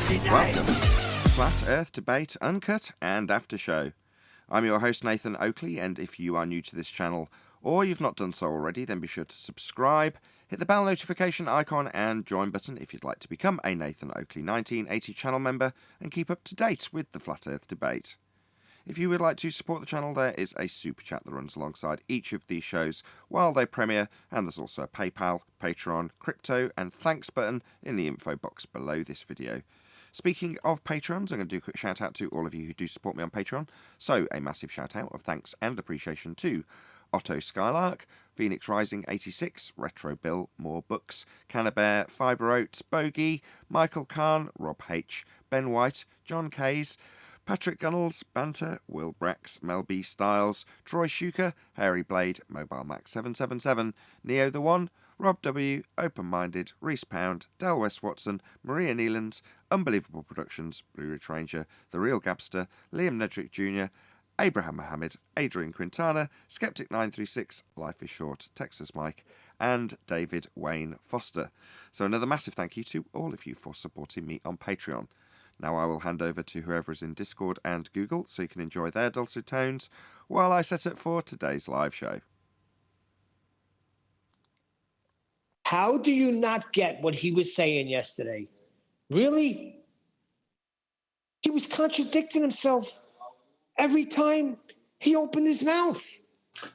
Welcome to Flat Earth Debate Uncut and After Show. I'm your host Nathan Oakley, and if you are new to this channel or you've not done so already, then be sure to subscribe, hit the bell notification icon and join button if you'd like to become a Nathan Oakley 1980 channel member and keep up to date with the Flat Earth Debate. If you would like to support the channel, there is a super chat that runs alongside each of these shows while they premiere, and there's also a PayPal, Patreon, crypto and thanks button in the info box below this video. Speaking of Patrons, I'm going to do a quick shout out to all of you who do support me on Patreon. So a massive shout out of thanks and appreciation to Otto Skylark, Phoenix Rising 86, Retro Bill, More Books, Cannabear, Fibre Oats, Bogey, Michael Kahn, Rob H, Ben White, John Kays, Patrick Gunnels, Banter, Will Brax, Mel B Styles, Troy Shuker, Harry Blade, Mobile Max 777, Neo the One, Rob W, Open Minded, Reese Pound, Del West Watson, Maria Neelands, Unbelievable Productions, Blue Ridge Ranger, The Real Gabster, Liam Nedrick Jr., Abraham Mohammed, Adrian Quintana, Skeptic 936, Life is Short, Texas Mike, and David Wayne Foster. So another massive thank you to all of you for supporting me on Patreon. Now I will hand over to whoever is in Discord and Google so you can enjoy their dulcet tones while I set up for today's live show. How do you not get what he was saying yesterday? Really? He was contradicting himself every time he opened his mouth.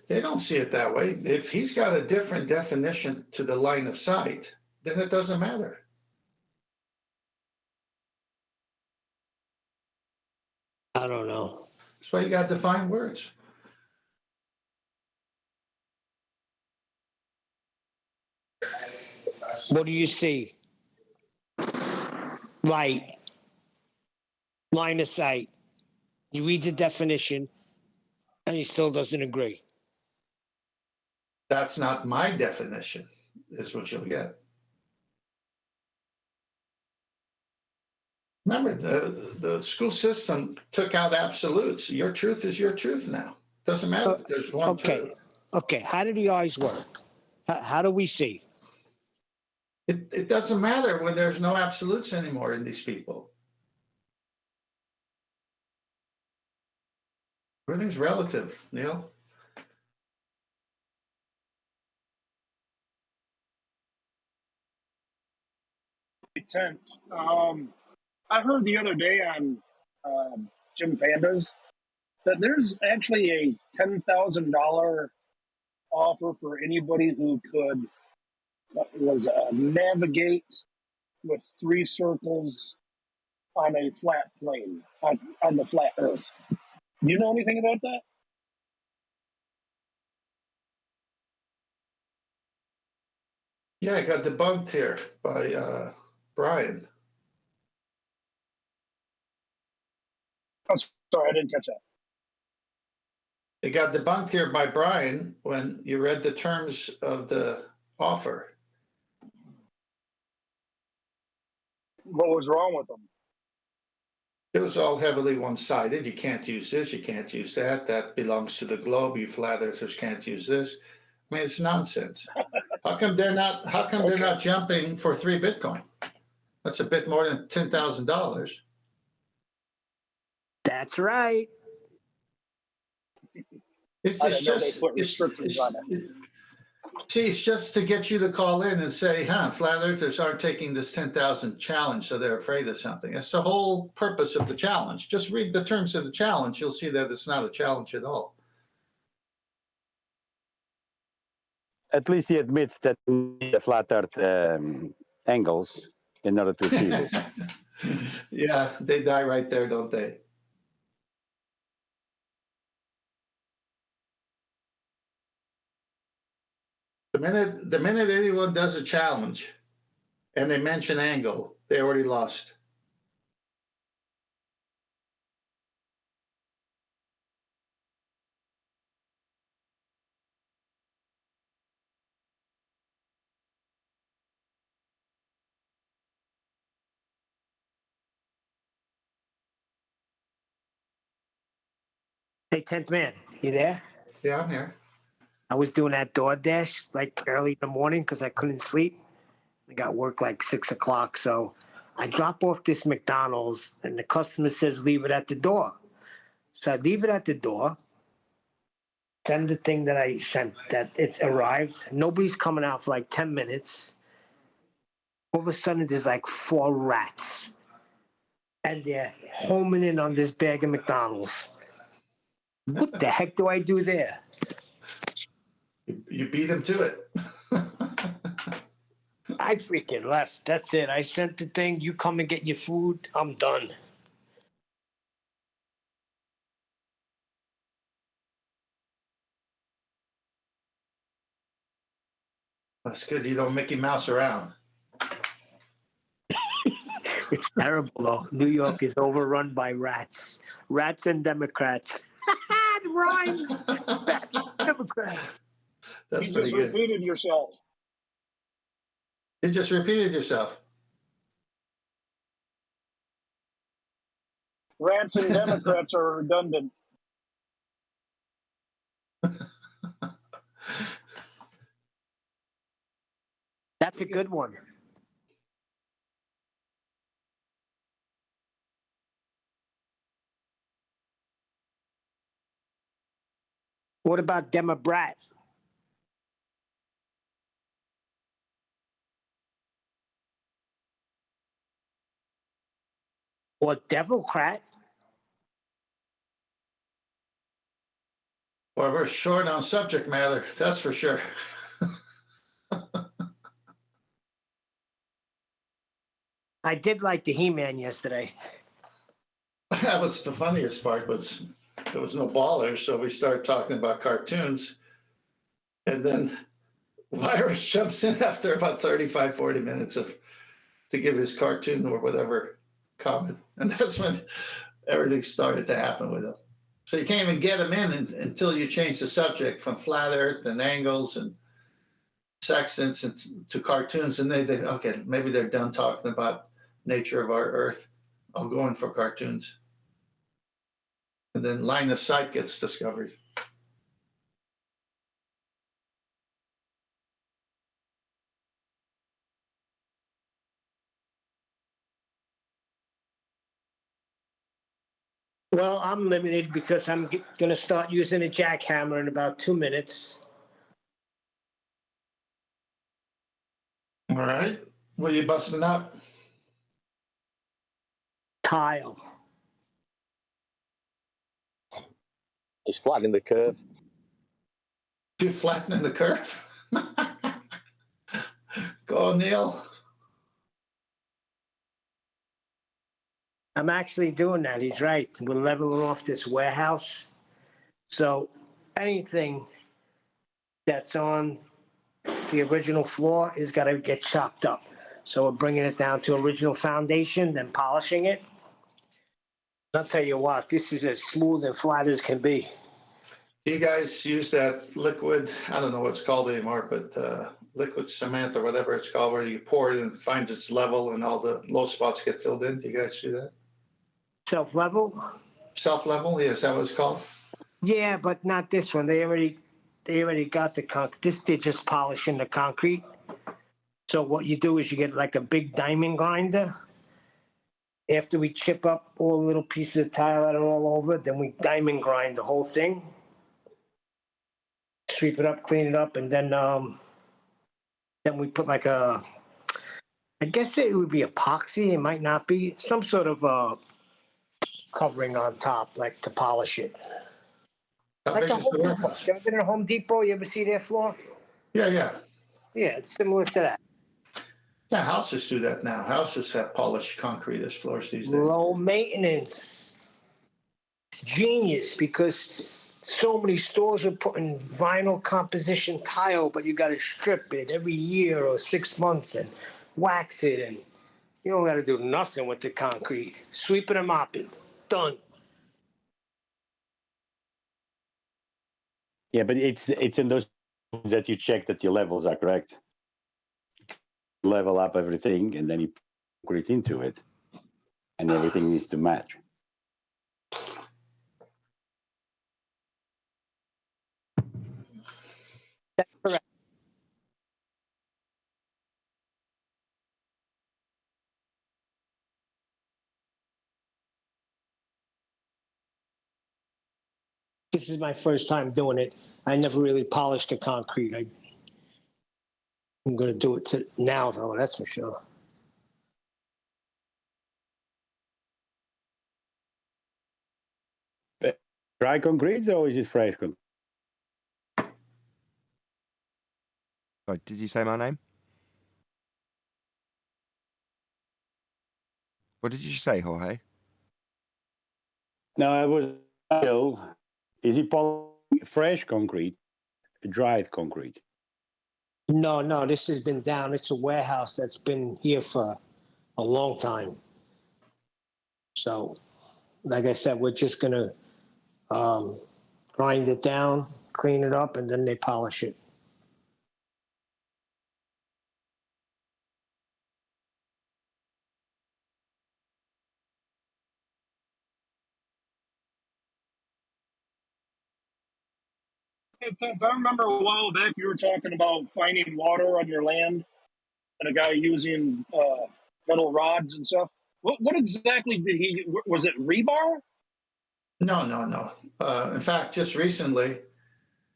They don't see it that way. If he's got a different definition to the line of sight, then it doesn't matter. I don't know. That's why you got to define words. What do you see? Light. Line of sight. You read the definition, and he still doesn't agree. That's not my definition, is what you'll get. Remember, the school system took out absolutes. Your truth is your truth now. Doesn't matter if there's one truth. Okay, how do the eyes work? How do we see? It doesn't matter when there's no absolutes anymore in these people. Everything's relative, Neil. I heard the other day on Jim Pandas that there's actually a $10,000 offer for anybody who could navigate with 3 circles on a flat plane, on the flat Earth. Do you know anything about that? Yeah, I got debunked here by Brian. I'm sorry, I didn't catch that. It got debunked here by Brian when you read the terms of the offer. What was wrong with them? It was all heavily one-sided. You can't use this, you can't use that. That belongs to the globe. You flat earthers can't use this. I mean, it's nonsense. How come they're not jumping for 3 Bitcoin? That's a bit more than $10,000. That's right. It's just to get you to call in and say, flat earthers aren't taking this 10,000 challenge, so they're afraid of something. That's the whole purpose of the challenge. Just read the terms of the challenge. You'll see that it's not a challenge at all. At least he admits that the flat earth angles in order to achieve this. Yeah, they die right there, don't they? The minute anyone does a challenge and they mention angle, they already lost. Hey, 10th man, you there? Yeah, I'm here. I was doing that DoorDash like early in the morning because I couldn't sleep. I got work like 6 o'clock, so I drop off this McDonald's, and the customer says, leave it at the door. So I leave it at the door, send the thing that I sent, that it's arrived. Nobody's coming out for like 10 minutes. All of a sudden, there's like 4 rats. And they're homing in on this bag of McDonald's. What the heck do I do there? You beat him to it. I freaking left. That's it. I sent the thing. You come and get your food. I'm done. That's good. You don't Mickey Mouse around. It's terrible, though. New York is overrun by rats. Rats and Democrats. It rhymes. Rats and Democrats. That's You pretty just good. repeated yourself. You just repeated yourself. Rats and Democrats are redundant. That's a good one. What about Demobrat? Or Devilcrat? Well, we're short on subject matter, that's for sure. I did like the He-Man yesterday. That was the funniest part. Was there was no baller, so we started talking about cartoons, and then Virus jumps in after about 35, 40 minutes of to give his cartoon or whatever comment, and that's when everything started to happen with him. So you can't even get him in until you change the subject from flat Earth and angles and sextants and to cartoons, and they okay, maybe they're done talking about nature of our Earth. I'll go in for cartoons. And then line of sight gets discovered. Well, I'm limited because I'm going to start using a jackhammer in about 2 minutes. All right. What are you busting up? Tile. He's flattening the curve. You flattening the curve? Go, Neil. I'm actually doing that. He's right. We're leveling off this warehouse. So anything that's on the original floor is got to get chopped up. So we're bringing it down to original foundation, then polishing it. I'll tell you what, this is as smooth and flat as can be. You guys use that liquid, I don't know what it's called anymore, but liquid cement or whatever it's called, where you pour it and it finds its level and all the low spots get filled in. Do you guys do that? Self-level? Self-level? Yeah, is that what it's called? Yeah, but not this one. They already got the concrete. This, they're just polishing the concrete. So what you do is you get like a big diamond grinder. After we chip up all the little pieces of tile that are all over, then we diamond grind the whole thing. Sweep it up, clean it up, and then we put like a, I guess it would be epoxy. It might not be some sort of covering on top, like to polish it. How Like big a is the Home Depot. warehouse? You ever been to Home Depot? You ever see their floor? Yeah. Yeah, it's similar to that. Yeah, houses do that now. Houses have polished concrete as floors these days. Low maintenance. It's genius because so many stores are putting vinyl composition tile, but you got to strip it every year or 6 months and wax it, and you don't got to do nothing with the concrete. Sweep it and mop it. Done. Yeah, but it's in those that you check that your levels are correct. Level up everything, and then you put it into it, and everything needs to match. That's correct. This is my first time doing it. I never really polished the concrete. I'm going to do it now, though. That's for sure. Dry concrete or is it fresh concrete? Sorry, did you say my name? What did you say, Jorge? No, I was still. Is it fresh concrete, dried concrete? No, this has been down. It's a warehouse that's been here for a long time. So, like I said, we're just going to grind it down, clean it up, and then they polish it. I remember a while back you were talking about finding water on your land and a guy using metal rods and stuff. What exactly did he? Was it rebar? No. In fact, just recently,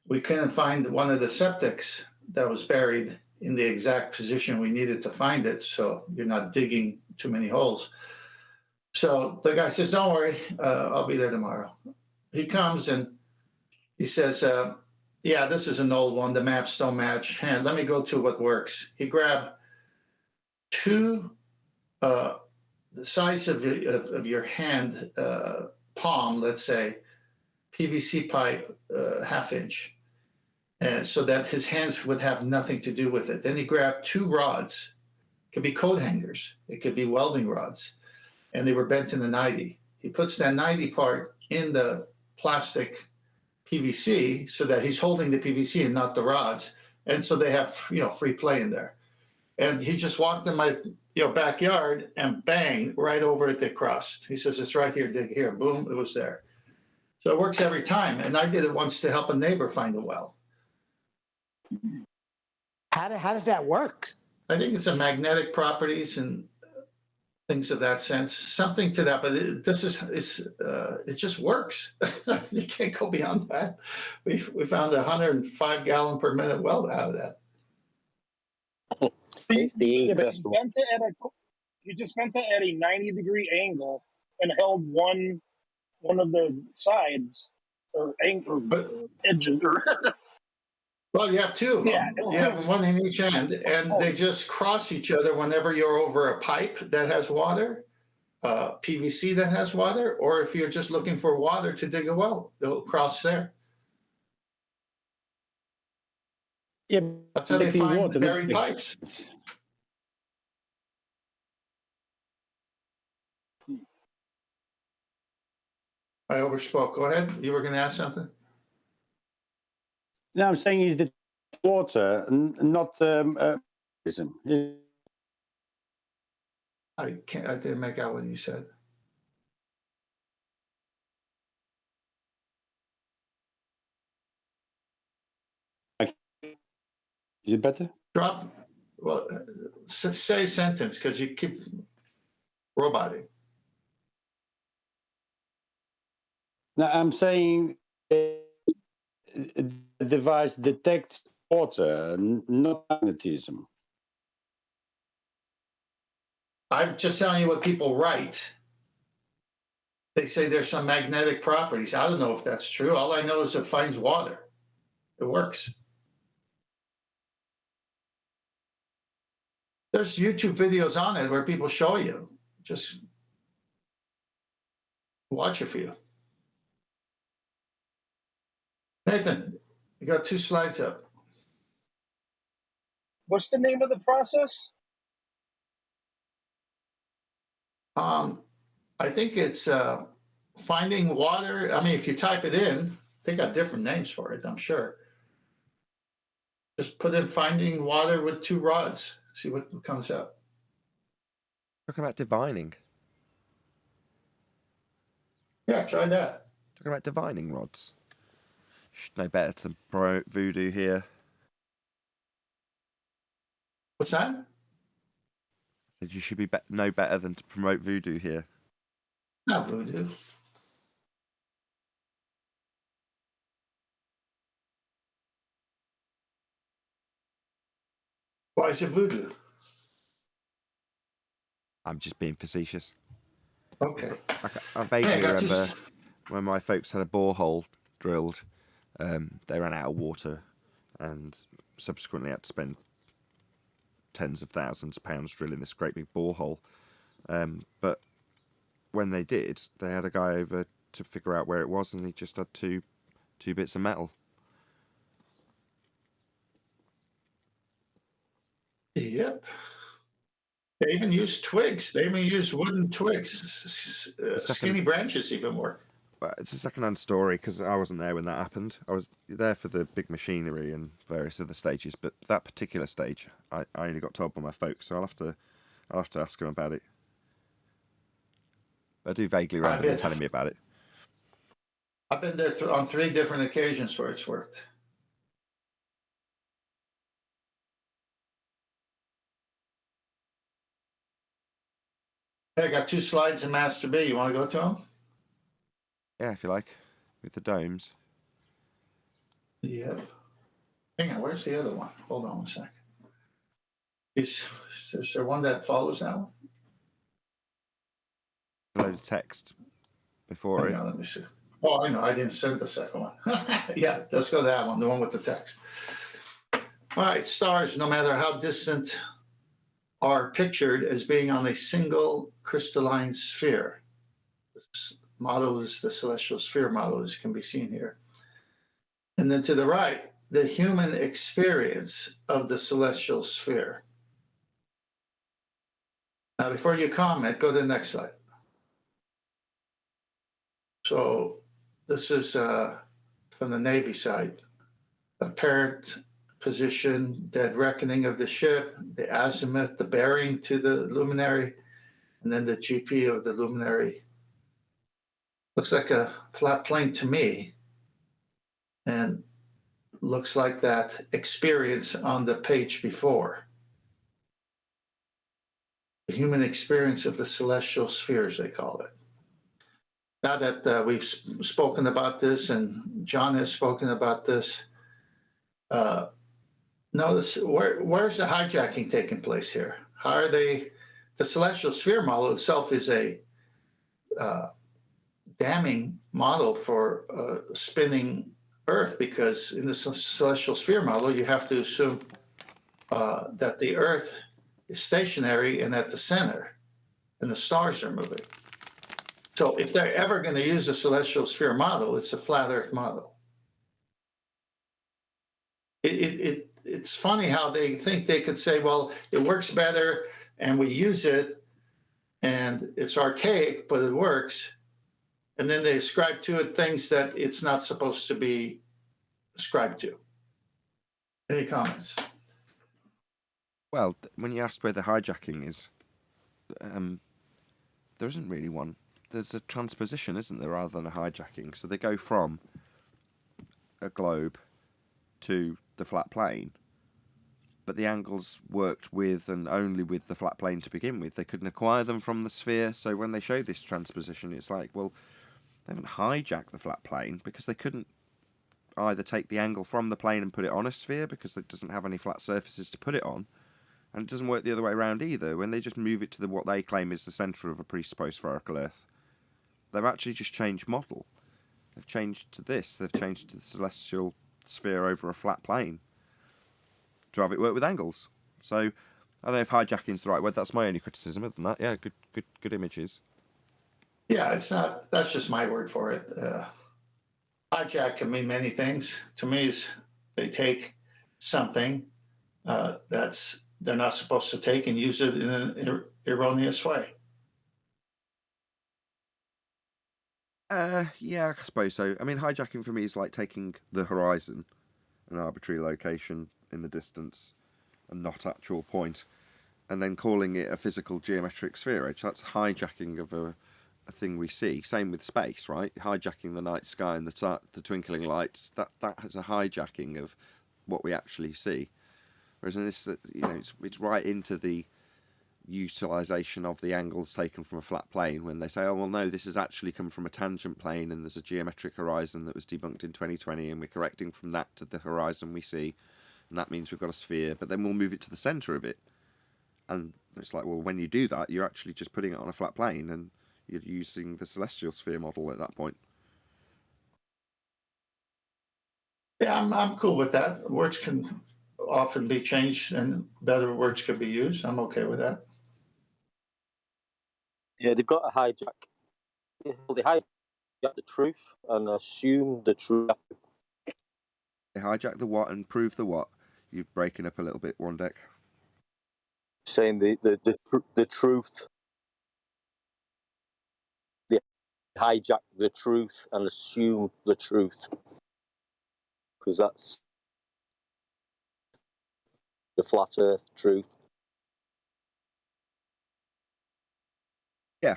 we couldn't find one of the septics that was buried in the exact position we needed to find it. So you're not digging too many holes. So the guy says, "Don't worry, I'll be there tomorrow." He comes and he says, "Yeah, this is an old one. The maps don't match. And let me go to what works." He grabbed two, the size of your hand, palm, let's say, PVC pipe, half inch, and so that his hands would have nothing to do with it. Then he grabbed two rods. It could be coat hangers. It could be welding rods, and they were bent in the 90. He puts that 90 part in the plastic PVC so that he's holding the PVC and not the rods, and so they have free play in there. And he just walked in my backyard and bang, right over it they crossed. He says, "It's right here, dig here." Boom, it was there. So it works every time. And I did it once to help a neighbor find a well. How does that work? I think it's a magnetic properties and things of that sense, something to that. But it just works. You can't go beyond that. We found a 105 gallon per minute well out of that. It's the Yeah, but festival. you just bent it at a 90-degree angle and held one of the sides or edges. Well, you have two of them. Yeah. You have one in each end, and they just cross each other whenever you're over a pipe that has water, PVC that has water, or if you're just looking for water to dig a well, they'll cross there. Yeah, That's how they taking find water, buried not- pipes. I overspoke. Go ahead. You were going to ask something? No, I'm saying is the water, not Atheism. I didn't make out what you said. Is it better? Drop. Well, say a sentence because you keep roboting. No, I'm saying the device detects water, not magnetism. I'm just telling you what people write. They say there's some magnetic properties. I don't know if that's true. All I know is it finds water. It works. There's YouTube videos on it where people show you. Just watch it for you. Nathan, you got 2 slides up. What's the name of the process? I think it's finding water. I mean, if you type it in, they got different names for it, I'm sure. Just put in finding water with 2 rods. See what comes up. Talking about divining. Yeah, try that. Talking about divining rods. Should know better to promote voodoo here. What's that? Said you should know better than to promote voodoo here. Not voodoo. Why is it voodoo? I'm just being facetious. Okay. I vaguely Hey, I got remember when my folks had a borehole drilled, they ran out of water and subsequently had to spend tens of thousands of pounds drilling this great big borehole. But when they did, they had a guy over to figure out where it was, and he just had two bits of metal. Yep. They even use twigs. They even use wooden twigs. Skinny branches even work. It's a second-hand story because I wasn't there when that happened. I was there for the big machinery and various other stages, but that particular stage, I only got told by my folks, so I'll have to ask them about it. I do vaguely remember them telling me about it. I've been there on 3 different occasions where it's worked. Hey, I got 2 slides in Master B. You want to go to them? Yeah, if you like, with the domes. Yep. Hang on, where's the other one? Hold on 1 second. Is there one that follows that one? A load of text before Hang it. on, let me see. Oh, I know. I didn't send the second one. Yeah, let's go to that one, the one with the text. All right, stars, no matter how distant, are pictured as being on a single crystalline sphere. This model is the celestial sphere model, as can be seen here. And then to the right, the human experience of the celestial sphere. Now, before you comment, go to the next slide. So this is from the Navy side. Apparent position, dead reckoning of the ship, the azimuth, the bearing to the luminary, and then the GP of the luminary. Looks like a flat plane to me, and looks like that experience on the page before. The human experience of the celestial spheres, they call it. Now that we've spoken about this and John has spoken about this, notice where's the hijacking taking place here? How are they? The celestial sphere model itself is a damning model for spinning Earth, because in the celestial sphere model, you have to assume that the Earth is stationary and at the center, and the stars are moving. So if they're ever going to use a celestial sphere model, it's a flat Earth model. It's funny how they think they could say, well, it works better and we use it and it's archaic, but it works. And then they ascribe to it things that it's not supposed to be ascribed to. Any comments? Well, when you asked where the hijacking is, there isn't really one. There's a transposition, isn't there, rather than a hijacking. So they go from a globe to the flat plane, but the angles worked with and only with the flat plane to begin with. They couldn't acquire them from the sphere, so when they show this transposition, it's like, well, they haven't hijacked the flat plane because they couldn't either take the angle from the plane and put it on a sphere because it doesn't have any flat surfaces to put it on, and it doesn't work the other way around either. When they just move it to what they claim is the centre of a presupposed spherical Earth, they've actually just changed model. They've changed to this. They've changed to the celestial sphere over a flat plane to have it work with angles. So I don't know if hijacking is the right word. That's my only criticism. Other than that, yeah, good images. Yeah, it's not. That's just my word for it. Hijack can mean many things. To me, is they take something that's they're not supposed to take and use it in an erroneous way. Yeah, I suppose so. I mean, hijacking for me is like taking the horizon, an arbitrary location in the distance, and not actual point, and then calling it a physical geometric spherage. That's hijacking of a thing we see. Same with space, right? Hijacking the night sky and the twinkling lights. That has a hijacking of what we actually see. Whereas in this, it's right into the utilisation of the angles taken from a flat plane when they say, oh, well, no, this has actually come from a tangent plane and there's a geometric horizon that was debunked in 2020 and we're correcting from that to the horizon we see. and that means we've got a sphere, but then we'll move it to the centre of it. And it's like, well, when you do that, you're actually just putting it on a flat plane, and you're using the celestial sphere model at that point. Yeah, I'm cool with that. Words can often be changed and better words could be used. I'm okay with that. Yeah, they've got to hijack. They hijack the truth and assume the truth. They hijack the what and prove the what. You're breaking up a little bit, one deck. Saying the truth. They hijack the truth and assume the truth. Because that's the flat earth truth. Yeah.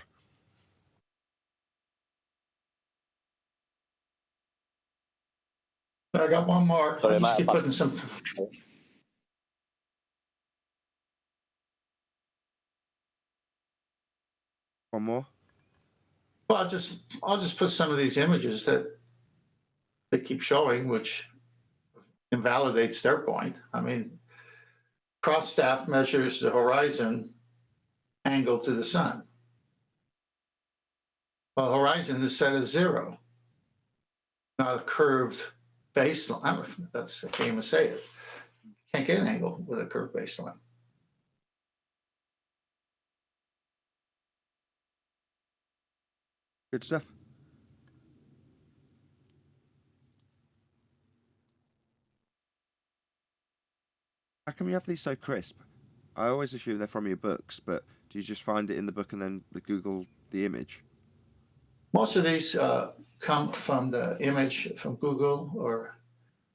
I got one more. Sorry, I'll just keep putting some. One more? Well, I'll just put some of these images that they keep showing, which invalidates their point. I mean, cross staff measures the horizon angle to the sun. Well, horizon is set as 0, not a curved baseline. That's I can't even say it. Can't get an angle with a curved baseline. Good stuff. How come you have these so crisp? I always assume they're from your books, but do you just find it in the book and then Google the image? Most of these come from the image from Google,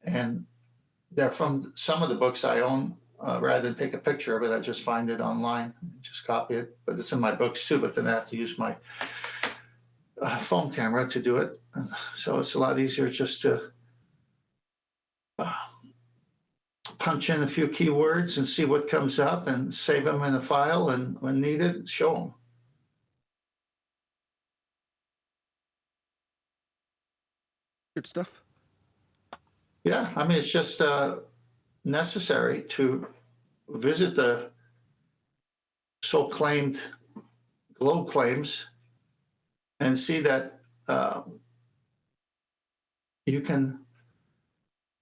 and they're from some of the books I own. Rather than take a picture of it, I just find it online and just copy it. But it's in my books too. But then I have to use my phone camera to do it, so it's a lot easier just to punch in a few keywords and see what comes up, and save them in a file, and when needed, show them. Good stuff. Yeah, I mean, it's just necessary to visit the so-claimed globe claims and see that you can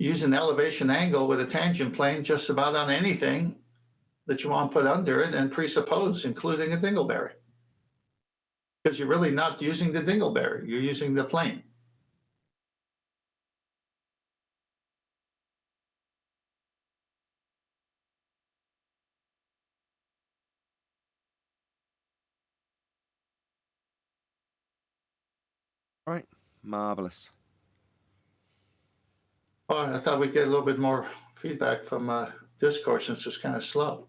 use an elevation angle with a tangent plane just about on anything that you want to put under it and presuppose, including a dingleberry. Because you're really not using the dingleberry, you're using the plane. Right. Marvellous. Oh, I thought we'd get a little bit more feedback from Discord since it's kind of slow.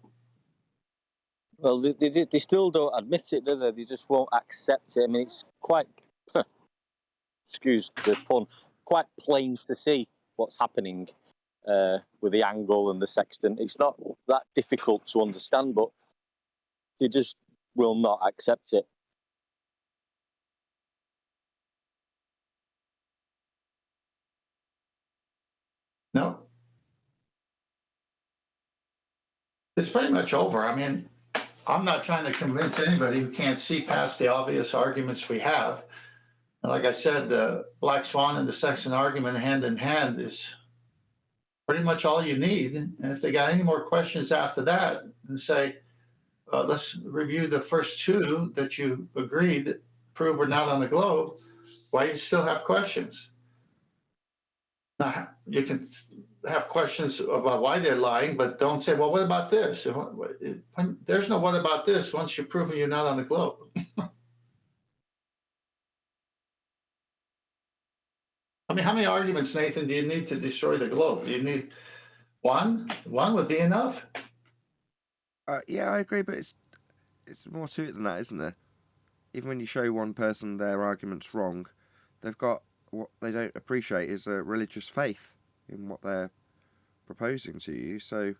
Well, they still don't admit it, do they? They just won't accept it. I mean, it's quite, excuse the pun, quite plain to see what's happening with the angle and the sextant. It's not that difficult to understand, but they just will not accept it. No. It's pretty much over. I mean, I'm not trying to convince anybody who can't see past the obvious arguments we have. And like I said, the Black Swan and the sextant argument hand in hand is pretty much all you need. And if they got any more questions after that, and say, let's review the first two that you agreed prove we're not on the globe, why do you still have questions? Now, you can have questions about why they're lying, but don't say, well, what about this? There's no what about this once you've proven you're not on the globe. I mean, how many arguments, Nathan, do you need to destroy the globe? Do you need one? One would be enough. Yeah, I agree, but it's more to it than that, isn't there? Even when you show one person their argument's wrong, they've got what they don't appreciate is a religious faith in what they're proposing to you. So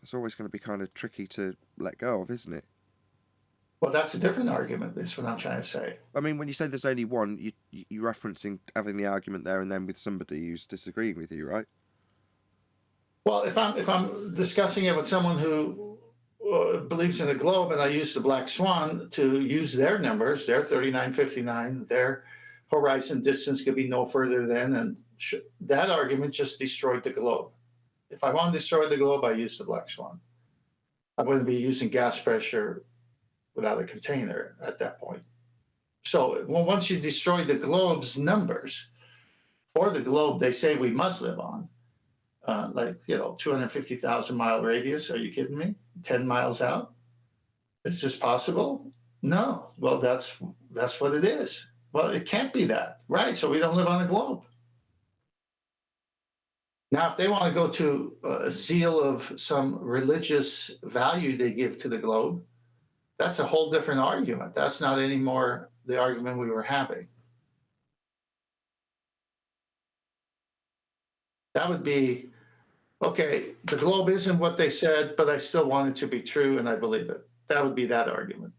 it's always going to be kind of tricky to let go of, isn't it? Well, that's a different argument, is what I'm trying to say. I mean, when you say there's only one, you're referencing having the argument there and then with somebody who's disagreeing with you, right? Well, if I'm discussing it with someone who believes in the globe, and I use the black swan to use their numbers, their 3959, their horizon distance could be no further than, and that argument just destroyed the globe. If I want to destroy the globe, I use the black swan. I wouldn't be using gas pressure without a container at that point. So once you destroy the globe's numbers, for the globe they say we must live on, 250,000 mile radius. Are you kidding me? 10 miles out? Is this possible? No. Well, that's what it is. Well, it can't be that, right? So we don't live on a globe. Now, if they want to go to a zeal of some religious value they give to the globe, that's a whole different argument. That's not anymore the argument we were having. That would be, okay, the globe isn't what they said, but I still want it to be true and I believe it. That would be that argument.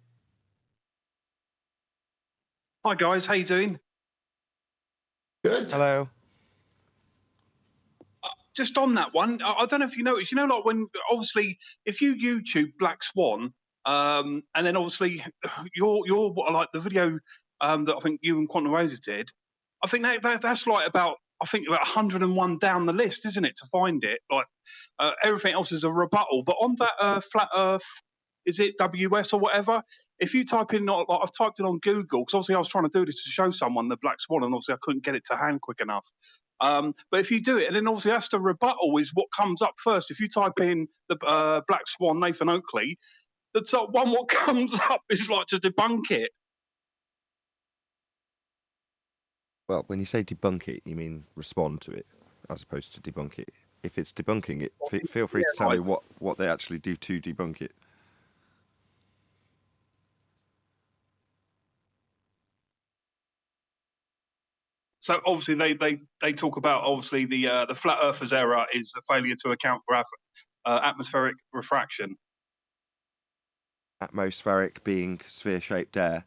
Hi guys, how you doing? Good. Hello. Just on that one, I don't know if you noticed, like when, obviously, if you YouTube Black Swan, and then obviously your like the video that I think you and Quantum Roses did, I think that's like about 101 down the list, isn't it, to find it? Like everything else is a rebuttal. But on that Flat Earth, is it WS or whatever? If you type in, like I've typed it on Google, because obviously I was trying to do this to show someone the Black Swan, and obviously I couldn't get it to hand quick enough. But if you do it, and then obviously that's the rebuttal is what comes up first. If you type in the Black Swan Nathan Oakley, the top one what comes up is like to debunk it. Well, when you say debunk it, you mean respond to it, as opposed to debunk it. If it's debunking it, feel free to tell me what they actually do to debunk it. So obviously they talk about obviously the flat earthers error is a failure to account for atmospheric refraction. Atmospheric being sphere-shaped air.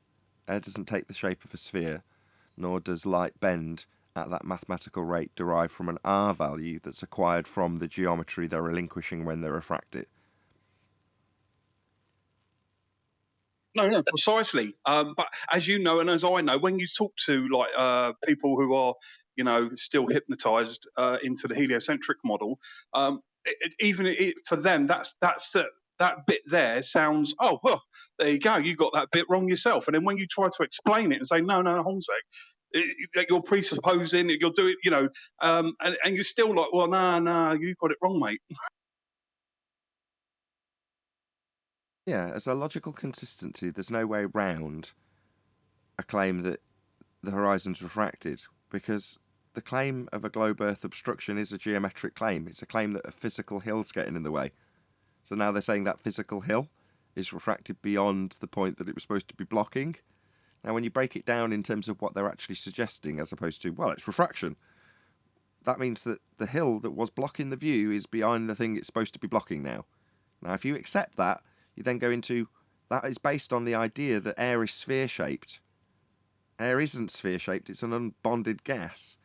Air doesn't take the shape of a sphere, nor does light bend at that mathematical rate derived from an R value that's acquired from the geometry they're relinquishing when they refract it. No, precisely. But as you know, and as I know, when you talk to like people who are, still hypnotized into the heliocentric model, for them, that bit there sounds, oh well, there you go, you got that bit wrong yourself. And then when you try to explain it and say, no, hold on a sec, you're presupposing, you're doing, and you're still like, well, no, you got it wrong, mate. Yeah, as a logical consistency, there's no way round a claim that the horizon's refracted, because the claim of a globe Earth obstruction is a geometric claim. It's a claim that a physical hill's getting in the way. So now they're saying that physical hill is refracted beyond the point that it was supposed to be blocking. Now, when you break it down in terms of what they're actually suggesting, as opposed to, well, it's refraction, that means that the hill that was blocking the view is behind the thing it's supposed to be blocking now. Now, if you accept that, you then go into, that is based on the idea that air is sphere-shaped. Air isn't sphere-shaped, it's an unbonded gas.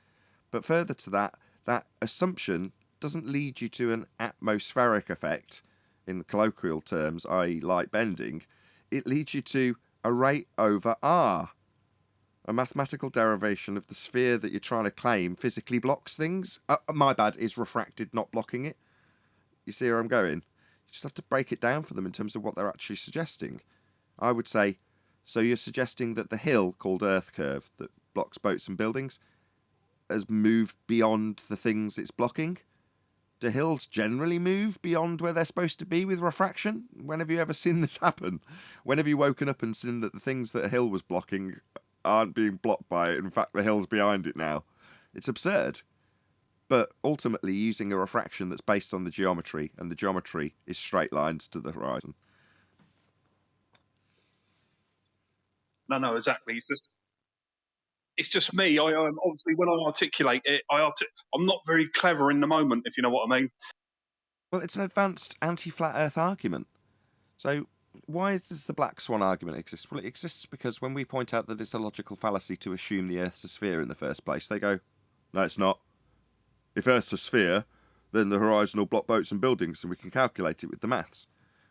But further to that, that assumption doesn't lead you to an atmospheric effect, in colloquial terms, i.e. light bending. It leads you to a rate over R. A mathematical derivation of the sphere that you're trying to claim physically blocks things. My bad, is refracted, not blocking it. You see where I'm going? You just have to break it down for them in terms of what they're actually suggesting. I would say, so you're suggesting that the hill called Earth Curve that blocks boats and buildings has moved beyond the things it's blocking? Do hills generally move beyond where they're supposed to be with refraction? When have you ever seen this happen? When have you woken up and seen that the things that a hill was blocking aren't being blocked by it? In fact, the hill's behind it now. It's absurd. But ultimately using a refraction that's based on the geometry, and the geometry is straight lines to the horizon. No, exactly. It's just me. I obviously, when I articulate it, I'm not very clever in the moment, if you know what I mean. Well, it's an advanced anti-flat Earth argument. So why does the black swan argument exist? Well, it exists because when we point out that it's a logical fallacy to assume the Earth's a sphere in the first place, they go, no, it's not. If Earth's a sphere, then the horizon will block boats and buildings and we can calculate it with the maths.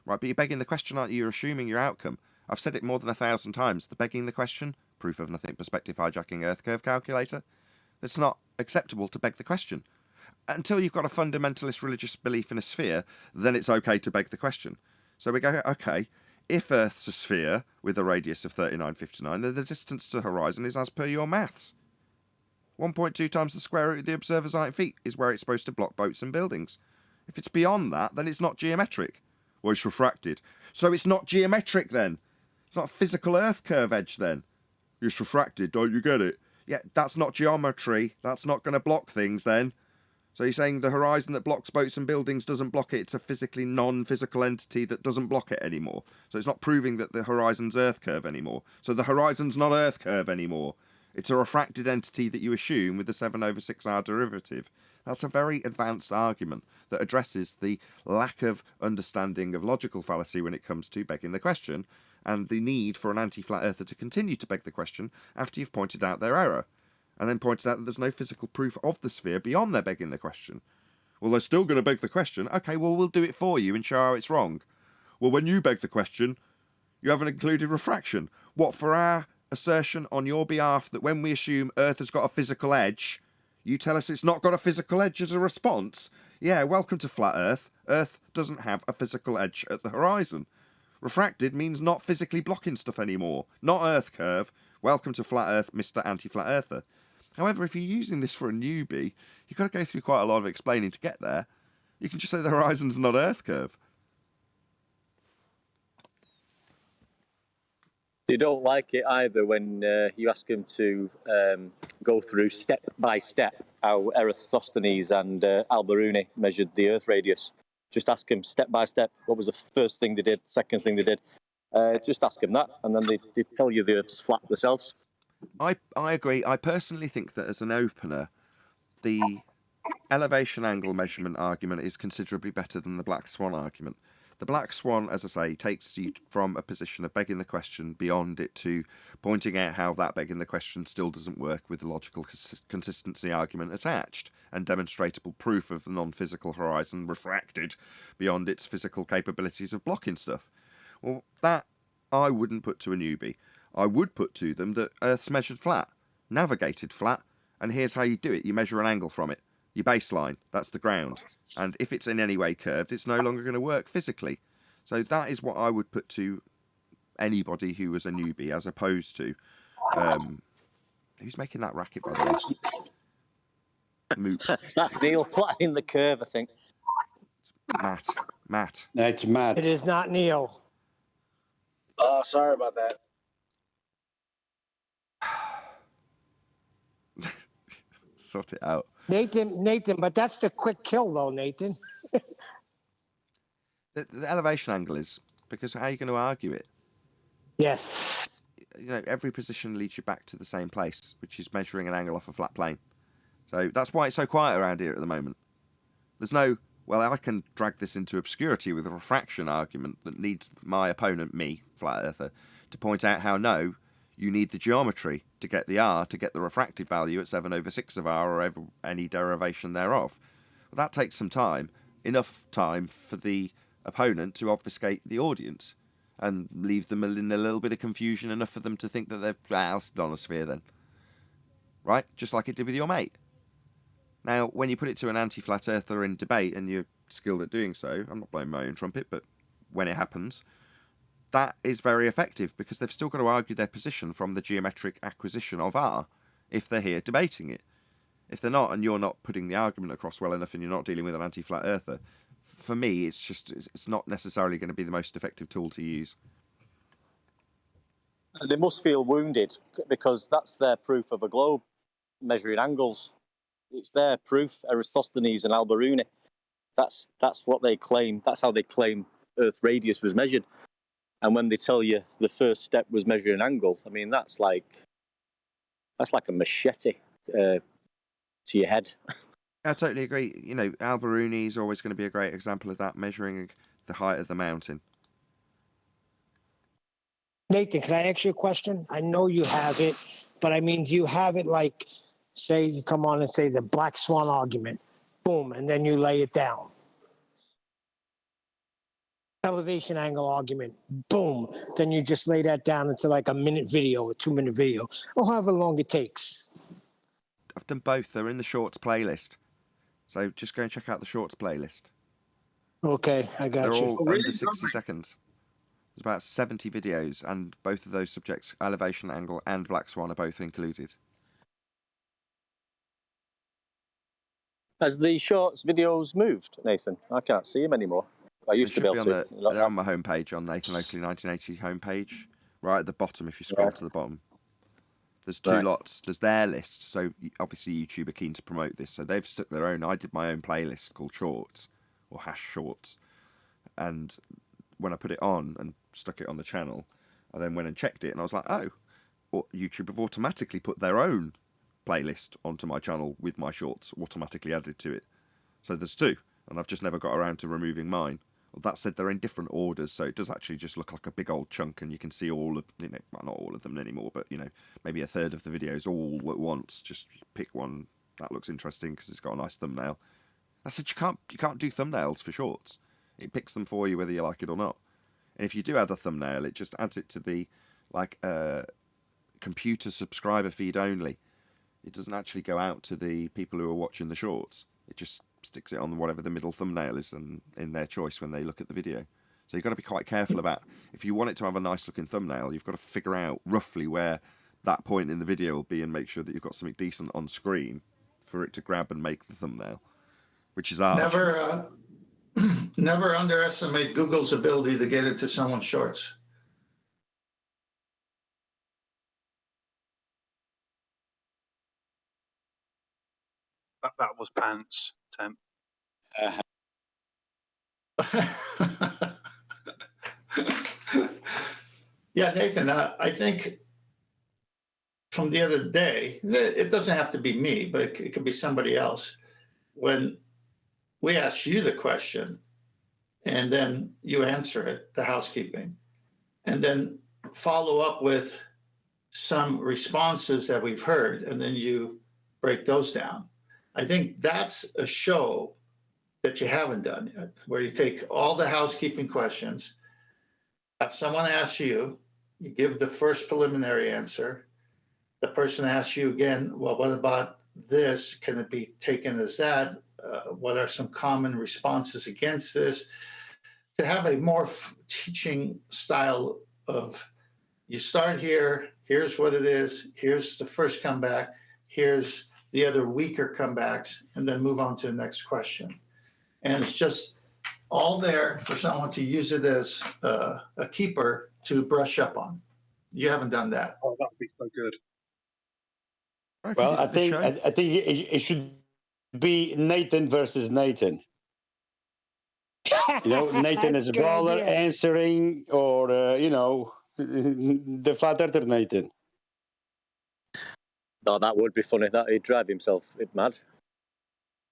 Right, but you're begging the question, aren't you? You're assuming your outcome. I've said it more than 1,000 times. The begging the question, proof of nothing, perspective hijacking Earth curve calculator. It's not acceptable to beg the question. Until you've got a fundamentalist religious belief in a sphere, then it's okay to beg the question. So we go, okay, if Earth's a sphere with a radius of 3959, then the distance to the horizon is as per your maths. 1.2 times the square root of the observer's height in feet is where it's supposed to block boats and buildings. If it's beyond that, then it's not geometric. Well, it's refracted. So it's not geometric then. It's not a physical Earth curve edge then. It's refracted, don't you get it? Yeah, that's not geometry. That's not going to block things then. So you're saying the horizon that blocks boats and buildings doesn't block it. It's a physically non-physical entity that doesn't block it anymore. So it's not proving that the horizon's Earth curve anymore. So the horizon's not Earth curve anymore. It's a refracted entity that you assume with the 7/6R derivative. That's a very advanced argument that addresses the lack of understanding of logical fallacy when it comes to begging the question, and the need for an anti-flat earther to continue to beg the question after you've pointed out their error, and then pointed out that there's no physical proof of the sphere beyond their begging the question. Well, they're still going to beg the question. Okay, well, we'll do it for you and show how it's wrong. Well, when you beg the question, you haven't included refraction. What, for our assertion on your behalf that when we assume Earth has got a physical edge, you tell us it's not got a physical edge as a response? Yeah, welcome to flat Earth. Earth doesn't have a physical edge at the horizon. Refracted means not physically blocking stuff anymore. Not Earth curve. Welcome to flat Earth, Mr. Anti-Flat Earther. However, if you're using this for a newbie, you've got to go through quite a lot of explaining to get there. You can just say the horizon's not Earth curve. They don't like it either when you ask them to go through step by step how Eratosthenes and Al-Biruni measured the Earth radius. Just ask them step by step what was the first thing they did, second thing they did. Just ask them that, and then they tell you the Earth's flat themselves. I agree. I personally think that as an opener, the elevation angle measurement argument is considerably better than the black swan argument. The black swan, as I say, takes you from a position of begging the question beyond it to pointing out how that begging the question still doesn't work with the logical consistency argument attached, and demonstrable proof of the non-physical horizon refracted beyond its physical capabilities of blocking stuff. Well, that I wouldn't put to a newbie. I would put to them that Earth's measured flat, navigated flat, and here's how you do it. You measure an angle from it. Your baseline, that's the ground. And if it's in any way curved, it's no longer going to work physically. So that is what I would put to anybody who was a newbie, as opposed to... who's making that racket, by the way? That's Neil flattening the curve, I think. Matt. That's Matt. It is not Neil. Oh, sorry about that. Sort it out. Nathan, but that's the quick kill, though, Nathan. The elevation angle is, because how are you going to argue it? Yes. You know, every position leads you back to the same place, which is measuring an angle off a flat plane. So that's why it's so quiet around here at the moment. There's no, well, I can drag this into obscurity with a refraction argument that needs my opponent, me, flat earther, to point out how no, you need the geometry to get the R, to get the refracted value at 7/6 of R or any derivation thereof. Well, that takes some time, enough time for the opponent to obfuscate the audience and leave them in a little bit of confusion, enough for them to think that they're that's not a sphere then. Right? Just like it did with your mate. Now, when you put it to an anti-flat earther in debate, and you're skilled at doing so, I'm not blowing my own trumpet, but when it happens, that is very effective, because they've still got to argue their position from the geometric acquisition of R if they're here debating it. If they're not, and you're not putting the argument across well enough, and you're not dealing with an anti-flat earther, for me, it's not necessarily going to be the most effective tool to use. They must feel wounded, because that's their proof of a globe measuring angles. It's their proof, Eratosthenes and Al-Biruni. That's what they claim. That's how they claim Earth radius was measured. And when they tell you the first step was measuring an angle, I mean, that's like a machete to your head. I totally agree. You know, Al-Biruni is always going to be a great example of that, measuring the height of the mountain. Nathan, can I ask you a question? I know you have it, but I mean, do you have it like, say you come on and say the black swan argument? boom, and then you lay it down. Elevation angle argument, boom, then you just lay that down into like a minute video, a 2-minute video, or however long it takes. I've done both. They're in the shorts playlist. So just go and check out the shorts playlist. Okay, I got They're you. all Oh, really? under 60 seconds. There's about 70 videos, and both of those subjects, elevation angle and black swan, are both included. Has the shorts videos moved, Nathan? I can't see them anymore. I They used to should be be able on to. they're on my homepage on Nathan Oakley 1980 homepage, right at the bottom if you scroll to the bottom. There's two Right. lots. There's their list, so obviously YouTube are keen to promote this, so they've stuck their own. I did my own playlist called Shorts, or Hash Shorts, and when I put it on and stuck it on the channel, I then went and checked it, and I was like, oh, well, YouTube have automatically put their own playlist onto my channel with my shorts automatically added to it. So there's two, and I've just never got around to removing mine. Well, that said, they're in different orders, so it does actually just look like a big old chunk, and you can see all of, well, not all of them anymore, but, maybe a third of the videos all at once. Just pick one that looks interesting because it's got a nice thumbnail. I said you can't do thumbnails for shorts. It picks them for you whether you like it or not. And if you do add a thumbnail, it just adds it to the computer subscriber feed only. It doesn't actually go out to the people who are watching the shorts. It just sticks it on whatever the middle thumbnail is and in their choice when they look at the video. So you've got to be quite careful about, if you want it to have a nice looking thumbnail, you've got to figure out roughly where that point in the video will be and make sure that you've got something decent on screen for it to grab and make the thumbnail, which is hard. Never underestimate Google's ability to get into someone's shorts. That was pants, Temp. Yeah, Nathan, I think from the other day, it doesn't have to be me, but it could be somebody else. When we ask you the question and then you answer it, the housekeeping, and then follow up with some responses that we've heard, and then you break those down. I think that's a show that you haven't done yet, where you take all the housekeeping questions, have someone ask you, you give the first preliminary answer, the person asks you again, well, what about this? Can it be taken as that? What are some common responses against this? To have a more teaching style of, you start here, here's what it is, here's the first comeback, here's the other weaker comebacks, and then move on to the next question. And it's just all there for someone to use it as a keeper to brush up on. You haven't done that. Oh, that would be so good. Well, I think it should be Nathan versus Nathan. Nathan as a baller answering, or the flat earther Nathan. No, that would be funny. That he'd drive himself mad.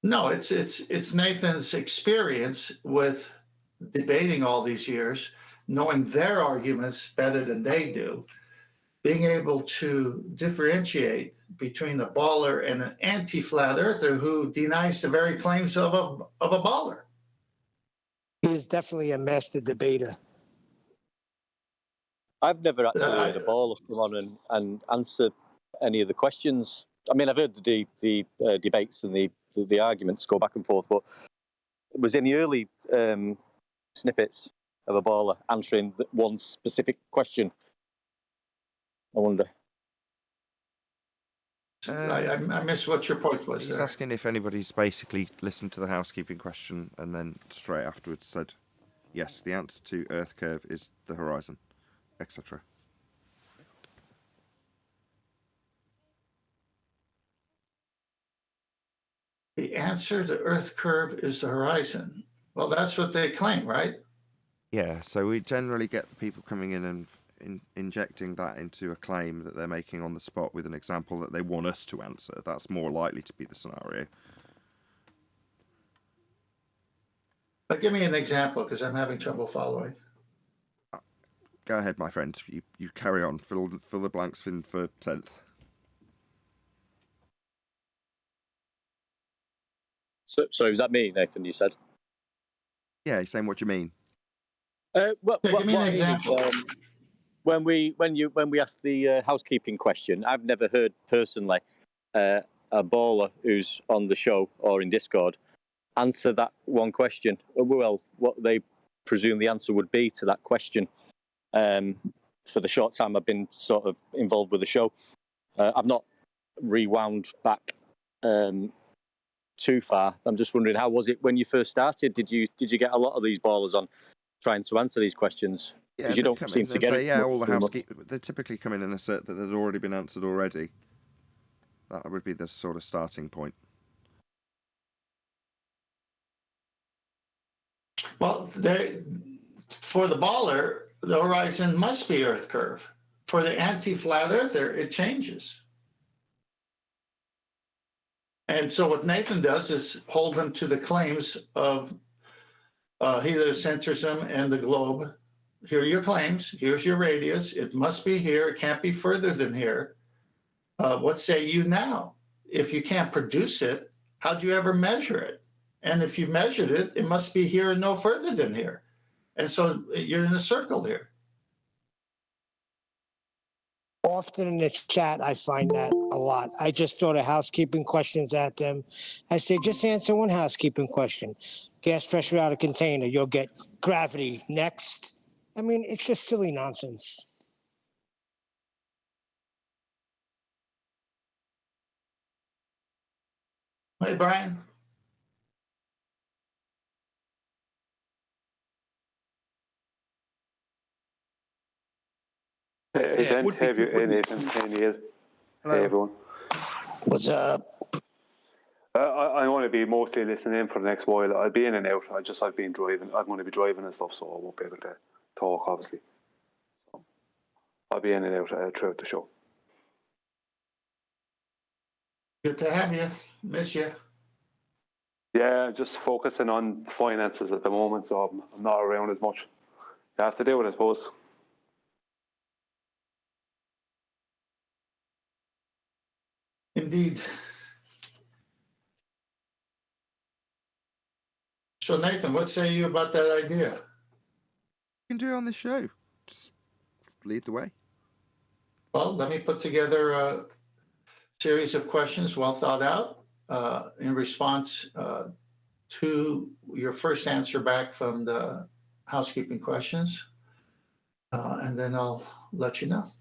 No, it's Nathan's experience with debating all these years, knowing their arguments better than they do, being able to differentiate between a baller and an anti-flat earther who denies the very claims of a baller. He is definitely a master debater. I've never actually heard a baller come on and answer any of the questions. I mean, I've heard the debates and the arguments go back and forth, but it was in the early snippets of a baller answering one specific question. I wonder. I miss what your point was. He's asking if anybody's basically listened to the housekeeping question and then straight afterwards said, yes, the answer to Earth curve is the horizon, etc. The answer to Earth curve is the horizon. Well, that's what they claim, right? Yeah, so we generally get people coming in and injecting that into a claim that they're making on the spot with an example that they want us to answer. That's more likely to be the scenario. But give me an example, because I'm having trouble following. Go ahead, my friend. You carry on. Fill the blanks in for 10th. So was that me, Nathan? You said. Yeah, he's saying, what do you mean? Give me an example. When we asked the housekeeping question, I've never heard personally a baller who's on the show or in Discord answer that one question. Well, what they presume the answer would be to that question. For the short time I've been sort of involved with the show, I've not rewound back too far. I'm just wondering, how was it when you first started? Did you get a lot of these ballers on trying to answer these questions? Yeah, you don't seem to get say, it. yeah, all the housekeeping. They typically come in and assert that there's already been answered already. That would be the sort of starting point. Well, for the baller, the horizon must be Earth curve. For the anti-flat earther, it changes. And so what Nathan does is hold him to the claims of heliocentrism and the globe. Here are your claims. Here's your radius. It must be here. It can't be further than here. What say you now? If you can't produce it, how'd you ever measure it? And if you measured it, it must be here and no further than here. And so you're in a circle here. Often in the chat, I find that a lot. I just throw the housekeeping questions at them. I say, just answer one housekeeping question. Gas pressure out of container, you'll get gravity. Next. I mean, it's just silly nonsense. Hey, Brian. Hey, Yeah, Ben, hey, Nathan, hey, Neil, Hello. hey, everyone. What's up? I want to be mostly listening in for the next while. I'll be in and out. I've been driving. I'm going to be driving and stuff, so I won't be able to talk, obviously. So I'll be in and out throughout the show. Good to have you. Miss you. Yeah, just focusing on finances at the moment, so I'm not around as much. You have to do it, I suppose. Indeed. So, Nathan, what say you about that idea? You can do it on the show. Just lead the way. Well, let me put together a series of questions well thought out in response to your first answer back from the housekeeping questions. And then I'll let you know.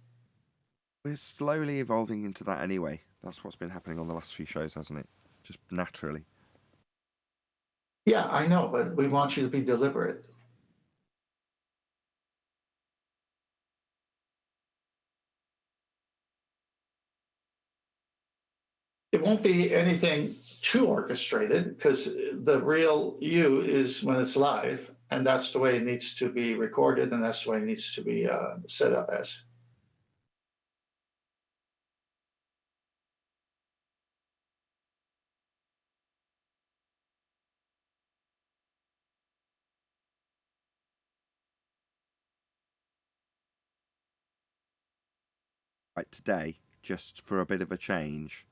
We're slowly evolving into that anyway. That's what's been happening on the last few shows, hasn't it? Just naturally. Yeah, I know, but we want you to be deliberate. It won't be anything too orchestrated because the real you is when it's live, and that's the way it needs to be recorded, and that's the way it needs to be set up as. Right, today, just for a bit of a change,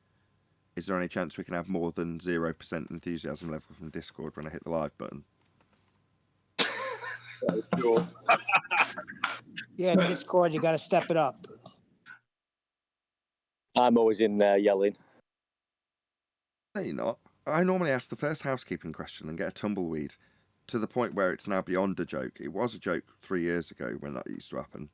is there any chance we can have more than 0% enthusiasm level from Discord when I hit the live button? Sure. Yeah, Discord, you got to step it up. I'm always in there yelling. No, you're not. I normally ask the first housekeeping question and get a tumbleweed, to the point where it's now beyond a joke. It was a joke 3 years ago when that used to happen.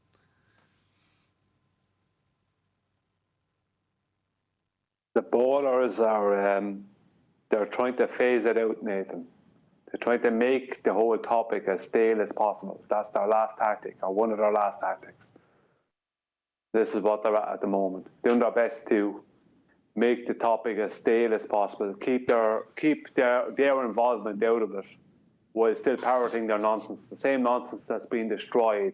The ballers are they're trying to phase it out, Nathan. They're trying to make the whole topic as stale as possible. That's their last tactic, or one of their last tactics. This is what they're at the moment. Doing their best to make the topic as stale as possible, keep their involvement out of it, while still parroting their nonsense. The same nonsense that's been destroyed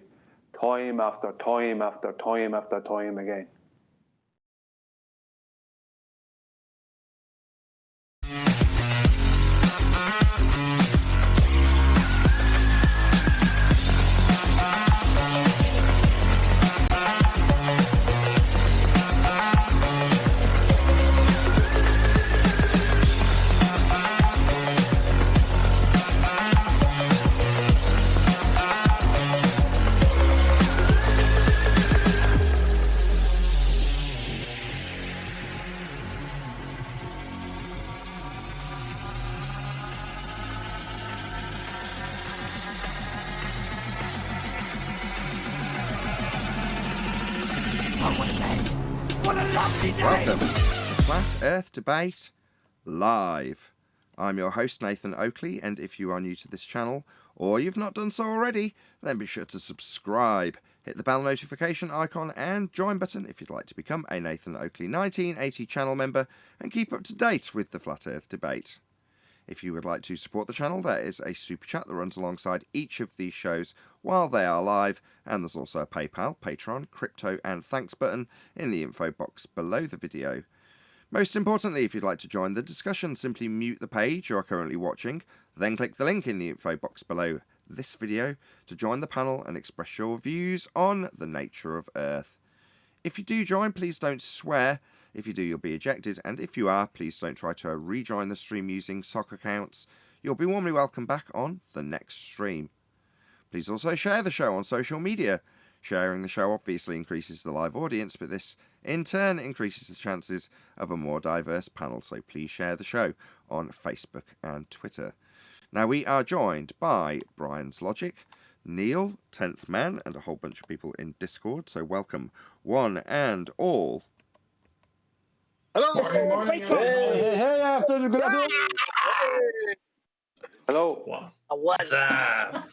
time after time after time after time again. Welcome to Flat Earth Debate Live. I'm your host, Nathan Oakley, and if you are new to this channel, or you've not done so already, then be sure to subscribe, hit the bell notification icon and join button if you'd like to become a Nathan Oakley 1980 channel member and keep up to date with the Flat Earth Debate. If you would like to support the channel, there is a super chat that runs alongside each of these shows while they are live, and there's also a PayPal, Patreon, crypto and thanks button in the info box below the video. Most importantly, if you'd like to join the discussion, simply mute the page you are currently watching, then click the link in the info box below this video to join the panel and express your views on the nature of Earth. If you do join, please don't swear. If you do, you'll be ejected, and if you are, please don't try to rejoin the stream using sock accounts. You'll be warmly welcome back on the next stream. Please also share the show on social media. Sharing the show obviously increases the live audience, but this in turn increases the chances of a more diverse panel, so please share the show on Facebook and Twitter. Now, we are joined by Brian's Logic, Neil, 10th Man, and a whole bunch of people in Discord, so welcome one and all. Hello. Morning. Hey, after the good afternoon. Hello. What's up?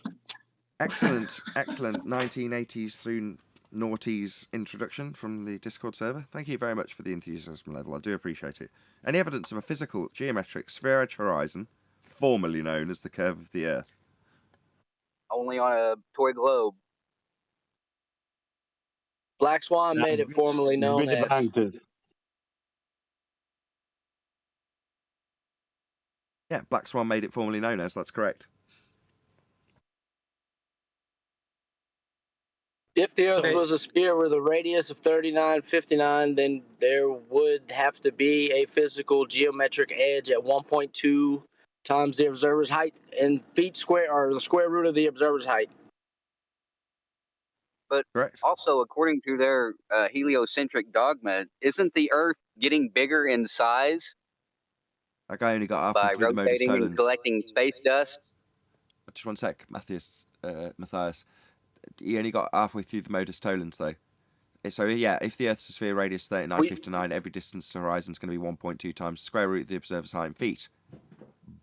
Excellent 1980s through noughties introduction from the Discord server. Thank you very much for the enthusiasm level. I do appreciate it. Any evidence of a physical, geometric, sphere-edge horizon, formerly known as the curve of the Earth? Only on a toy globe. Black Swan made it formerly known as. Debunked. Yeah, Black Swan made it formerly known as, that's correct. If the Earth was a sphere with a radius of 3959, then there would have to be a physical geometric edge at 1.2 times the observer's height in feet square, or the square root of the observer's height. But Correct. also, according to their heliocentric dogma, isn't the Earth getting bigger in size That guy only got by halfway through the Modus rotating and Tollens. collecting space dust? Just one sec, Matthias. He only got halfway through the Modus Tollens, though. So, yeah, if the Earth's a sphere radius 3959, every distance to the horizon is going to be 1.2 times the square root of the observer's height in feet.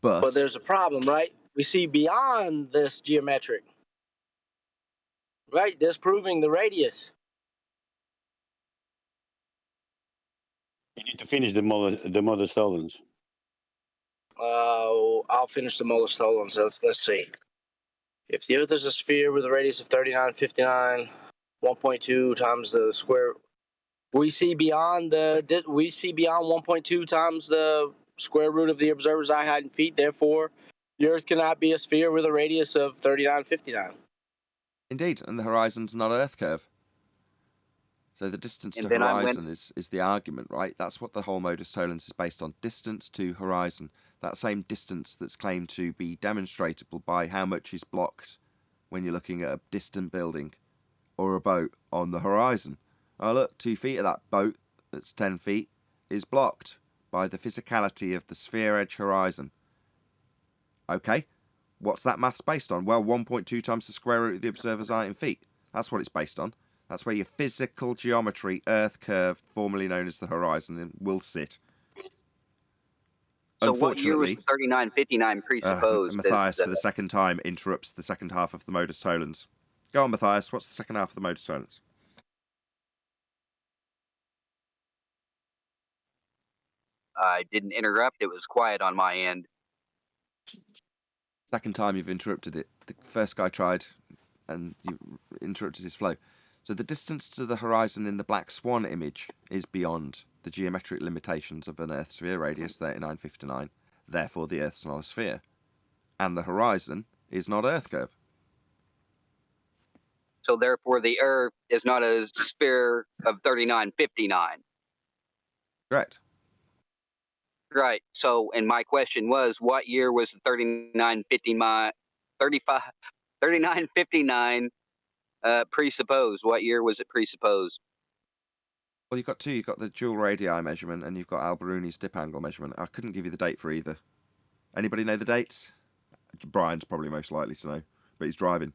But there's a problem, right? We see beyond this geometric. Right, disproving the radius. You need to finish the Modus Tollens. I'll finish the Modus Tollens. Let's see. If the Earth is a sphere with a radius of 3959, 1.2 times the square, we see beyond 1.2 times the square root of the observer's eye height in feet. Therefore, the Earth cannot be a sphere with a radius of 3959. Indeed, and the horizon's not Earth curve. So the distance to horizon is the argument, right? That's what the whole Modus Tollens is based on. Distance to horizon. That same distance that's claimed to be demonstratable by how much is blocked when you're looking at a distant building or a boat on the horizon. Oh look, 2 feet of that boat that's 10 feet is blocked by the physicality of the sphere-edge horizon. Okay, what's that maths based on? Well, 1.2 times the square root of the observer's height in feet. That's what it's based on. That's where your physical geometry, Earth curve, formerly known as the horizon, will sit. So what year was the 3959 presupposed? Matthias, for the second time, interrupts the second half of the Modus Tollens. Go on, Matthias. What's the second half of the Modus Tollens? I didn't interrupt. It was quiet on my end. Second time you've interrupted it. The first guy tried, and you interrupted his flow. So the distance to the horizon in the Black Swan image is beyond the geometric limitations of an Earth sphere radius 3959. Therefore, the Earth's not a sphere. And the horizon is not Earth curve. So therefore, the Earth is not a sphere of 3959. Correct. Right. So, and my question was, what year was the 3959 presupposed? What year was it presupposed? Well, you've got two. You've got the dual radii measurement, and you've got Al-Biruni's dip angle measurement. I couldn't give you the date for either. Anybody know the dates? Brian's probably most likely to know, but he's driving.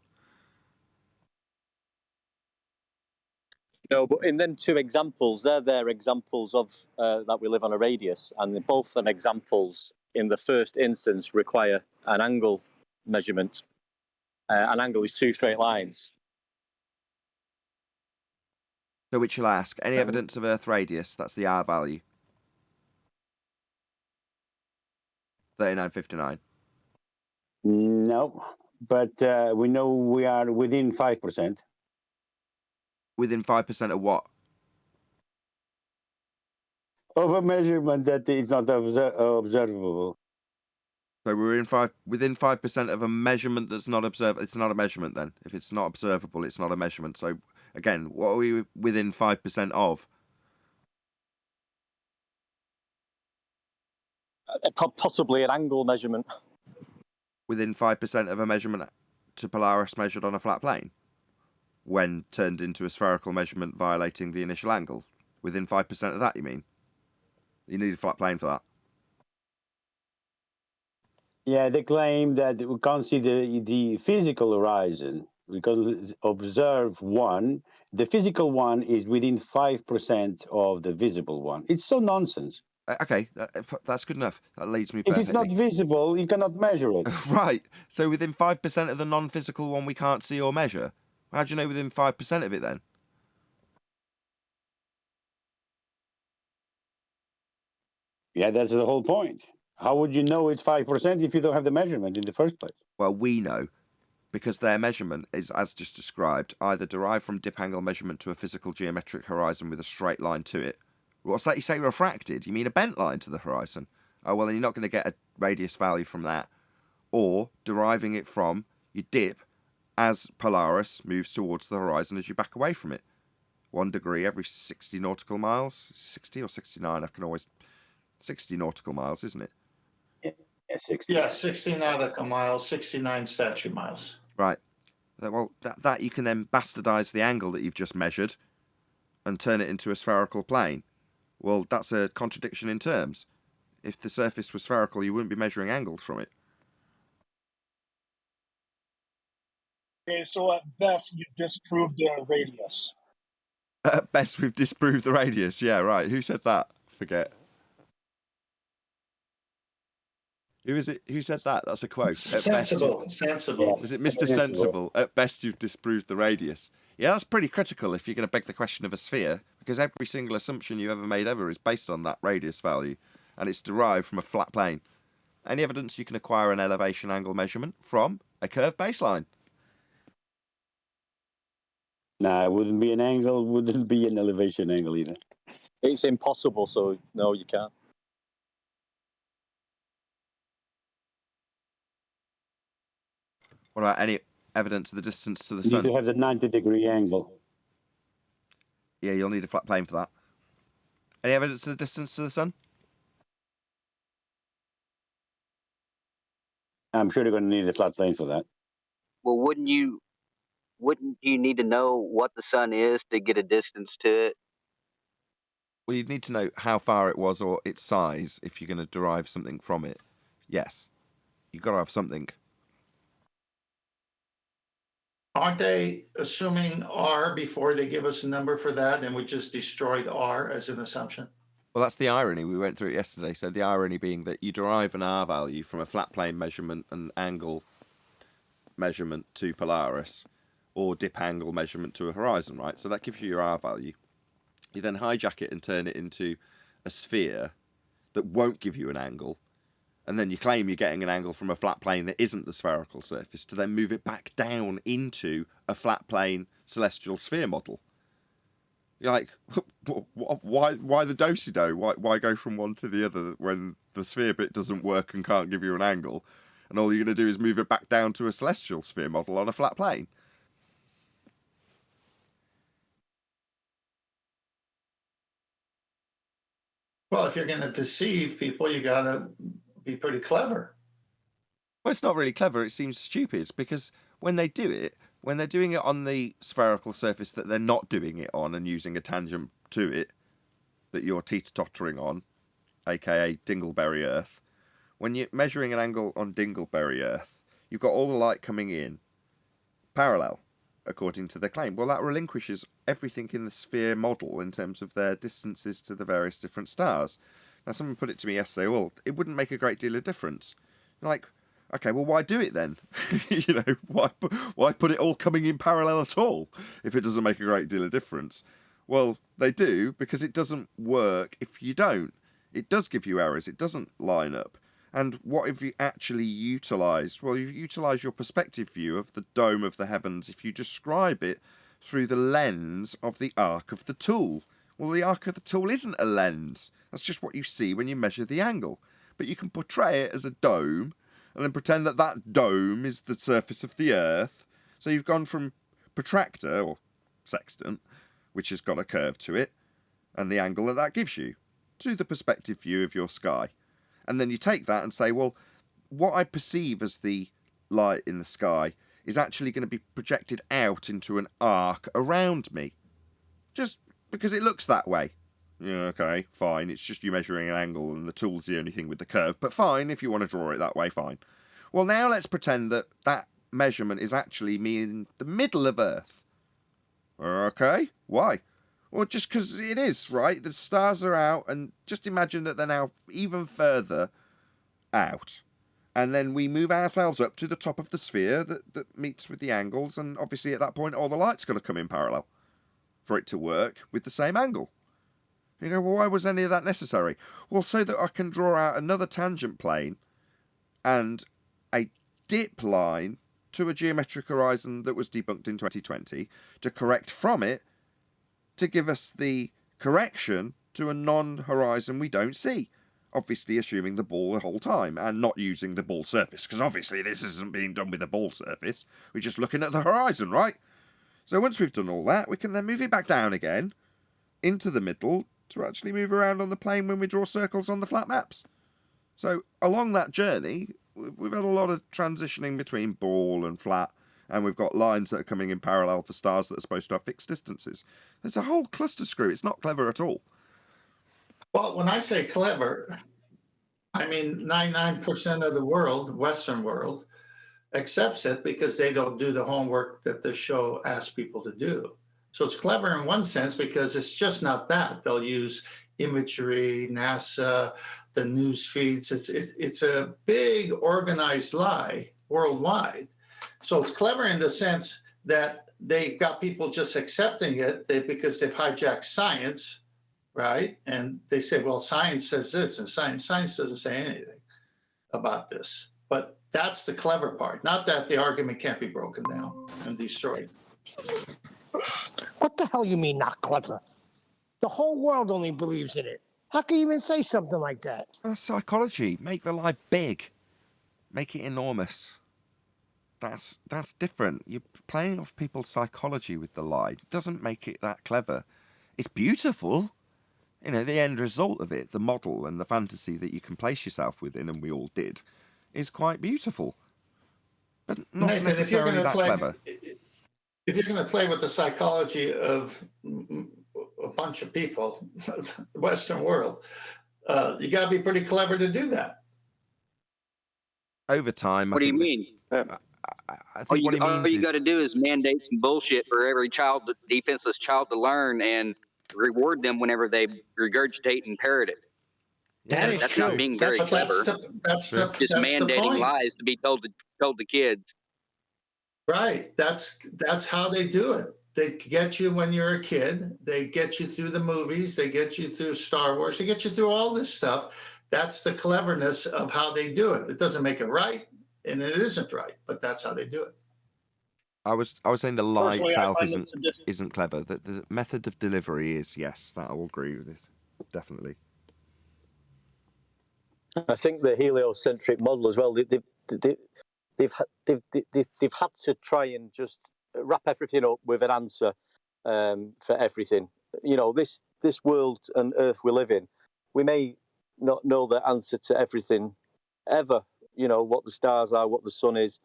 No, but in them two examples, they're examples of that we live on a radius, and both them examples in the first instance require an angle measurement. An angle is two straight lines. So which you'll ask, any evidence of Earth radius? That's the R value. 3959. No, but we know we are within 5%. Within 5% of what? Of a measurement that is not observable. So we're within 5% of a measurement that's not observable. It's not a measurement then. If it's not observable, it's not a measurement. So again, what are we within 5% of? Possibly an angle measurement. Within 5% of a measurement to Polaris measured on a flat plane, when turned into a spherical measurement violating the initial angle. Within 5% of that, you mean? You need a flat plane for that. Yeah, they claim that we can't see the physical horizon. We can observe one. The physical one is within 5% of the visible one. It's so nonsense. Okay, that's good enough. That leads me If perfectly. it's not visible, you cannot measure it. Right. So within 5% of the non-physical one we can't see or measure. How do you know within 5% of it then? Yeah, that's the whole point. How would you know it's 5% if you don't have the measurement in the first place? Well, we know, because their measurement is, as just described, either derived from dip angle measurement to a physical geometric horizon with a straight line to it. What's that you say refracted? You mean a bent line to the horizon? Oh, well, then you're not going to get a radius value from that. Or deriving it from your dip as Polaris moves towards the horizon as you back away from it. 1 degree every 60 nautical miles. 60 or 69? I can always... 60 nautical miles, isn't it? Yeah, 60. Yeah, 60 nautical miles, 69 statute miles. Right. Well, that you can then bastardize the angle that you've just measured and turn it into a spherical plane. Well, that's a contradiction in terms. If the surface was spherical, you wouldn't be measuring angles from it. Okay, so at best, you've disproved the radius. At best, we've disproved the radius. Yeah, right. Who said that? Forget. Who is it? Who said that? That's a quote. Sensible. Was it Mr. Sensible? At best, you've disproved the radius. Yeah, that's pretty critical if you're going to beg the question of a sphere, because every single assumption you've ever made is based on that radius value, and it's derived from a flat plane. Any evidence you can acquire an elevation angle measurement from a curved baseline? No, it wouldn't be an angle, wouldn't be an elevation angle either. It's impossible, so no, you can't. What about any evidence of the distance to the You sun? need to have the 90-degree angle. Yeah, you'll need a flat plane for that. Any evidence of the distance to the sun? I'm sure you're going to need a flat plane for that. Well, wouldn't you need to know what the sun is to get a distance to it? Well, you'd need to know how far it was or its size if you're going to derive something from it. Yes. You've got to have something. Aren't they assuming R before they give us a number for that, and we just destroyed R as an assumption? Well, that's the irony. We went through it yesterday. So the irony being that you derive an R value from a flat plane measurement and angle measurement to Polaris, or dip angle measurement to a horizon, right? So that gives you your R value. You then hijack it and turn it into a sphere that won't give you an angle, and then you claim you're getting an angle from a flat plane that isn't the spherical surface, to then move it back down into a flat plane celestial sphere model. You're like, why the do-si-do? Why go from one to the other when the sphere bit doesn't work and can't give you an angle, and all you're going to do is move it back down to a celestial sphere model on a flat plane? Well, if you're going to deceive people, you got to be pretty clever. Well, it's not really clever. It seems stupid, because when they do it, when they're doing it on the spherical surface that they're not doing it on and using a tangent to it that you're teeter-tottering on, aka Dingleberry Earth, when you're measuring an angle on Dingleberry Earth, you've got all the light coming in parallel. according to their claim. Well, that relinquishes everything in the sphere model in terms of their distances to the various different stars. Now, someone put it to me yesterday, well, it wouldn't make a great deal of difference. Like, okay, well, why do it then? Why put it all coming in parallel at all if it doesn't make a great deal of difference? Well, they do, because it doesn't work if you don't. It does give you errors. It doesn't line up. And what have you actually utilised? Well, you've utilised your perspective view of the dome of the heavens if you describe it through the lens of the arc of the tool. Well, the arc of the tool isn't a lens. That's just what you see when you measure the angle. But you can portray it as a dome and then pretend that that dome is the surface of the Earth. So you've gone from protractor, or sextant, which has got a curve to it, and the angle that that gives you, to the perspective view of your sky. And then you take that and say, well, what I perceive as the light in the sky is actually going to be projected out into an arc around me. Just because it looks that way. Yeah, okay, fine. It's just you measuring an angle and the tool's the only thing with the curve. But fine, if you want to draw it that way, fine. Well, now let's pretend that that measurement is actually me in the middle of Earth. Okay, why? Well, just because it is, right? The stars are out, and just imagine that they're now even further out. And then we move ourselves up to the top of the sphere that meets with the angles, and obviously at that point all the light's got to come in parallel for it to work with the same angle. You go, well, why was any of that necessary? Well, so that I can draw out another tangent plane and a dip line to a geometric horizon that was debunked in 2020 to correct from it to give us the correction to a non-horizon we don't see. Obviously assuming the ball the whole time and not using the ball surface, because obviously this isn't being done with the ball surface. We're just looking at the horizon, right? So once we've done all that, we can then move it back down again into the middle to actually move around on the plane when we draw circles on the flat maps. So along that journey, we've had a lot of transitioning between ball and flat, and we've got lines that are coming in parallel for stars that are supposed to have fixed distances. There's a whole cluster screw. It's not clever at all. Well, when I say clever, I mean 99% of the world, Western world, accepts it because they don't do the homework that the show asks people to do. So it's clever in one sense because it's just not that. They'll use imagery, NASA, the news feeds. It's a big organized lie worldwide. So it's clever in the sense that they got people just accepting it because they've hijacked science, right? And they say, well, science says this, and science doesn't say anything about this. But that's the clever part. Not that the argument can't be broken down and destroyed. What the hell you mean not clever? The whole world only believes in it. How can you even say something like that? Psychology. Make the lie big. Make it enormous. That's different. You're playing off people's psychology with the lie. It doesn't make it that clever. It's beautiful. You know, the end result of it, the model and the fantasy that you can place yourself within, and we all did, is quite beautiful. But not Nathan, necessarily that clever. If you're going to play with the psychology of a bunch of people, the Western world, you got to be pretty clever to do that. Over time, What do you mean? I think what he means all you got to do is mandate some bullshit for every defenseless child to learn and reward them whenever they regurgitate and parrot it. That's true. not being very clever. That's just mandating lies to be told the kids. Right. That's how they do it. They get you when you're a kid. They get you through the movies. They get you through Star Wars. They get you through all this stuff. That's the cleverness of how they do it. It doesn't make it right, and it isn't right, but that's how they do it. I was saying the lie Personally, itself I find isn't clever. The method of delivery is, yes, that I will agree with it, definitely. I think the heliocentric model as well. They've had to try and just wrap everything up with an answer for everything. You know, this world and Earth we live in, we may not know the answer to everything ever. You know, what the stars are, what the sun is,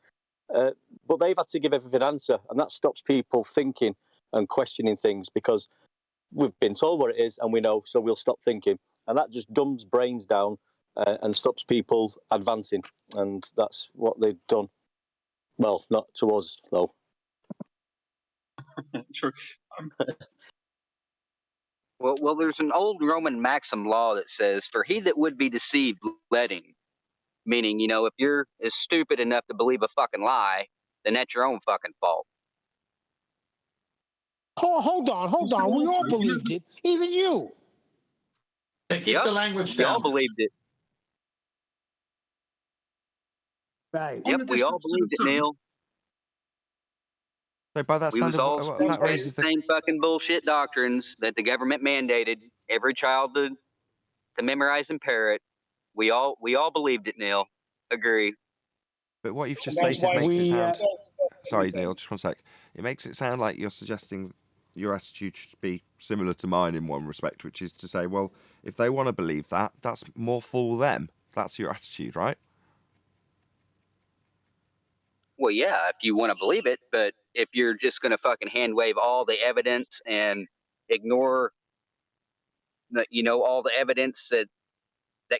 but they've had to give everything an answer, and that stops people thinking and questioning things because we've been told what it is and we know, so we'll stop thinking, and that just dumbs brains down and stops people advancing, and that's what they've done. Well, not to us though. True. Well, there's an old Roman maxim law that says, "For he that would be deceived, let him." Meaning, if you're as stupid enough to believe a fucking lie, then that's your own fucking fault. Hold on. We all believed it, even you. Hey, keep the language We all down. believed it. Right. Yep, we all believed it, Neil. So by that We was standard, all that raises the the same fucking bullshit doctrines that the government mandated every child to memorize and parrot. We all believed it, Neil. Agree. But what you've just That's stated why makes it we, sound. that's Sorry, Neil, just one sec. It makes it sound like you're suggesting your attitude should be similar to mine in one respect, which is to say, well, if they want to believe that, that's more for them. That's your attitude, right? Well, yeah, if you want to believe it, but if you're just going to fucking hand wave all the evidence and ignore all the evidence that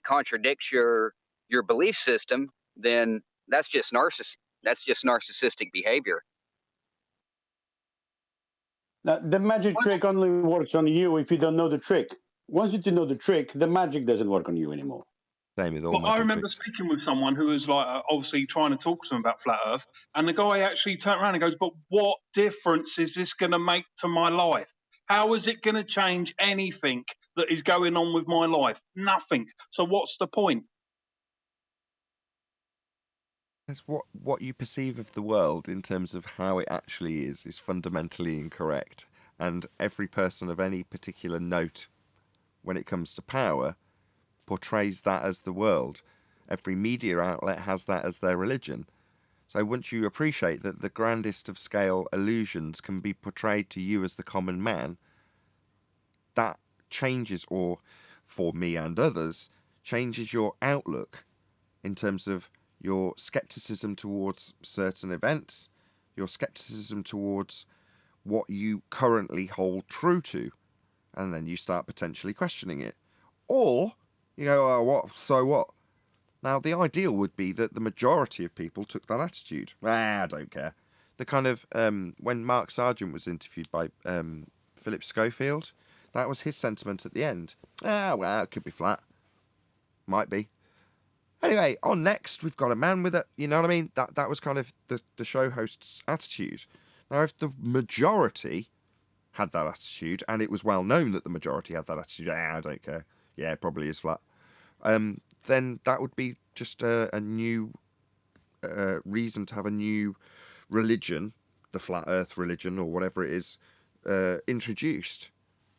contradicts your belief system, then that's just narcissistic behavior. Now, the magic trick only works on you if you don't know the trick. Once you know the trick, the magic doesn't work on you anymore. Same with all Well, I magic remember tricks. speaking with someone who was like obviously trying to talk to them about flat Earth, and the guy actually turned around and goes, "But what difference is this going to make to my life? How is it going to change anything that is going on with my life? Nothing. So what's the point?" It's what you perceive of the world in terms of how it actually is fundamentally incorrect. And every person of any particular note when it comes to power portrays that as the world. Every media outlet has that as their religion. So once you appreciate that the grandest of scale illusions can be portrayed to you as the common man, that changes, or for me and others, changes your outlook in terms of your skepticism towards certain events, your skepticism towards what you currently hold true to, and then you start potentially questioning it. Or you go, oh, what? So what? Now, the ideal would be that the majority of people took that attitude. I don't care. The kind of, when Mark Sargent was interviewed by Philip Schofield, that was his sentiment at the end. Well, it could be flat. Might be. Anyway, on next, we've got a man with a, you know what I mean? That was kind of the show host's attitude. Now, if the majority had that attitude, and it was well known that the majority had that attitude, I don't care. Yeah, it probably is flat. Then that would be just a new reason to have a new religion, the flat earth religion or whatever it is, introduced.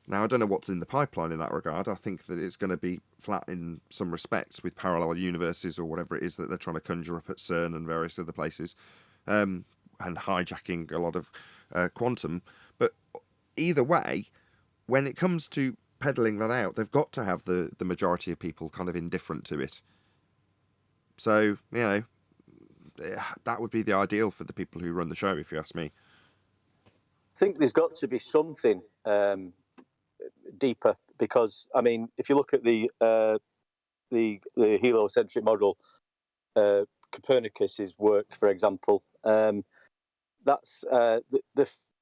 Now, I don't know what's in the pipeline in that regard. I think that it's going to be flat in some respects with parallel universes or whatever it is that they're trying to conjure up at CERN and various other places, and hijacking a lot of quantum. But either way, when it comes to peddling that out, they've got to have the majority of people kind of indifferent to it. So, that would be the ideal for the people who run the show, if you ask me. I think there's got to be something deeper, because I mean, if you look at the heliocentric model, Copernicus's work, for example, that's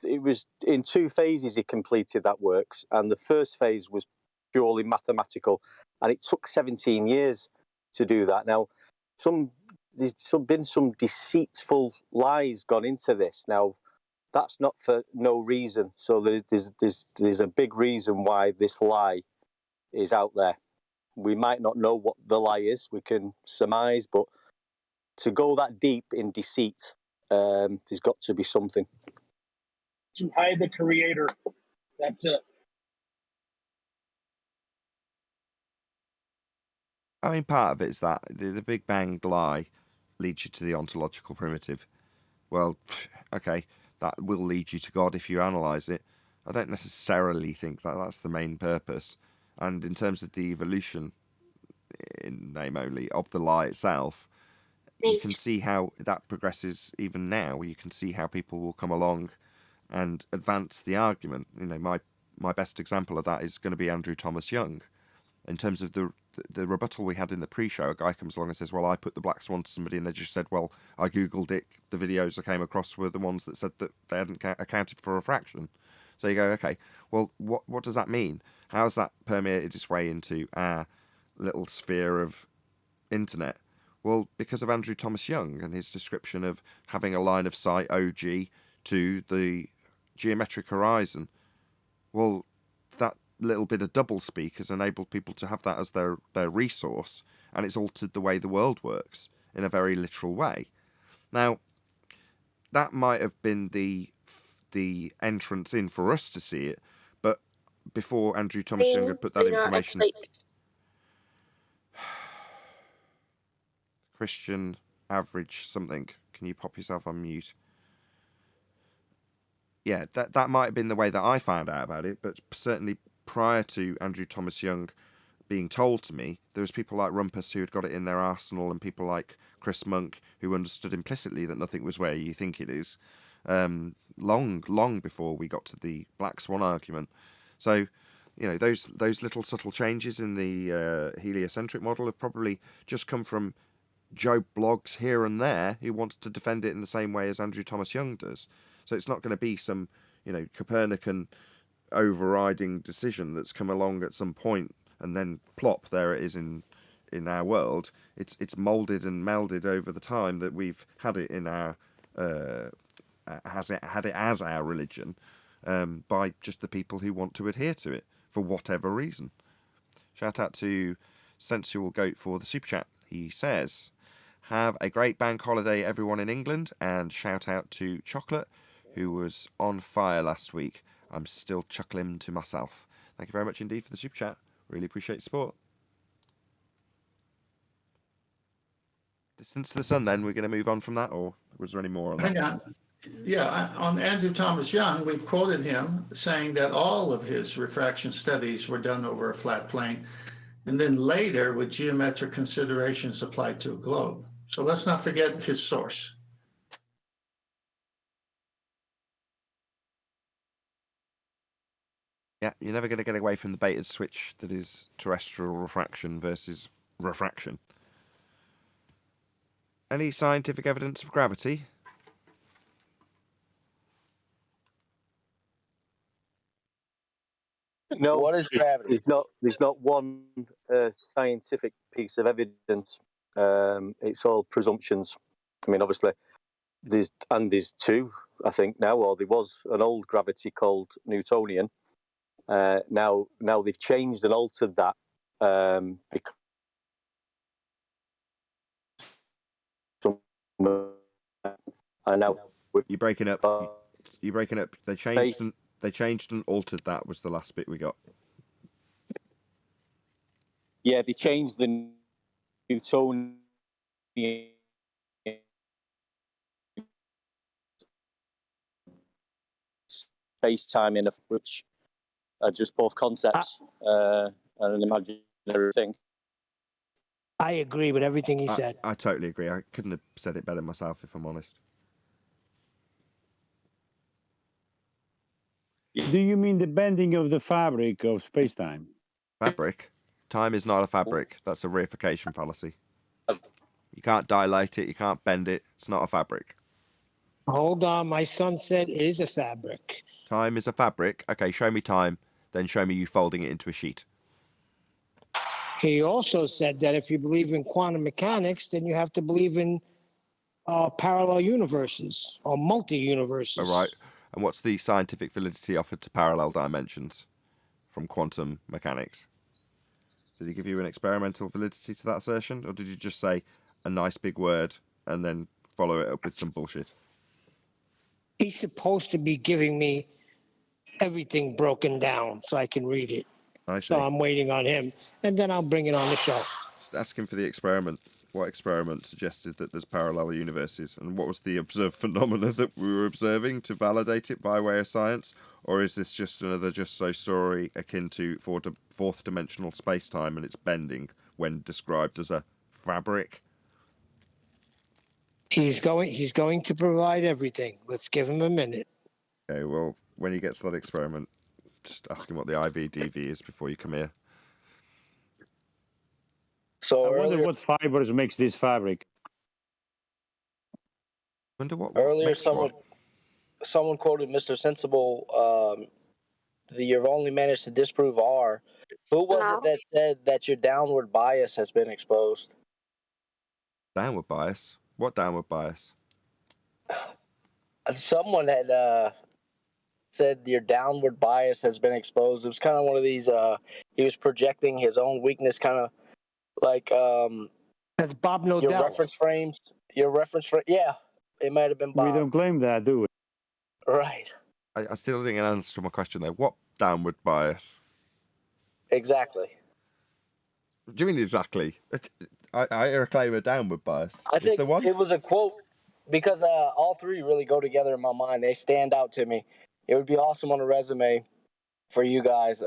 it was in 2 phases he completed that works, and the first phase was purely mathematical, and it took 17 years to do that. Now, there's been some deceitful lies gone into this. Now, that's not for no reason. So there's a big reason why this lie is out there. We might not know what the lie is. We can surmise, but to go that deep in deceit, there's got to be something. To hide the creator. That's it. I mean, part of it is that the Big Bang lie leads you to the ontological primitive. Well, okay, that will lead you to God if you analyse it. I don't necessarily think that that's the main purpose. And in terms of the evolution, in name only, of the lie itself, you can see how that progresses even now. You can see how people will come along and advance the argument. My best example of that is going to be Andrew Thomas Young. In terms of the the rebuttal we had in the pre-show, a guy comes along and says, well, I put the black swan to somebody and they just said, well, I Googled it. The videos I came across were the ones that said that they hadn't accounted for refraction. So you go, okay, well, what does that mean? How's that permeated its way into our little sphere of internet? Well, because of Andrew Thomas Young and his description of having a line of sight, OG, to the geometric horizon. Well, that little bit of doublespeak has enabled people to have that as their resource, and it's altered the way the world works in a very literal way. Now, that might have been the entrance in for us to see it, but before Andrew Thomas Young had put that information... Christian average something. Can you pop yourself on mute? Yeah, that might have been the way that I found out about it, but certainly prior to Andrew Thomas Young being told to me, there was people like Rumpus who had got it in their arsenal, and people like Chris Monk who understood implicitly that nothing was where you think it is, long before we got to the Black Swan argument. So, you know, those little subtle changes in the heliocentric model have probably just come from Joe Blogs here and there who wants to defend it in the same way as Andrew Thomas Young does. So it's not going to be some, you know, Copernican overriding decision that's come along at some point and then plop, there it is in our world. It's moulded and melded over the time that we've had it in our had it as our religion, by just the people who want to adhere to it for whatever reason. Shout out to Sensual Goat for the super chat. He says, have a great bank holiday, everyone in England, and shout out to Chocolate, who was on fire last week. I'm still chuckling to myself. Thank you very much indeed for the super chat. Really appreciate your support. Distance to the sun, then, we're going to move on from that, or was there any more on that? Hang on. Yeah, on Andrew Thomas Young, we've quoted him saying that all of his refraction studies were done over a flat plane, and then later with geometric considerations applied to a globe. So let's not forget his source. Yeah, you're never going to get away from the baited switch that is terrestrial refraction versus refraction. Any scientific evidence of gravity? No, What is gravity? There's not one scientific piece of evidence. It's all presumptions. I mean, obviously, there's two, I think, now, or there was an old gravity called Newtonian. Now they've changed and altered that because and now you're breaking up. You're breaking up. They changed and altered that was the last bit we got. Yeah, they changed the Newtonian space-time in which are just both concepts and an imaginary thing. I agree with everything he said. I totally agree. I couldn't have said it better myself, if I'm honest. Do you mean the bending of the fabric of space-time? Fabric? Time is not a fabric. That's a reification fallacy. You can't dilate it. You can't bend it. It's not a fabric. Hold on. My son said it is a fabric. Time is a fabric. Okay, show me time. Then show me you folding it into a sheet. He also said that if you believe in quantum mechanics, then you have to believe in parallel universes or multi-universes. All right. And what's the scientific validity offered to parallel dimensions from quantum mechanics? Did he give you an experimental validity to that assertion? Or did you just say a nice big word and then follow it up with some bullshit? He's supposed to be giving me everything broken down so I can read it. I see. So I'm waiting on him, and then I'll bring it on the show. Just ask him for the experiment. What experiment suggested that there's parallel universes? And what was the observed phenomena that we were observing to validate it by way of science? Or is this just another just so story akin to fourth dimensional space-time and its bending when described as a fabric? He's going to provide everything. Let's give him a minute. Okay, well, when he gets that experiment, just ask him what the IVDV is before you come here. So I wonder earlier, what fibers makes this fabric. Wonder what earlier makes what? someone quoted Mr. Sensible. You've only managed to disprove R. Who was it that said that your downward bias has been exposed? Downward bias? What downward bias? Someone had said your downward bias has been exposed. It was kind of one of these. He was projecting his own weakness, kind of like That's Bob Nodell. your reference frames. Your reference frame. Yeah, it might have been Bob. We don't claim that, do we? Right. I still didn't get an answer to my question though. What downward bias? Exactly. What do you mean exactly? I claim a downward bias. I Is think there one? it was a quote because all three really go together in my mind. They stand out to me. It would be awesome on a resume for you guys.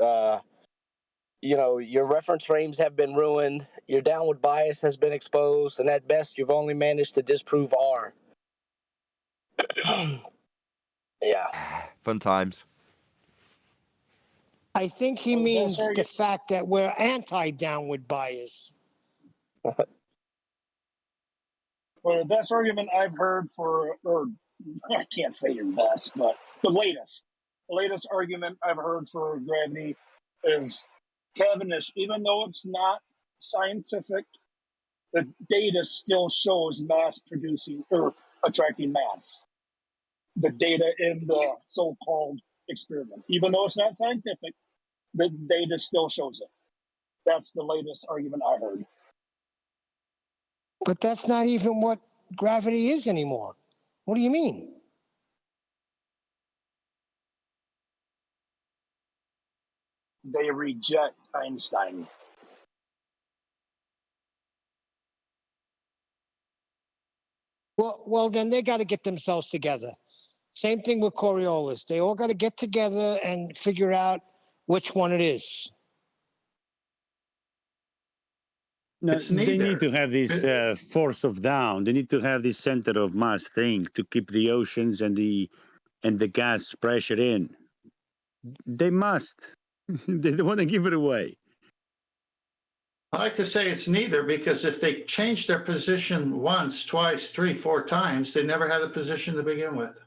Your reference frames have been ruined. Your downward bias has been exposed, and at best, you've only managed to disprove R. Yeah. Fun times. I think he Well, means that's the fact that we're anti-downward bias. Well, the best argument I've heard or I can't say your best, but the latest argument I've heard for gravity is Cavendish. Even though it's not scientific, the data still shows mass producing or attracting mass. The data in the so-called experiment, even though it's not scientific, the data still shows it. That's the latest argument I heard. But that's not even what gravity is anymore. What do you mean? They reject Einstein. Well, then they got to get themselves together. Same thing with Coriolis. They all got to get together and figure out which one it is. No, It's they neither. need to have this force of down. They need to have this center of mass thing to keep the oceans and the gas pressure in. They must. They don't want to give it away. I like to say it's neither because if they change their position once, twice, 3, 4 times, they never had a position to begin with.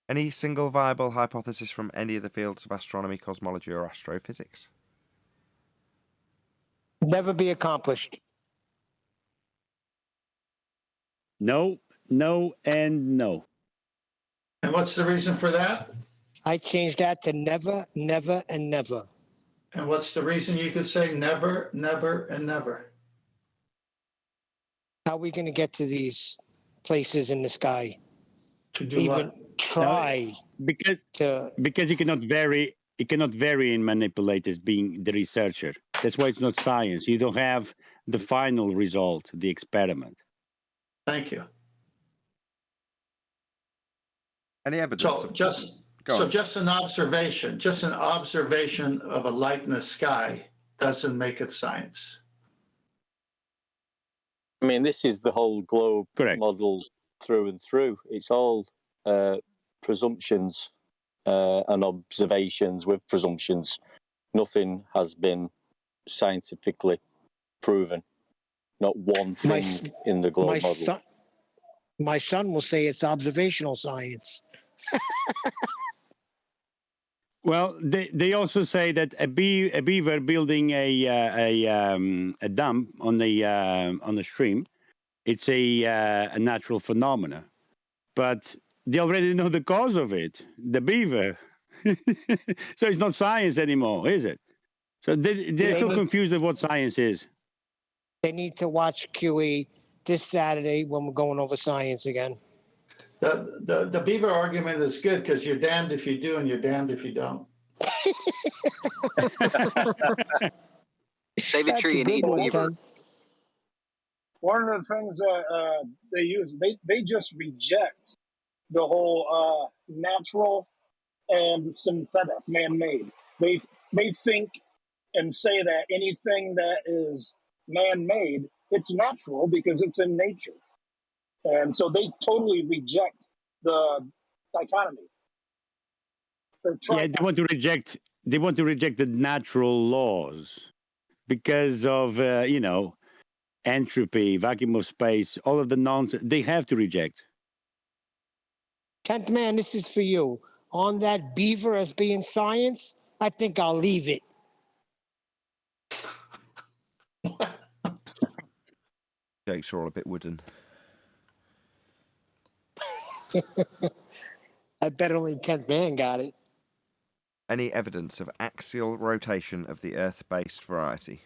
Any single viable hypothesis from any of the fields of astronomy, cosmology, or astrophysics? Never be accomplished. No, no, and no. And what's the reason for that? I changed that to never, never, and never. And what's the reason you could say never, never, and never? How are we going to get to these places in the sky? To To do even what? try Because to. you cannot vary. It cannot vary and manipulate as being the researcher. That's why it's not science. You don't have the final result, the experiment. Thank you. Any evidence? So just an observation of a light in the sky doesn't make it science. I mean, this is the whole globe Correct. model through and through. It's all presumptions and observations with presumptions. Nothing has been scientifically proven. Not one thing in the globe model. My son will say it's observational science. Well, they also say that a beaver building a dam on the stream, it's a natural phenomena, but they already know the cause of it, the beaver. So it's not science anymore, is it? So they're still confused of what science is. They need to watch QE this Saturday when we're going over science again. The beaver argument is good because you're damned if you do and you're damned if you don't. Save a tree and eat a beaver. One of the things that they use, they just reject the whole natural and synthetic, man-made. They think and say that anything that is man-made, it's natural because it's in nature. And so they totally reject the dichotomy. Yeah, they want to reject. They want to reject the natural laws because of entropy, vacuum of space, all of the nonsense. They have to reject. 10th man, this is for you. On that beaver as being science, I think I'll leave it. Jokes are all a bit wooden. I bet only 10th man got it. Any evidence of axial rotation of the Earth-based variety?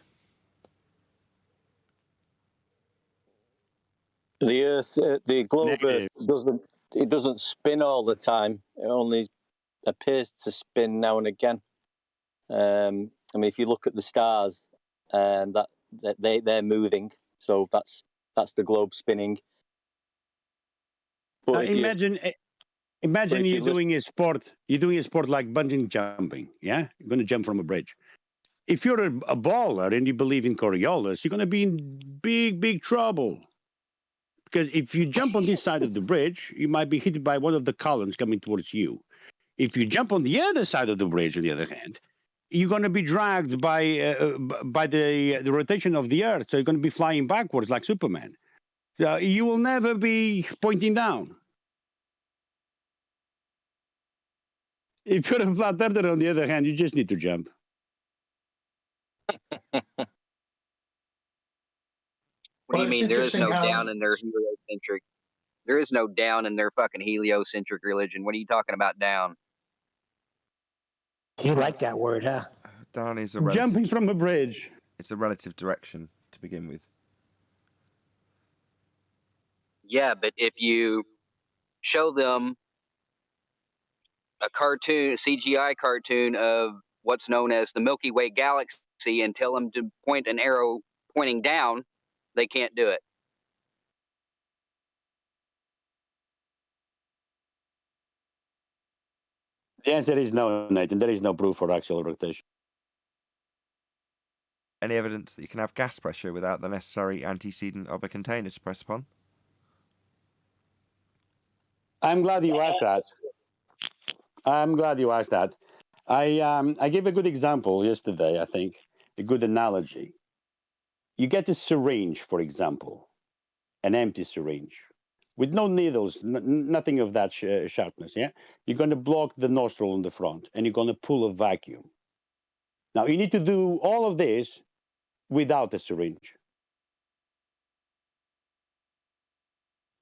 The Earth, the globe Negative. Earth doesn't spin all the time. It only appears to spin now and again. I mean, if you look at the stars, that they're moving, so that's the globe spinning. But Imagine you're doing a sport. You're doing a sport like bungee jumping. Yeah, you're going to jump from a bridge. If you're a baller and you believe in Coriolis, you're going to be in big trouble. Because if you jump on this side of the bridge, you might be hit by one of the columns coming towards you. If you jump on the other side of the bridge, on the other hand, you're going to be dragged by the rotation of the Earth. So you're going to be flying backwards like Superman. So you will never be pointing down. If you're a flat earther, on the other hand, you just need to jump. What do you Well, it's mean? There is no interesting how- down in their heliocentric. There is no down in their fucking heliocentric religion. What are you talking about down? You like that word, huh? Down is a relative. Jumping from a bridge. It's a relative direction to begin with. Yeah, but if you show them a cartoon, CGI cartoon of what's known as the Milky Way galaxy and tell them to point an arrow pointing down, they can't do it. The answer is no, Nathan. There is no proof for axial rotation. Any evidence that you can have gas pressure without the necessary antecedent of a container to press upon? I'm glad you asked that. I gave a good example yesterday, I think, a good analogy. You get a syringe, for example, an empty syringe, with no needles, nothing of that sharpness, yeah? You're going to block the nostril in the front, and you're going to pull a vacuum. Now, you need to do all of this without a syringe.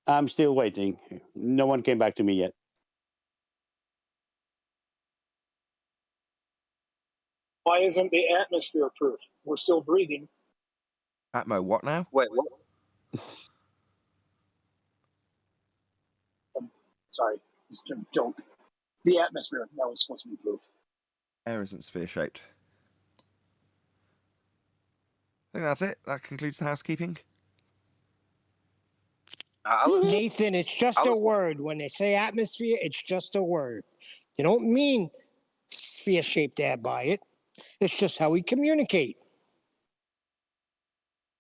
I'm still waiting. No one came back to me yet. Why isn't the atmosphere proof? We're still breathing. Atmo, what now? Wait, what? Sorry, it's a joke. The atmosphere, that was supposed to be proof. Air isn't sphere-shaped. I think that's it. That concludes the housekeeping. Nathan, it's just a word. When they say atmosphere, it's just a word. They don't mean sphere-shaped air by it. It's just how we communicate.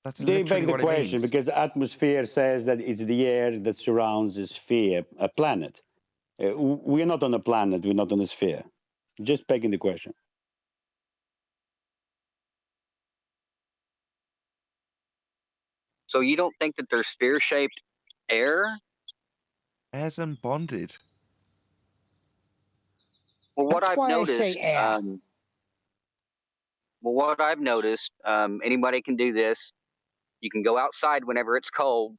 That's They literally beg the what it question means. because atmosphere says that it's the air that surrounds a sphere, a planet. We're not on a planet. We're not on a sphere. Just begging the question. So you don't think that they're sphere-shaped air? Air's unbonded. Well, what That's I've why noticed, I say air. Anybody can do this. You can go outside whenever it's cold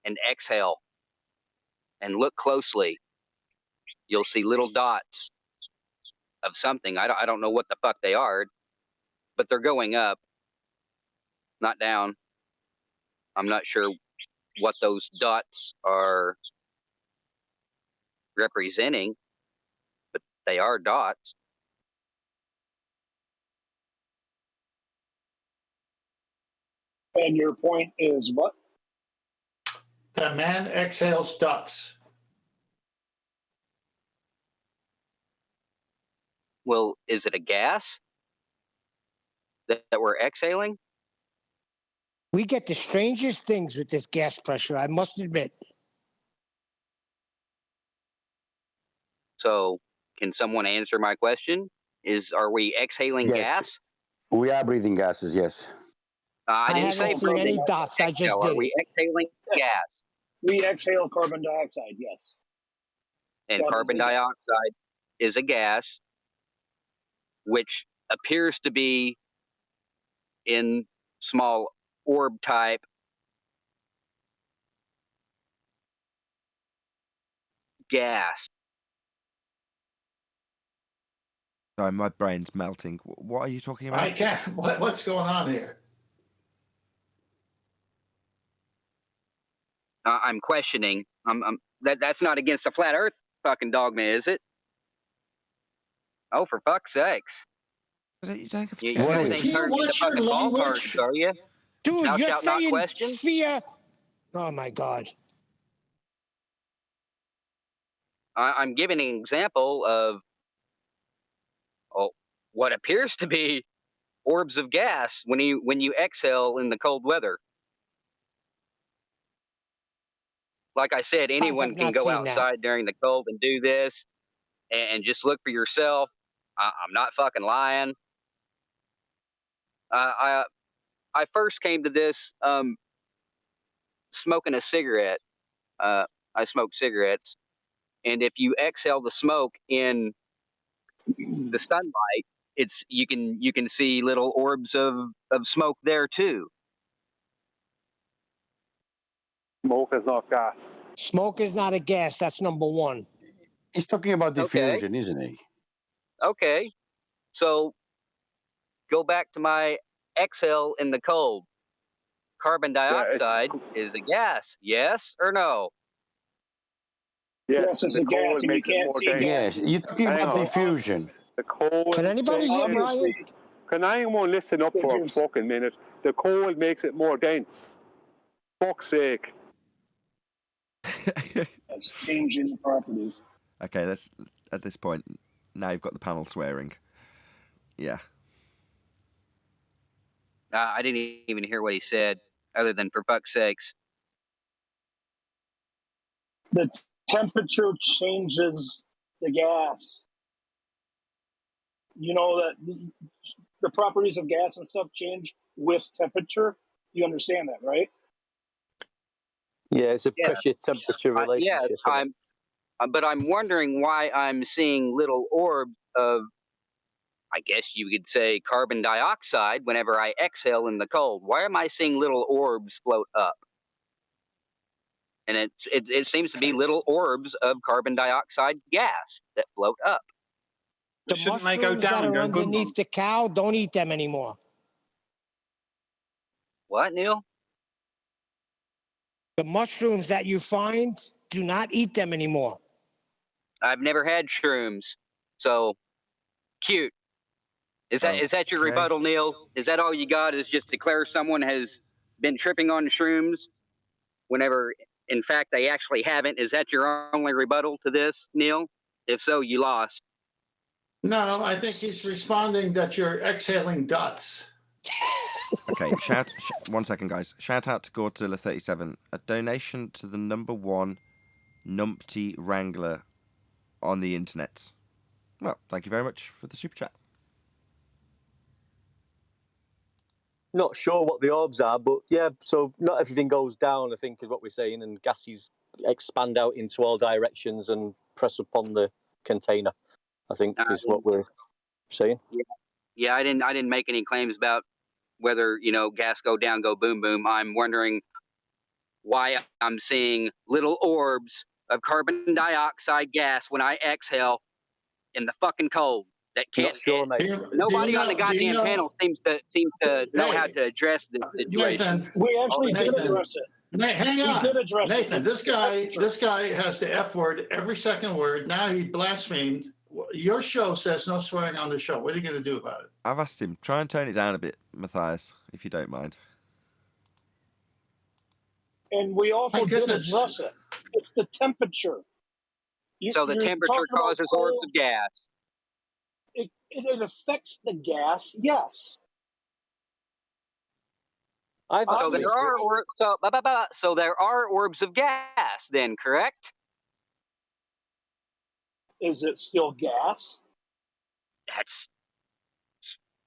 and exhale and look closely. You'll see little dots of something. I don't know what the fuck they are, but they're going up, not down. I'm not sure what those dots are representing, but they are dots. And your point is what? That man exhales dots. Well, is it a gas that we're exhaling? We get the strangest things with this gas pressure, I must admit. So, can someone answer my question? Are we exhaling Yes. gas? We are breathing gases, yes. I didn't haven't say seen breathing. any dots. I just Exhale. did Are we it. exhaling Yes. gas? We exhale carbon dioxide, yes. And That is carbon a gas. dioxide is a gas which appears to be in small orb type gas. Sorry, my brain's melting. What are you talking about? I can't. What's going on here? I'm questioning. That's not against the flat Earth fucking dogma, is it? Oh, for fuck's sakes! You don't have to You get guys What ain't is? turned into Watch your fucking ball language. cards, are you? Dude, Thou you're shalt not saying question? sphere. Oh my God. I'm giving an example of what appears to be orbs of gas when you exhale in the cold weather. Like I said, anyone can not go seen that. outside during the cold and do this, and just look for yourself. I'm not fucking lying. I first came to this smoking a cigarette. I smoke cigarettes, and if you exhale the smoke in the sunlight, you can see little orbs of smoke there too. Smoke is not gas. Smoke is not a gas. That's number one. He's talking about diffusion, isn't he? Okay, so go back to my exhale in the cold. Carbon dioxide is a gas, yes or no? Yes, it's the a gas, cold and you makes it can't more see dense. Yes, gases. you're talking Hang about on. diffusion. The cold. Can anybody So hear obviously, Brian? Can anyone listen up If for a you're- fucking minute? The cold makes it more dense. Fuck's sake. That's changing the properties. Okay, let's. At this point, now you've got the panel swearing. Yeah. I didn't even hear what he said, other than for fuck's sakes. The temperature changes the gas. You know that the properties of gas and stuff change with temperature. You understand that, right? Yeah, it's a Yeah. pressure temperature relationship. Yes, but I'm wondering why I'm seeing little orbs of, I guess you could say, carbon dioxide whenever I exhale in the cold. Why am I seeing little orbs float up? And it seems to be little orbs of carbon dioxide gas that float up. The Shouldn't they go mushrooms down that and are go boom underneath boom? the cow, don't eat them anymore. What, Neil? The mushrooms that you find, do not eat them anymore. I've never had shrooms, so cute. Is that your Okay. rebuttal, Neil? Is that all you got? Is just declare someone has been tripping on shrooms, whenever in fact they actually haven't? Is that your only rebuttal to this, Neil? If so, you lost. No, I think he's responding that you're exhaling dots. Okay, shout 1 second, guys. Shout out to Godzilla37. A donation to the #1 numpty wrangler on the internet. Well, thank you very much for the super chat. Not sure what the orbs are, but yeah, so not everything goes down, I think, is what we're saying, and gases expand out into all directions and press upon the container, I think, is what we're saying. Yeah, I didn't make any claims about whether, gas go down, go boom boom. I'm wondering why I'm seeing little orbs of carbon dioxide gas when I exhale in the fucking cold. That can't. Not sure, mate. Nobody on the goddamn panel seems to know how Hey, to address this situation. Nathan, We actually did Nathan, address it. hang on. We did address Nathan, it. this guy has the F word every second word. Now he blasphemed. Your show says no swearing on the show. What are you going to do about it? I've asked him, try and tone it down a bit, Matthias, if you don't mind. And we also My did goodness. address it. It's the temperature. So the You're temperature talking about causes orbs cold. of gas. It affects the gas, yes. So there are orbs. So there are orbs of gas, then, correct? is it still gas? That's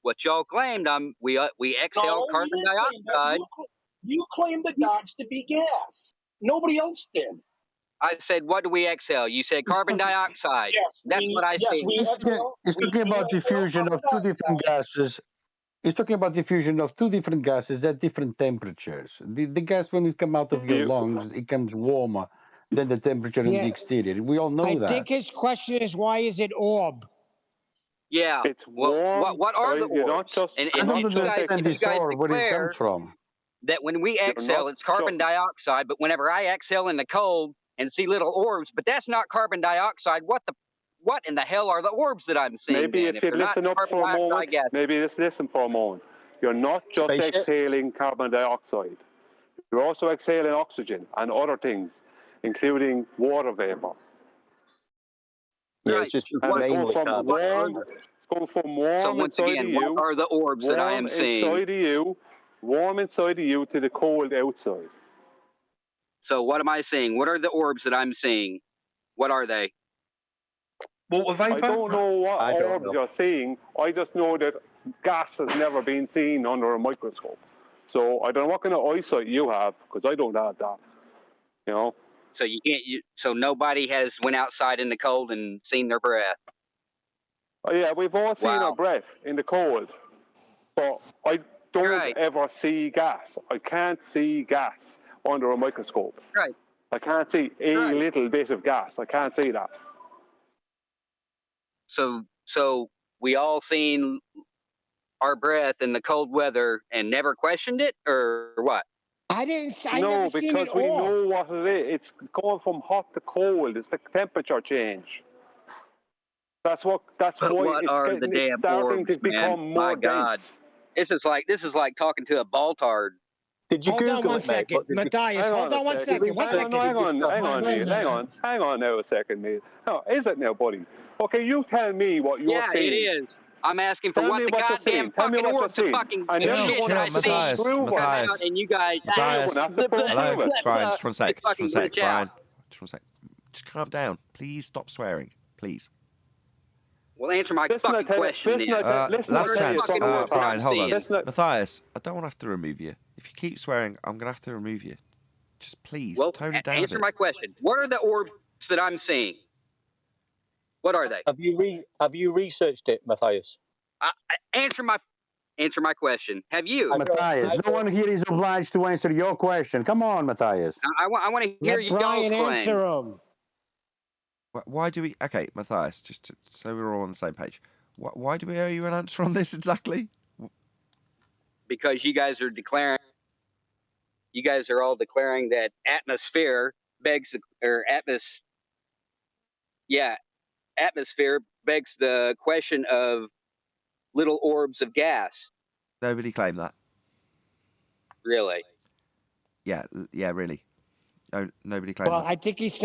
what y'all claimed. We exhale No, carbon you didn't claim that. dioxide. You claimed the dots to be gas. Nobody else did. I said, what do we exhale? You said carbon dioxide. Yes, That's what I yes, see. we exhale. It's talking about we exhale diffusion of two carbon different dioxide. gases. It's talking about diffusion of two different gases at different temperatures. The gas, when it comes out of your lungs, it comes warmer than the temperature in the Yeah. exterior. We all know I that. think his question is, why is it orb? Yeah. It's warm. What are the You're not orbs? just. And I don't if you guys, understand this orb, where it comes from. that when we exhale, not it's carbon dioxide, but whenever I exhale in the cold and see little orbs, but that's not carbon dioxide. What in the hell are the orbs that I'm seeing? Maybe then? if you they're not listen up carbon for a dioxide moment, gases? maybe just listen for a moment. You're not just Spaceship? exhaling carbon dioxide. You're also exhaling oxygen and other things, including water vapor. Yeah, Right. it's just And it's mainly going from carbon. warm. It's going from warm So once inside again, of you. what are the orbs that I am Warm seeing? inside of you. Warm inside of you to the cold outside. So what am I seeing? What are the orbs that I'm seeing? What are they? Water vapor? I don't know what I don't orbs know. you're seeing. I just know that gas has never been seen under a microscope. So I don't know what kind of eyesight you have, because I don't have that. You know. So you can't. So nobody has went outside in the cold and seen their breath. Oh, yeah, we've all seen Wow. our breath in the cold, but I don't Right. ever see gas. I can't see gas under a microscope. Right. I can't see a Right. little bit of gas. I can't see that. So we all seen our breath in the cold weather and never questioned it, or what? I didn't. I No, never seen an because we orb. know what it is. It's going from hot to cold. It's the temperature change. That's But why what are the it's damn starting orbs, to become man? more My God. dense. This is like talking to a baltard. Did you Hold on Google one it, mate? second, What did you- Matthias. Hang Hold on on a one second. second. One Hang second. on, Neil. Hang on now a second, Neil. No, is it now, buddy? Okay, you tell me what you're Yeah, seeing. it is. I'm asking for Tell what me the what you're goddamn seeing. Tell me fucking what you're orbs of seeing. fucking And then shit you're that I going to see have to prove come it. out, and you guys You're going to have to Hello, prove it. Brian, just one sec. Just one sec, glitch Brian. out. Just one sec. Just calm down. Please stop swearing. Please. Well, answer my Listen, I fucking tell you- question listen, then. I tell- listen, I Last tell you chance. something more Brian, I'm hold on. seeing. Listen, Matthias, I don't want to have to remove you. If you keep swearing, I'm going to have to remove you. Just please, Well, tone it down a answer bit. my question. What are the orbs that I'm seeing? What are they? Have you researched it, Matthias? Answer my question. Have you? Matthias, no one here is obliged to answer your question. Come on, Matthias. I want to hear Let y'all's Brian claim. answer him. Why do we... Okay, Matthias, so we're all on the same page. Why do we owe you an answer on this exactly? Because you guys are all declaring that atmosphere begs the question of little orbs of gas. Nobody claimed that. Really? Yeah, really. No, nobody claimed Well, that. I think he's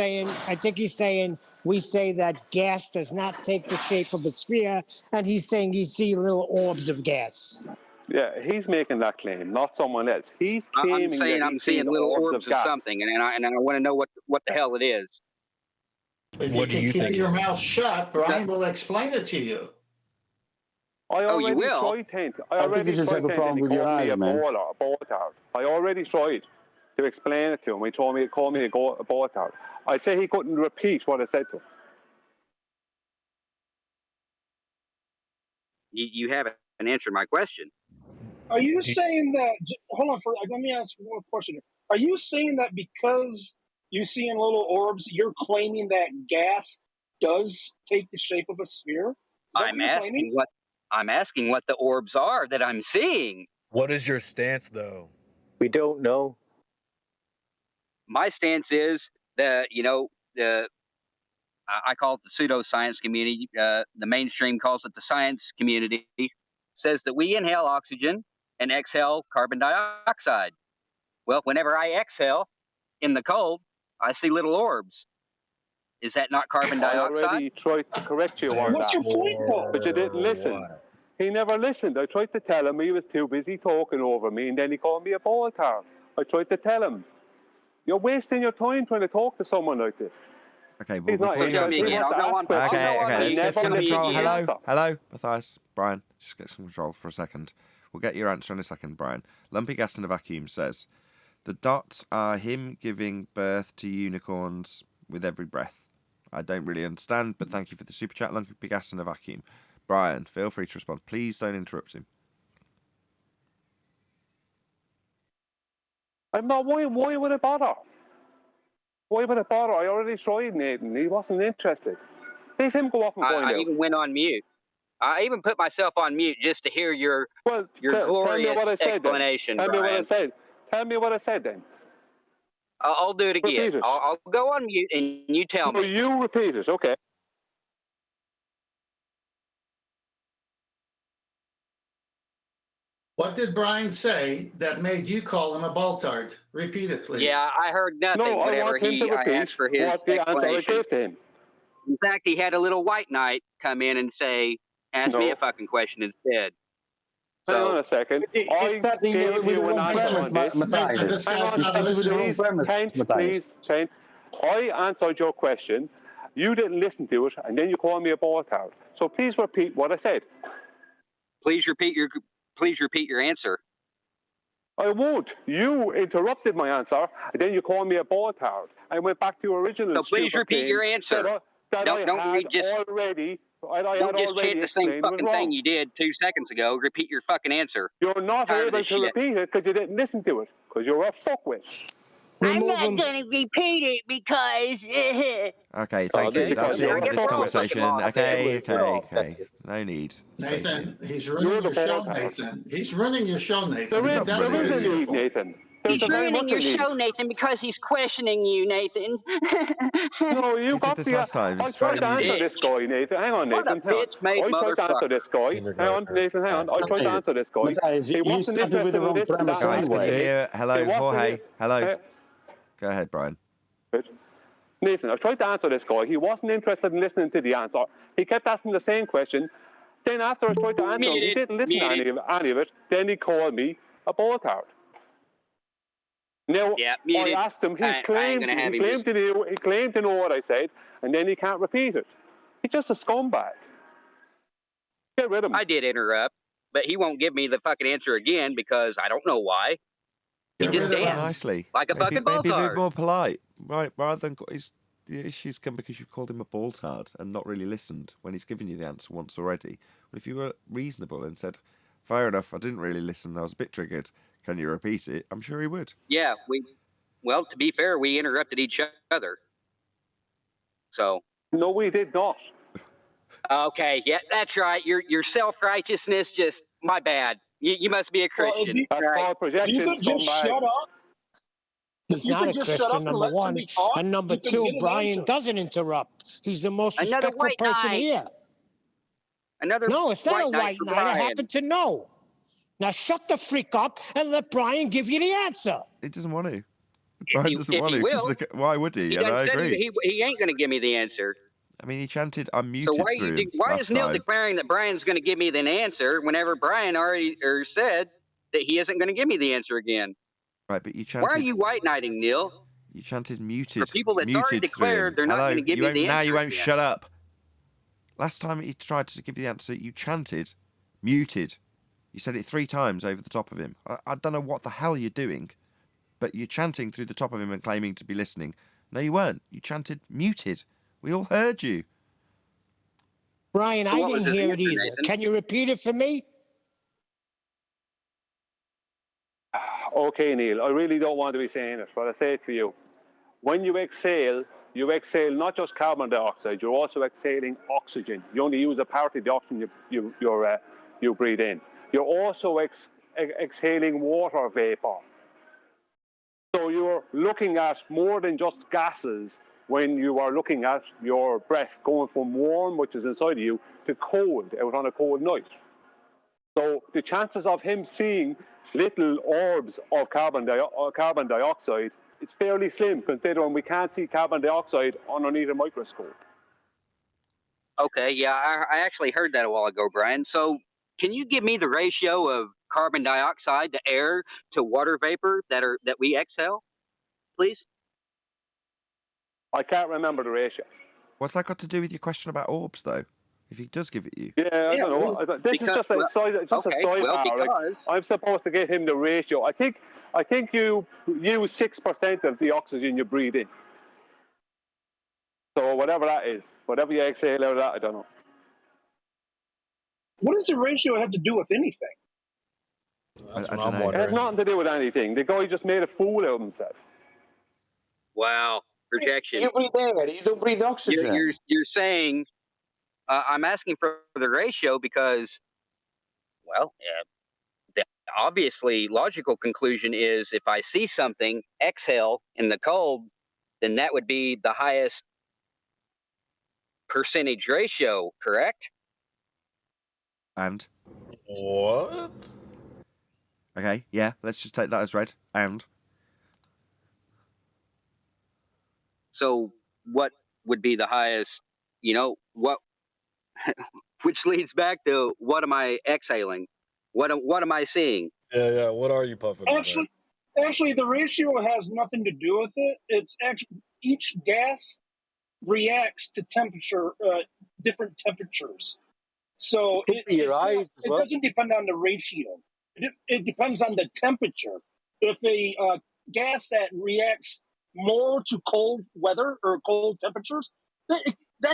saying we say that gas does not take the shape of a sphere, and he's saying you see little orbs of gas. Yeah, he's making that claim, not someone else. He's claiming I'm saying that I'm he's seeing seen little orbs orbs of of gas. something, and I want to know what the hell it is. If What do you you can keep think your it mouth is? shut, Brian will explain it to you. I Oh, you already will? tried to. I think you just have a problem with your eyes, man. A botard. I already tried to explain it to him. He told me to call me a botard. I'd say he couldn't repeat what I said to him. You haven't answered my question. Are you saying that? Hold on, let me ask one question. Are you saying that because you see in little orbs, you're claiming that gas does take the shape of a sphere? Is that what you're claiming? I'm asking what the orbs are that I'm seeing. What is your stance, though? We don't know. My stance is that I call it the pseudoscience community. The mainstream calls it the science community. Says that we inhale oxygen and exhale carbon dioxide. Well, whenever I exhale in the cold, I see little orbs. Is that not carbon I dioxide? already tried to correct you on What's that. your point, though? But you didn't listen. What? He never listened. I tried to tell him he was too busy talking over me, and then he called me a botard. I tried to tell him, you're wasting your time trying to talk to someone like this. Okay, well, He's not before you tell me interested. He again. wants I'll to go ask on. questions. Okay, I'll go on okay, mute. let's get Tell some me control. again. Hello, hello, Matthias, Brian. Just get some control for a second. We'll get your answer in a second, Brian. Lumpy Gas in a Vacuum says, the dots are him giving birth to unicorns with every breath. I don't really understand, but thank you for the super chat, Lumpy Gas in a Vacuum. Brian, feel free to respond. Please don't interrupt him. I'm not. Why would it bother? Why would it bother? I already tried, Nathan. He wasn't interested. Leave him go off and find I out. even went on mute. I even put myself on mute just to hear your Well, tell me what I glorious said explanation, then. Tell me what I Brian. said. Tell me what I said then. I'll do it again. Repeat it. I'll go on mute and you tell No, me. you repeat it. Okay. What did Brian say that made you call him a baltard? Repeat it, please. Yeah, I heard nothing No, I whenever want him to I repeat asked for his what the answer I explanation. gave to him. In fact, he had a little white knight come in and ask me No. a fucking question instead. Hang on So, a second. I starting gave with you the an wrong answer premise, on this. Matthias. Nathan, this Hang guy's on, not started with the wrong listening. premise, Kent, Matthias. Kent. I answered your question. You didn't listen to it, and then you called me a baltard. So please repeat what I said. please repeat your answer. I won't. You interrupted my answer, and then you called me a baltard. I went back to your original. So please stupid repeat claim your answer. That Don't I had just already. don't just chant the same explained was fucking wrong. thing you did 2 seconds ago. Repeat your fucking answer. You're not Tired of able this to shit. repeat it because you didn't listen to it. Because you're a fuckwit. I'm not going to repeat it because. Okay, thank this you. is That's because the you're end a of this fuckwit. conversation. Okay, We're all okay. festive. No need. Nathan, he's You're ruining the your show, baltard. Nathan. He's ruining your show, Nathan. He's not That's running what it. he's here need, for. Nathan. There's He's a very ruining much your a need. show, Nathan, because he's questioning you, Nathan. No, you He did got this the. last time. I It's very tried to answer amusing. this guy, Nathan. Hang on, What a Nathan. Hang on. bitch-made I tried to answer motherfucker. this guy. Hang on, Nathan. Hang on. I tried to answer this guy. Matthias, He you wasn't started with interested the in wrong this and premise that. Guys, can you anyway. hear? Hello, He wasn't Jorge. in- Hello. Go ahead, Brian. Nathan, I tried to answer this guy. He wasn't interested in listening to the answer. He kept asking the same question. Then after I tried to answer him, he didn't listen to any of it. Then he called me a baltard. Now, Yeah, I muted. asked him, he I ain't claimed gonna have him to know what I said, and then he can't repeat it. He's just a scumbag. Get rid of him. I did interrupt, but he won't give me the fucking answer again because I don't know why. He Get just rid of him. danced Nicely. like a fucking Maybe be baltard. more polite. Right, rather than the issues come because you've called him a baltard and not really listened when he's given you the answer once already. But if you were reasonable and said, fair enough, I didn't really listen, I was a bit triggered, can you repeat it? I'm sure he would. Yeah, well, to be fair, we interrupted each other. So. No, we did not. Okay, yeah, that's right. Your self-righteousness, just my bad. You must be a Christian. That's right? called projection, You could just scumbag. shut up. He's You not could a just shut up Christian, and number let one. somebody talk. And number You could two, get an Brian answer. doesn't interrupt. He's the most Another respectful white person knight. here. Another No, it's not a knight white for knight. I Brian. happen to know. Now shut the freak up and let Brian give you the answer. He doesn't want to. Brian doesn't if want he to. will. Why would he? He And done I said agree. he ain't going to give me the answer. I mean, he chanted, I'm So muted why through him why last is Neil time. declaring that Brian's going to give me the answer whenever Brian already said that he isn't going to give me the answer again? Right, but you chanted... Why are you white knighting, Neil? You chanted muted. For people that's muted already declared they're not Hello, going to give you me the won't, answer now you won't again. shut up. Last time he tried to give you the answer, you chanted muted. You said it 3 times over the top of him. I don't know what the hell you're doing, but you're chanting through the top of him and claiming to be listening. No, you weren't. You chanted muted. We all heard you. Brian, So I what was didn't his hear it answer, either. Nathan? Can you repeat it for me? Okay, Neil, I really don't want to be saying it, but I say it to you. When you exhale not just carbon dioxide, you're also exhaling oxygen. You only use a part of the oxygen you breathe in. You're also exhaling water vapor. So you're looking at more than just gases when you are looking at your breath going from warm, which is inside of you, to cold out on a cold night. So the chances of him seeing little orbs of carbon dioxide, it's fairly slim, considering we can't see carbon dioxide underneath a microscope. Okay, yeah, I actually heard that a while ago, Brian. So can you give me the ratio of carbon dioxide to air to water vapor that we exhale, please? I can't remember the ratio. What's that got to do with your question about orbs, though? If he does give it you. Yeah, I don't know. This is just a sidebar. Well, Like, because I'm supposed to give him the ratio. I think you use 6% of the oxygen you breathe in. So whatever that is, whatever you exhale out of that, I don't know. What does the ratio have to do with anything? That's I what don't I'm know. It has wondering. nothing to do with anything. The guy just made a fool out of himself. wow, projection. You breathe air. You don't breathe oxygen. You're saying I'm asking for the ratio because, well, the obviously logical conclusion is if I see something exhale in the cold, then that would be the highest percentage ratio, correct? And? What? Okay, yeah, let's just take that as read. And? So what would be the highest, what, which leads back to what am I exhaling? What am I seeing? Yeah. What are you puffing on there? Actually, the ratio has nothing to do with it. It's actually each gas reacts to temperature, different temperatures. So Could be your eyes as it well. doesn't depend on the ratio. It depends on the temperature. If a gas that reacts more to cold weather or cold temperatures, that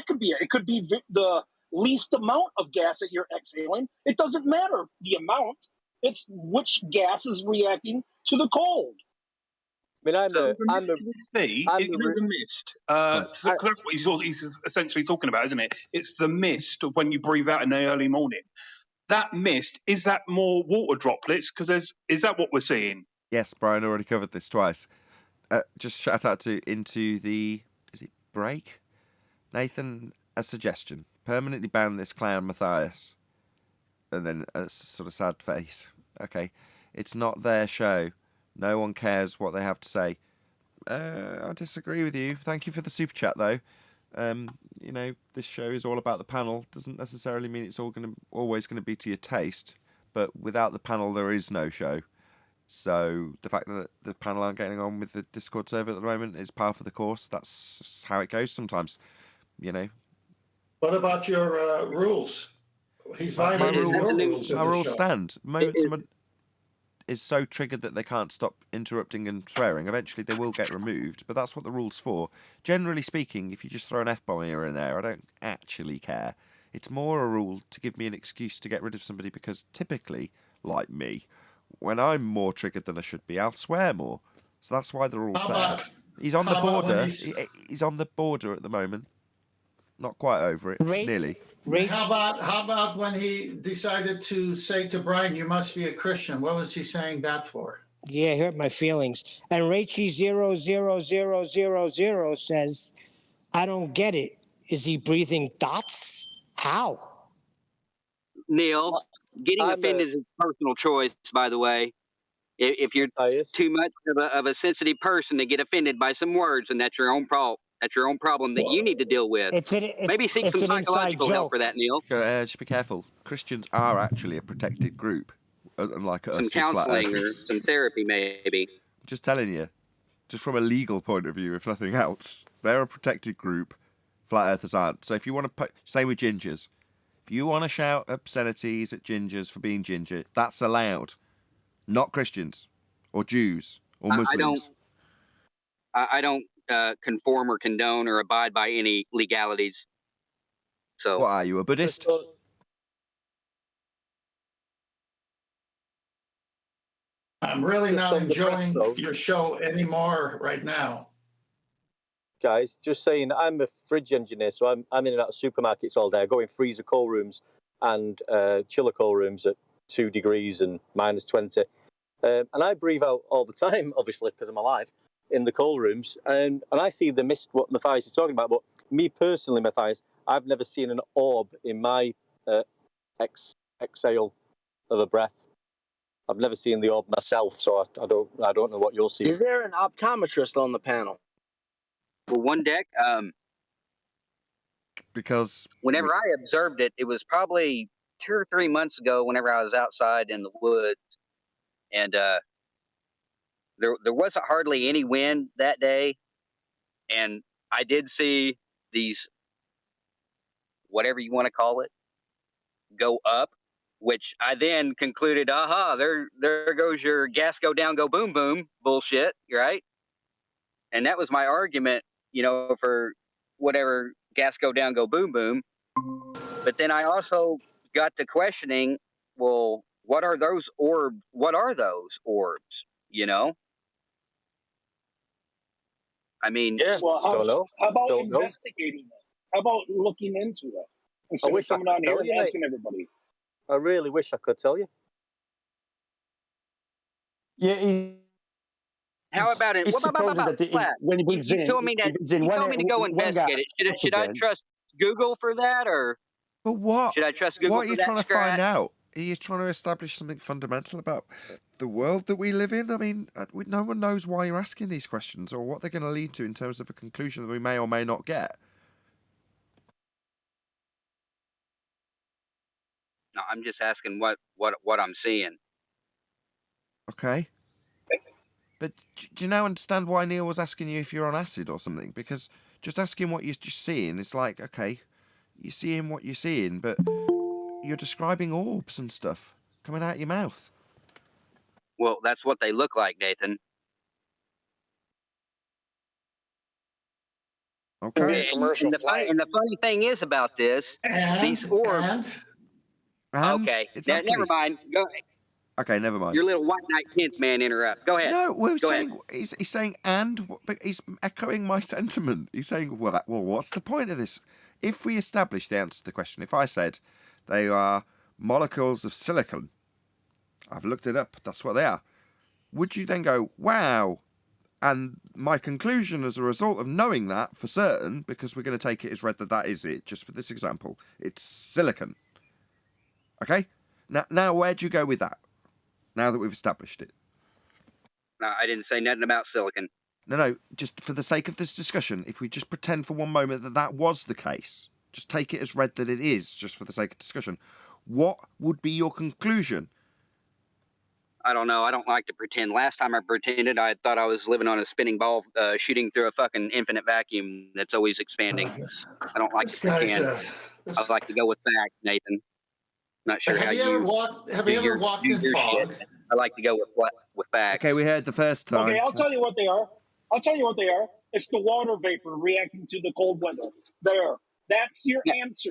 could be it. It could be the least amount of gas that you're exhaling. It doesn't matter the amount. It's which gas is reacting to the cold. I mean, It is a mist. So that's what he's essentially talking about, isn't it? It's the mist of when you breathe out in the early morning. That mist, is that more water droplets? Because is that what we're seeing? Yes, Brian already covered this twice. Just shout out into the... Is it break? Nathan, a suggestion. Permanently ban this clown Matthias. And then a sort of sad face. Okay. It's not their show. No one cares what they have to say. I disagree with you. Thank you for the super chat, though. This show is all about the panel. Doesn't necessarily mean it's always going to be to your taste. But without the panel, there is no show. So the fact that the panel aren't getting on with the Discord server at the moment is par for the course. That's how it goes sometimes. What about your rules? He's violating your rules. My rules stand. The moment someone is so triggered that they can't stop interrupting and swearing, eventually they will get removed, but that's what the rule's for. Generally speaking, if you just throw an F-bomb here and there, I don't actually care. It's more a rule to give me an excuse to get rid of somebody because typically, like me, when I'm more triggered than I should be, I'll swear more. So that's why the rule's there. He's on the border. He's on the border at the moment. Not quite over it. Nearly. How about when he decided to say to Brian, "You must be a Christian"? What was he saying that for? Yeah, it hurt my feelings. And Rachy00000 says, I don't get it. Is he breathing dots? How? Neil, getting offended is a personal choice, by the way. If you're too much of a sensitive person to get offended by some words, and that's your own problem. That's your own problem that you need to deal with. Maybe seek some psychological help for that, Neil. Just be careful. Christians are actually a protected group, unlike us. Some counseling or some therapy, maybe. Just telling you, just from a legal point of view, if nothing else, they're a protected group. Flat earthers aren't. So if you want to say with gingers, if you want to shout obscenities at gingers for being ginger, that's allowed. Not Christians or Jews or Muslims. I don't conform or condone or abide by any legalities. So what are you, a Buddhist? I'm really not enjoying your show anymore right now. Guys, just saying, I'm a fridge engineer, so I'm in and out of supermarkets all day. I go in freezer cold rooms and chiller cold rooms at 2 degrees and -20. And I breathe out all the time, obviously, because I'm alive, in the cold rooms. And I see the mist, what Matthias is talking about. But me personally, Matthias, I've never seen an orb in my exhale of a breath. I've never seen the orb myself, so I don't know what you're seeing. Is there an optometrist on the panel? For one deck, because whenever I observed it, it was probably 2 or 3 months ago. Whenever I was outside in the woods, and there wasn't hardly any wind that day, and I did see these, whatever you want to call it, go up, which I then concluded, aha, there goes your gas go down, go boom boom bullshit, right? And that was my argument, for whatever gas go down, go boom boom. But then I also got to questioning, well, what are those orbs? What are those orbs? I mean, Yeah, Well, don't know. how about Don't know. investigating it? How about looking into it I instead of wish I coming could on here tell and you, mate. asking everybody? I really wish I could tell you. Yeah, how about it? it's supposed that Flat. when it builds You in, told me that. it builds in You one, told me to go one investigate gas, it. Should I oxygen. trust Google for that, or But what? should I trust Google What are for you that? trying to Scrat? find out? Are you trying to establish something fundamental about the world that we live in? I mean, no one knows why you're asking these questions or what they're going to lead to in terms of a conclusion that we may or may not get. No, I'm just asking what I'm seeing. Okay. But do you now understand why Neil was asking you if you're on acid or something? Because just asking what you're just seeing, it's like, okay, you're seeing what you're seeing, but you're describing orbs and stuff coming out your mouth. Well, that's what they look like, Nathan. Okay. And the funny thing is about this, these orbs. And Okay, exactly. never mind. Go. Okay, never mind. Your little white knight tenth man interrupt. Go ahead. No, we're Go saying ahead. he's saying but he's echoing my sentiment. He's saying, well, what's the point of this? If we establish the answer to the question, if I said they are molecules of silicon, I've looked it up. That's what they are. Would you then go, wow? And my conclusion as a result of knowing that for certain, because we're going to take it as read that is it, just for this example, it's silicon. Okay? Now where'd you go with that? Now that we've established it. No, I didn't say nothing about silicon. No, just for the sake of this discussion, if we just pretend for one moment that was the case, just take it as read that it is, just for the sake of discussion, what would be your conclusion? I don't know. I don't like to pretend. Last time I pretended, I thought I was living on a spinning ball, shooting through a fucking infinite vacuum that's always expanding. I don't like to pretend. I like to go with facts, Nathan. Not sure how you ever walked in fog? Shit. I like to go with facts. Okay, we heard the first time. Okay, I'll tell you what they are. It's the water vapor reacting to the cold weather. There. That's your answer.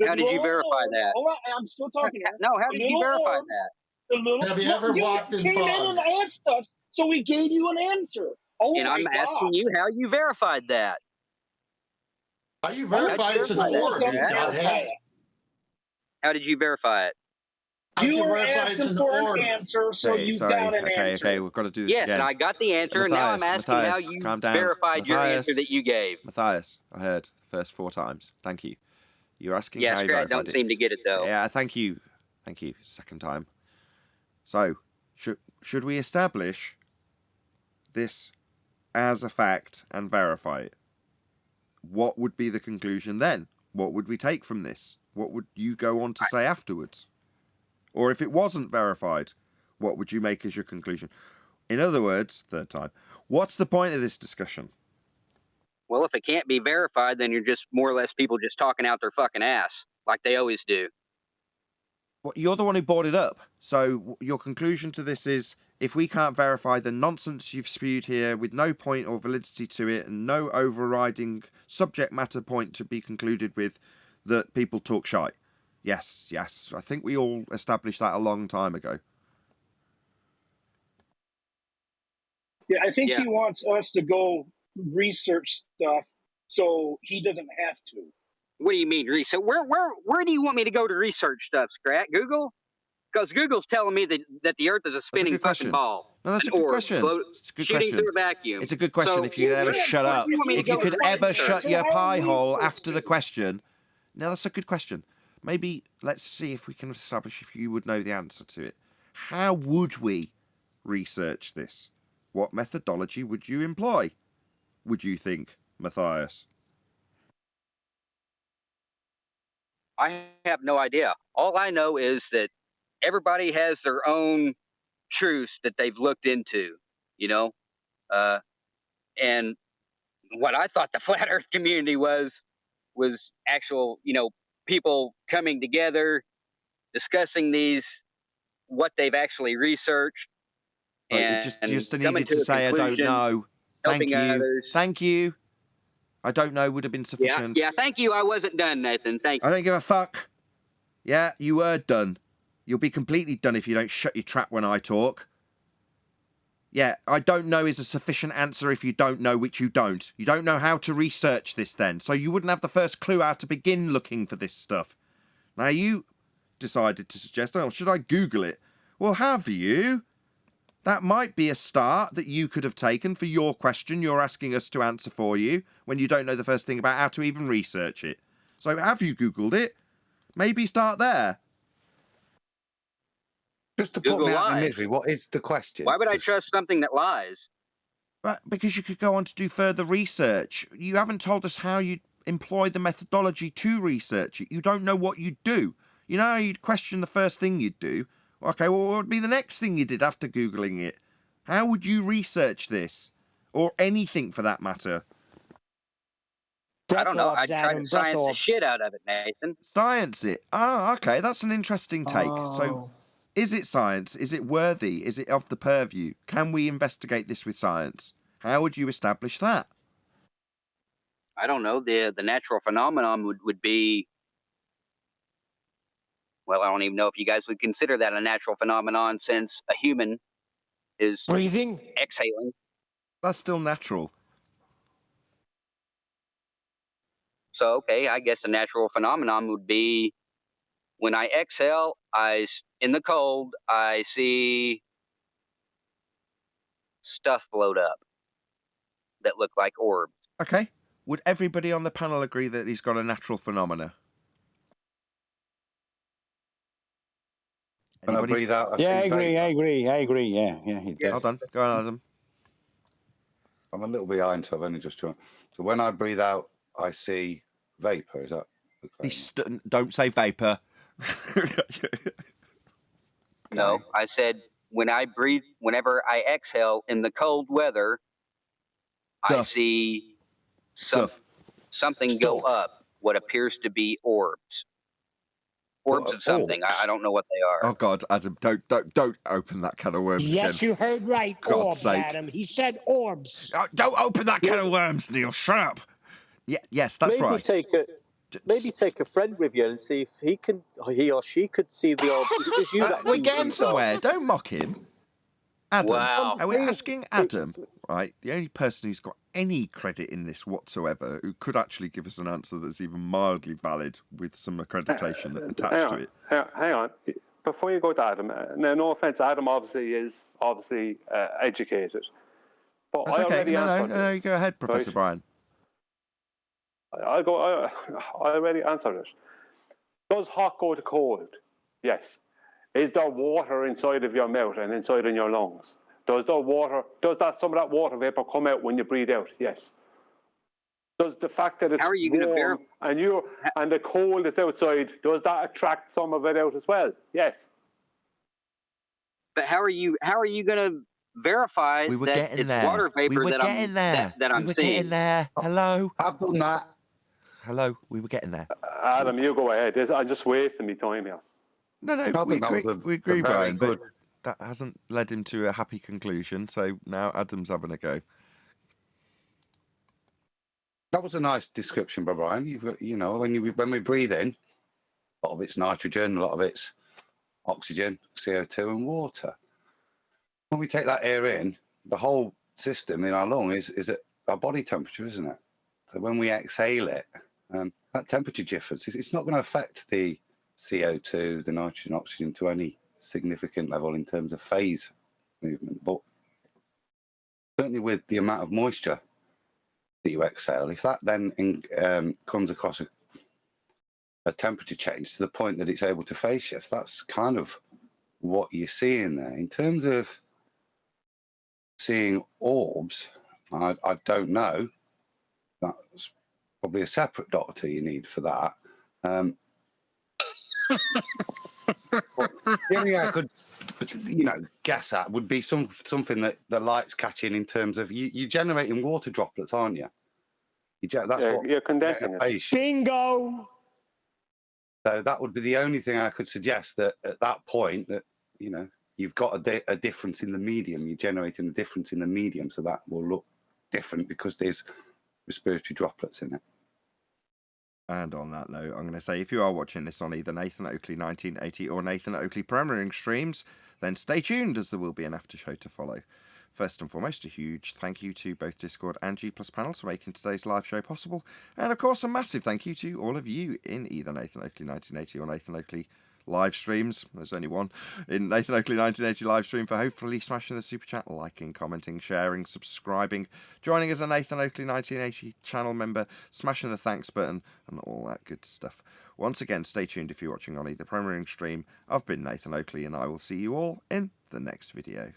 How did you verify that? Hold on, I'm still talking here. No, how did you verify that? Have you ever walked in came fog? in and asked us, so we gave you an answer. Oh, and I'm asking you how you verified that. How you verified it's an orb, you godhead? How did you verify it? You were asking for an answer, so you got an answer. Okay, we've got to do this yes, again. and I got the answer, and now I'm asking how you verified your answer that you gave. Matthias, I heard the first 4 times. Thank you. You're asking how you verified verified don't seem to get it, though. Yeah, thank you. Thank you. Second time. So, should we establish this as a fact and verify it? What would be the conclusion then? What would we take from this? What would you go on to say afterwards? Or if it wasn't verified, what would you make as your conclusion? In other words, third time, what's the point of this discussion? Well, if it can't be verified, then you're just more or less people just talking out their fucking ass, like they always do. Well, you're the one who brought it up. So your conclusion to this is, if we can't verify the nonsense you've spewed here with no point or validity to it and no overriding subject matter point to be concluded with, that people talk shite. Yes. I think we all established that a long time ago. Yeah, I think he wants us to go research stuff so he doesn't have to. What do you mean research? Where do you want me to go to research stuff, Scrat? Google? Because Google's telling me that the Earth is a spinning fucking ball. No, that's a good question. It's a good shooting question. through a vacuum. It's a good question. If you could ever shut up. If you could ever shut your pie hole after the question. No, that's a good question. Maybe let's see if we can establish if you would know the answer to it. How would we research this? What methodology would you employ? Would you think, Matthias? I have no idea. All I know is that everybody has their own truths that they've looked into, and what I thought the flat Earth community was actual, people coming together, discussing what they've actually researched, Right, and just coming needed to to a say I don't conclusion, know. Thank helping you. others. Thank you. I don't know would have been sufficient. Yeah. Thank you. I wasn't done, Nathan. Thank you. I don't give a fuck. Yeah, you were done. You'll be completely done if you don't shut your trap when I talk. Yeah, I don't know is a sufficient answer if you don't know, which you don't. You don't know how to research this then, so you wouldn't have the first clue how to begin looking for this stuff. Now you decided to suggest, oh, should I Google it? Well, have you? That might be a start that you could have taken for your question you're asking us to answer for you when you don't know the first thing about how to even research it. So have you Googled it? Maybe start there. Just to Google put me out of lies. misery, what is the question? Why would I trust something that lies? But because you could go on to do further research. You haven't told us how you employ the methodology to research it. You don't know what you'd do. You know how you'd question the first thing you'd do? Okay, well, what would be the next thing you did after Googling it? How would you research this? Or anything for that matter? I don't know. I'd try to science the shit out of it, Nathan. Science it? Oh, okay, that's an interesting take. So, is it science? Is it worthy? Is it of the purview? Can we investigate this with science? How would you establish that? I don't know. The natural phenomenon would be... Well, I don't even know if you guys would consider that a natural phenomenon, since a human is breathing, exhaling. That's still natural. So, okay, I guess a natural phenomenon would be when I exhale, in the cold, I see stuff float up that look like orbs. Okay. Would everybody on the panel agree that he's got a natural phenomena? When I breathe out, I agree. Yeah, he does. Hold on. Go on, Adam. I'm a little behind, so I've only just joined. So when I breathe out, I see vapor. Is that? Don't say vapor. No, I said when I breathe, whenever I exhale in the cold weather, I see something go up, what appears to be orbs. Orbs of something. I don't know what they are. Oh God, Adam, don't open that can of worms again. Yes, you heard right. God's Orbs, sake. Adam. He said orbs. Oh, don't open that can of worms, Neil. Shut up. Yeah, yes, that's maybe right. Maybe take a friend with you and see if he or she could see the orbs. Is it just you that We're sees getting them? somewhere. Don't mock him. Adam, Wow. are we asking Adam, right, the only person who's got any credit in this whatsoever, who could actually give us an answer that's even mildly valid with some accreditation attached to it? Hang on. Before you go to Adam, no offense, Adam obviously is educated. But That's I okay. already No, answered you go ahead, Professor Brian. I already answered it. Does hot go to cold? Yes. Is there water inside of your mouth and inside in your lungs? Does some of that water vapor come out when you breathe out? Yes. Does the fact that it's How are you going to warm and the cold is outside, does that attract some of it out as well? Yes. But how are you going to verify We were that getting it's there. water vapor We were that getting there. that I'm we were seeing? getting there. Hello. I've done that. Hello. We were getting there. Adam, you go ahead. I'm just wasting my time here. No, I we think that agree, was we agree, very Brian, good. but that hasn't led him to a happy conclusion, so now Adam's having a go. That was a nice description by Brian. You've got, when we breathe in, a lot of it's nitrogen, a lot of it's oxygen, CO2, and water. When we take that air in, the whole system in our lung is at our body temperature, isn't it? So when we exhale it, that temperature difference, it's not going to affect the CO2, the nitrogen, oxygen to any significant level in terms of phase movement. But certainly with the amount of moisture that you exhale, if that then comes across a temperature change to the point that it's able to phase shift, that's kind of what you're seeing there. In terms of seeing orbs, I don't know. That's probably a separate doctor you need for that. The only thing I could, guess at would be something that the light's catching in terms of you're generating water droplets, aren't you? That's what you're condensing it. base. Bingo. So that would be the only thing I could suggest, that at that point that, you've got a difference in the medium. You're generating a difference in the medium, so that will look different because there's respiratory droplets in it. And on that note, I'm going to say, if you are watching this on either Nathan Oakley 1980 or Nathan Oakley Premiering streams, then stay tuned, as there will be an after show to follow. First and foremost, a huge thank you to both Discord and G+ panels for making today's live show possible. And of course, a massive thank you to all of you in either Nathan Oakley 1980 or Nathan Oakley live streams. There's only one in Nathan Oakley 1980 live stream, for hopefully smashing the super chat, liking, commenting, sharing, subscribing, joining as a Nathan Oakley 1980 channel member, smashing the thanks button, and all that good stuff. Once again, stay tuned if you're watching on either premiering stream. I've been Nathan Oakley, and I will see you all in the next video.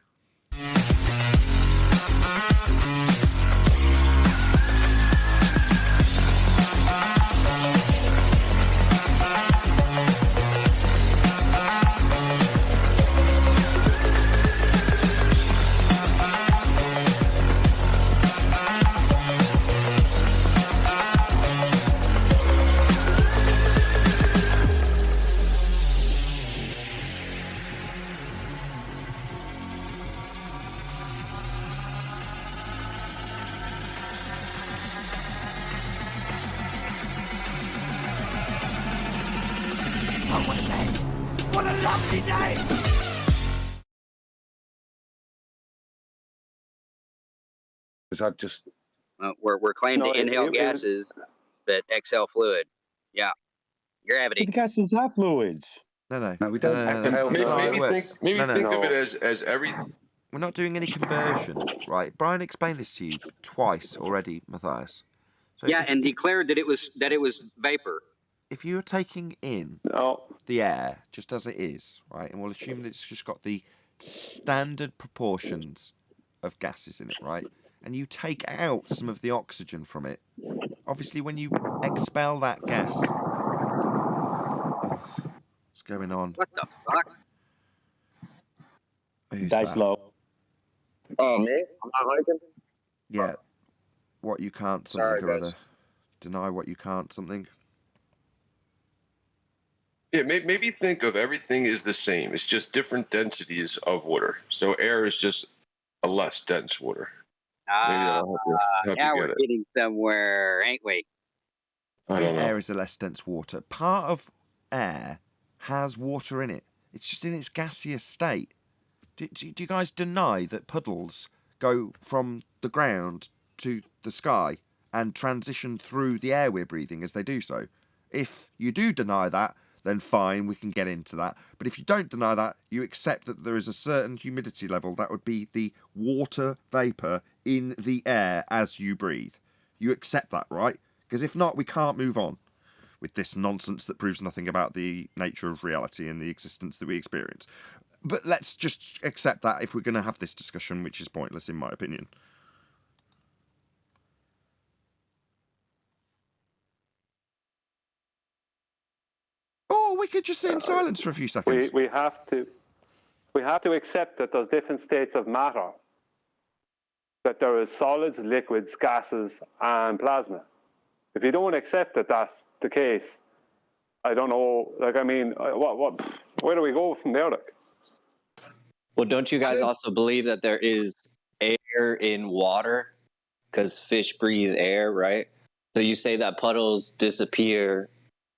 What a lovely day! Because I just... we're claimed to inhale gases that exhale fluid. Yeah. Gravity. But gases are fluids. No, we don't. Maybe think of it as every... We're not doing any conversion, right? Brian explained this to you twice already, Matthias. So yeah, and declared that it was vapor. If you're taking in the air just as it is, right, and we'll assume that it's just got the standard proportions of gases in it, right, and you take out some of the oxygen from it, obviously when you expel that gas... what's going on? What the fuck? Dice low. Oh, me? I'm not liking? Yeah. What you can't, something Sorry, or guys. other. Deny what you can't, something. Yeah, maybe think of everything is the same. It's just different densities of water. So air is just a less dense water. Maybe that'll help now you we're get it. getting somewhere, ain't we? I don't know. Air is a less dense water. Part of air has water in it. It's just in its gaseous state. Do you guys deny that puddles go from the ground to the sky and transition through the air we're breathing as they do so? If you do deny that, then fine, we can get into that. But if you don't deny that, you accept that there is a certain humidity level that would be the water vapour in the air as you breathe. You accept that, right? Because if not, we can't move on with this nonsense that proves nothing about the nature of reality and the existence that we experience. But let's just accept that if we're going to have this discussion, which is pointless in my opinion. Or we could just sit in silence for a few seconds. We have to accept that there's different states of matter. That there is solids, liquids, gases, and plasma. If you don't accept that that's the case, I don't know. Like, I mean, where do we go from there? Like? Well, don't you guys also believe that there is air in water? Because fish breathe air, right? So you say that puddles disappear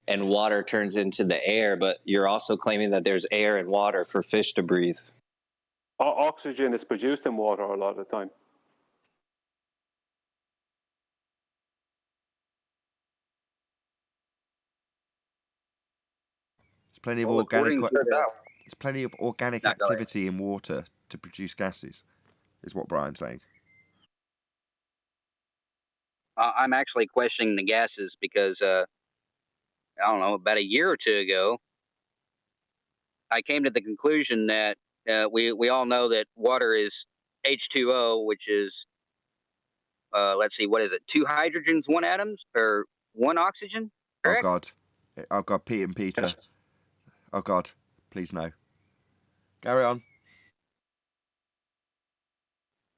and water turns into the air, but you're also claiming that there's air and water for fish to breathe. Oxygen is produced in water a lot of the time. There's plenty of organic activity in water to produce gases, is what Brian's saying. I'm actually questioning the gases because, I don't know, about a year or two ago, I came to the conclusion that we all know that water is H2O, which is, let's see, what is it? 2 hydrogens, 1 atoms, or 1 oxygen? Correct? Oh God, Pete and Peter. Oh God, please no. Carry on.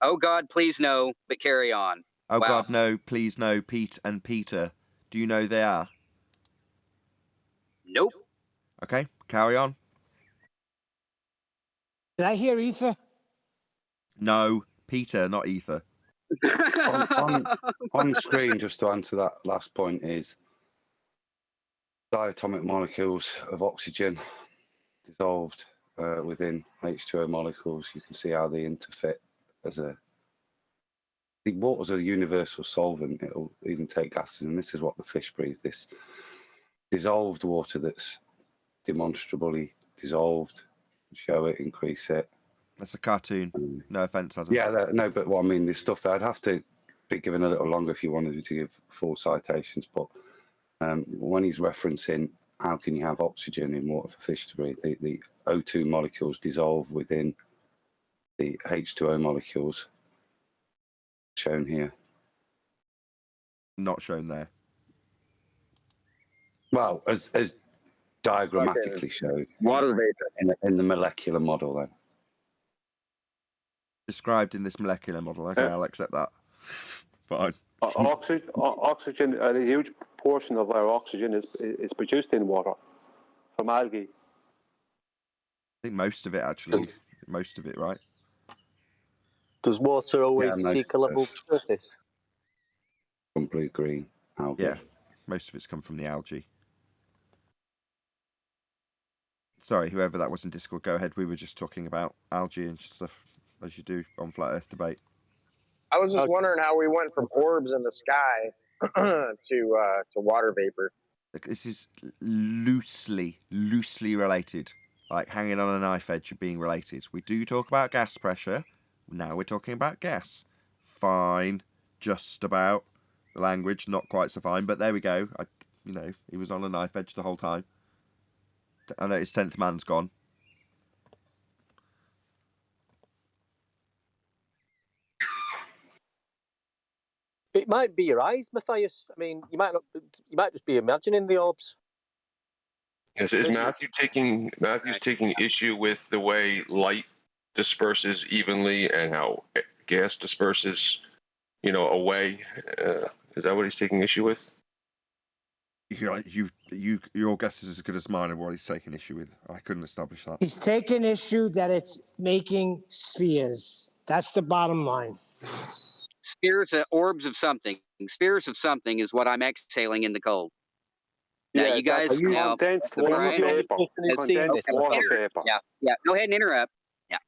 Oh God, please no, but carry on. Oh Wow. God, no! Please, no! Pete and Peter. Do you know who they are? Nope. Okay, carry on. Did I hear ether? No, Peter, not ether. On screen, just to answer that last point, is diatomic molecules of oxygen dissolved within H2O molecules. You can see how they interfit as a. The water's a universal solvent. It'll even take gases, and this is what the fish breathe. This dissolved water that's demonstrably dissolved. Show it, increase it. That's a cartoon. No offense, Adam. Yeah, no, but what I mean, there's stuff that I'd have to be given a little longer if you wanted to give full citations. But when he's referencing how can you have oxygen in water for fish to breathe, the O2 molecules dissolve within the H2O molecules shown here. Not shown there. Well, as diagrammatically showed. Water vapor. In the molecular model, then. Described in this molecular model. Okay, I'll accept that. Fine. Oxygen, a huge portion of our oxygen is produced in water from algae. I think most of it, actually. Most of it, right? Does water always seek a level surface? From blue-green algae. Yeah, most of it's come from the algae. Sorry, whoever that was in Discord, go ahead. We were just talking about algae and stuff, as you do on Flat Earth Debate. I was just wondering how we went from orbs in the sky to water vapor. This is loosely related. Like hanging on a knife edge of being related. We do talk about gas pressure. Now we're talking about gas. Fine. Just about. The language, not quite so fine. But there we go. He was on a knife edge the whole time. I know his 10th man's gone. It might be your eyes, Matthias. I mean, you might just be imagining the orbs. Is Matthew's taking issue with the way light disperses evenly and how gas disperses, away? Is that what he's taking issue with? Your guess is as good as mine of what he's taking issue with. I couldn't establish that. He's taking issue that it's making spheres. That's the bottom line. Spheres, orbs of something. Spheres of something is what I'm exhaling in the cold. Now, you guys, condensed water vapor. Condensed water vapor. Yeah. Go ahead and interrupt. Yeah.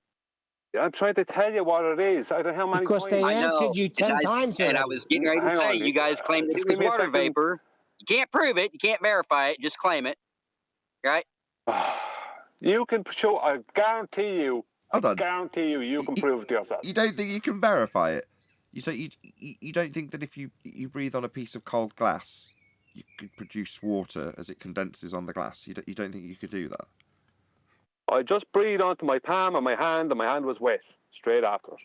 I'm trying to tell you what it is. I don't know how many because they answered you 10 times. And I was getting ready to say, you guys claimed that it was water vapor. You can't prove it. You can't verify it. Just claim it. Right? You can show. I guarantee you. Hold on. Guarantee you can prove it yourself. You don't think you can verify it? You say you don't think that if you breathe on a piece of cold glass, you could produce water as it condenses on the glass? You don't think you could do that? I just breathed onto my palm and my hand was wet straight after it.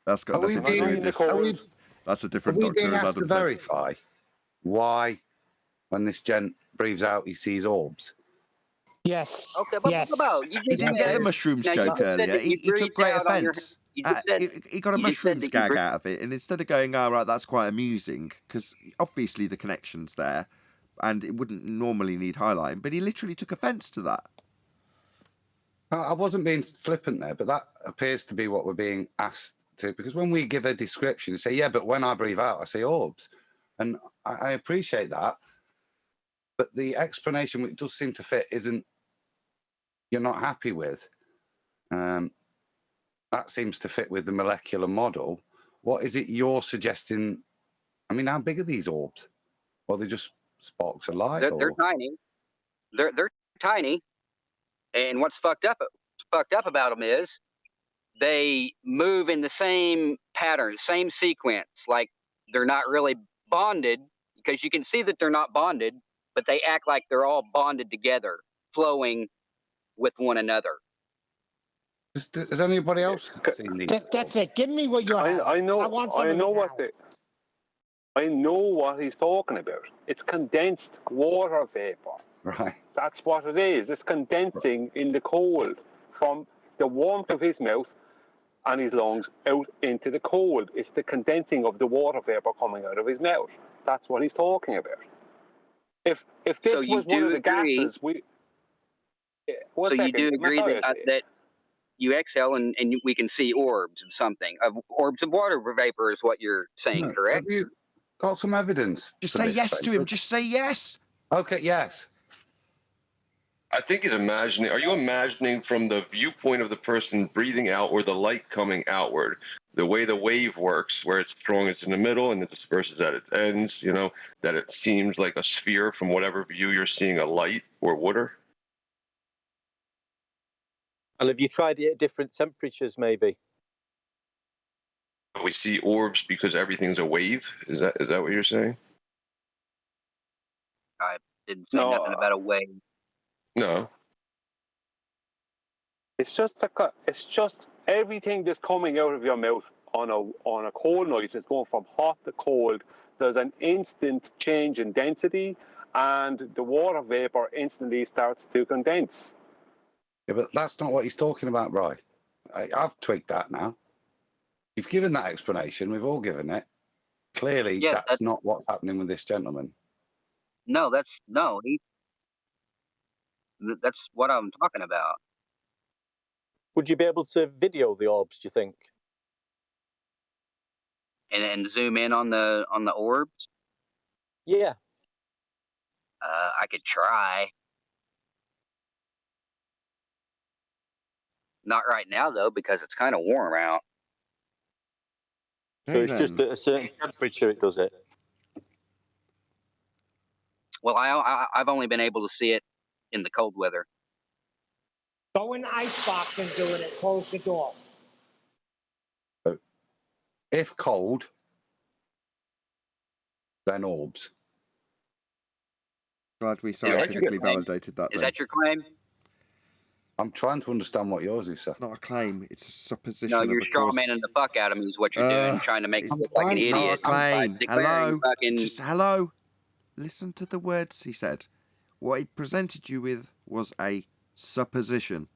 That's got nothing to do with this. That's a different doctor, as Adam said. Verify why, when this gent breathes out, he sees orbs. Yes. Okay, but yes. He didn't get the mushrooms joke earlier. He took great offence. He got a mushrooms gag out of it, and instead of going, "Oh, right, that's quite amusing," because obviously the connection's there, and it wouldn't normally need highlighting, but he literally took offence to that. I wasn't being flippant there, but that appears to be what we're being asked to, because when we give a description, we say, "Yeah, but when I breathe out, I see orbs," and I appreciate that, but the explanation, which does seem to fit, isn't you're not happy with. That seems to fit with the molecular model. What is it you're suggesting? I mean, how big are these orbs? Or are they just sparks of light? They're tiny. They're tiny. And what's fucked up about them is they move in the same pattern, same sequence. Like they're not really bonded, because you can see that they're not bonded, but they act like they're all bonded together, flowing with one another. Has anybody else seen these? That's it. Give me what you have. I know. I want some I of know it what now. I know what he's talking about. It's condensed water vapor. Right. That's what it is. It's condensing in the cold from the warmth of his mouth and his lungs out into the cold. It's the condensing of the water vapor coming out of his mouth. That's what he's talking about. If this So you was one do of the agree? gases, So you do agree that you exhale and we can see orbs of something, orbs of water vapor is what you're saying, correct? Have you got some evidence? Just for say this, yes to him. David? Just say yes. Okay, yes. I think he's imagining. Are you imagining from the viewpoint of the person breathing out or the light coming outward? The way the wave works, where it's strongest in the middle and it disperses at its ends, you know, that it seems like a sphere from whatever view you're seeing a light or water? And have you tried it at different temperatures, maybe? We see orbs because everything's a wave? Is that what you're saying? I didn't say nothing about a wave. No. It's just everything that's coming out of your mouth on a cold night is going from hot to cold. There's an instant change in density, and the water vapor instantly starts to condense. Yeah, but that's not what he's talking about, right? I've tweaked that now. You've given that explanation. We've all given it. Clearly, Yes, that's not what's happening with this gentleman. No, that's what I'm talking about. Would you be able to video the orbs, do you think? And zoom in on the orbs? Yeah. I could try. Not right now though, because it's kind of warm out. So it's just at a certain temperature it does it? Well, I've only been able to see it in the cold weather. Go in the icebox and do it. Close the door. If cold, then orbs. Glad we scientifically validated that. Is that your claim? I'm trying to understand what yours is, sir. It's not a claim. It's a supposition. No, you're straw manning the fuck out of me is what you're doing, trying to make me look like an idiot. Not a claim. Hello. Fucking... Just hello. Listen to the words he said. What he presented you with was a supposition.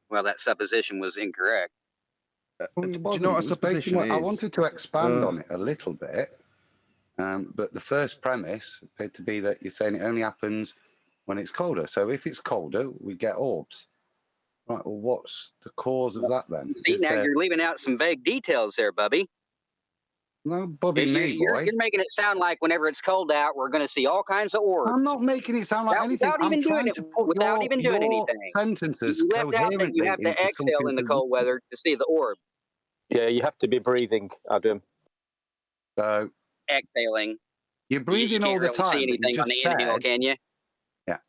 Well, that supposition was incorrect. Well, do you know what a supposition is? I wanted to expand on it a little bit, but the first premise appeared to be that you're saying it only happens when it's colder. So if it's colder, we get orbs. Right, well, what's the cause of that then? See, you're leaving out some vague details there, Bubby. No, Bubby, you're making it sound like whenever it's cold out, we're going to see all kinds of orbs. I'm not making it sound like anything. Without even doing anything. Sentences you left out that you have to exhale in the cold weather to see the orb. Yeah, you have to be breathing, Adam. So exhaling. You're breathing all the time. You can't really see anything on the inhale, can you? Yeah,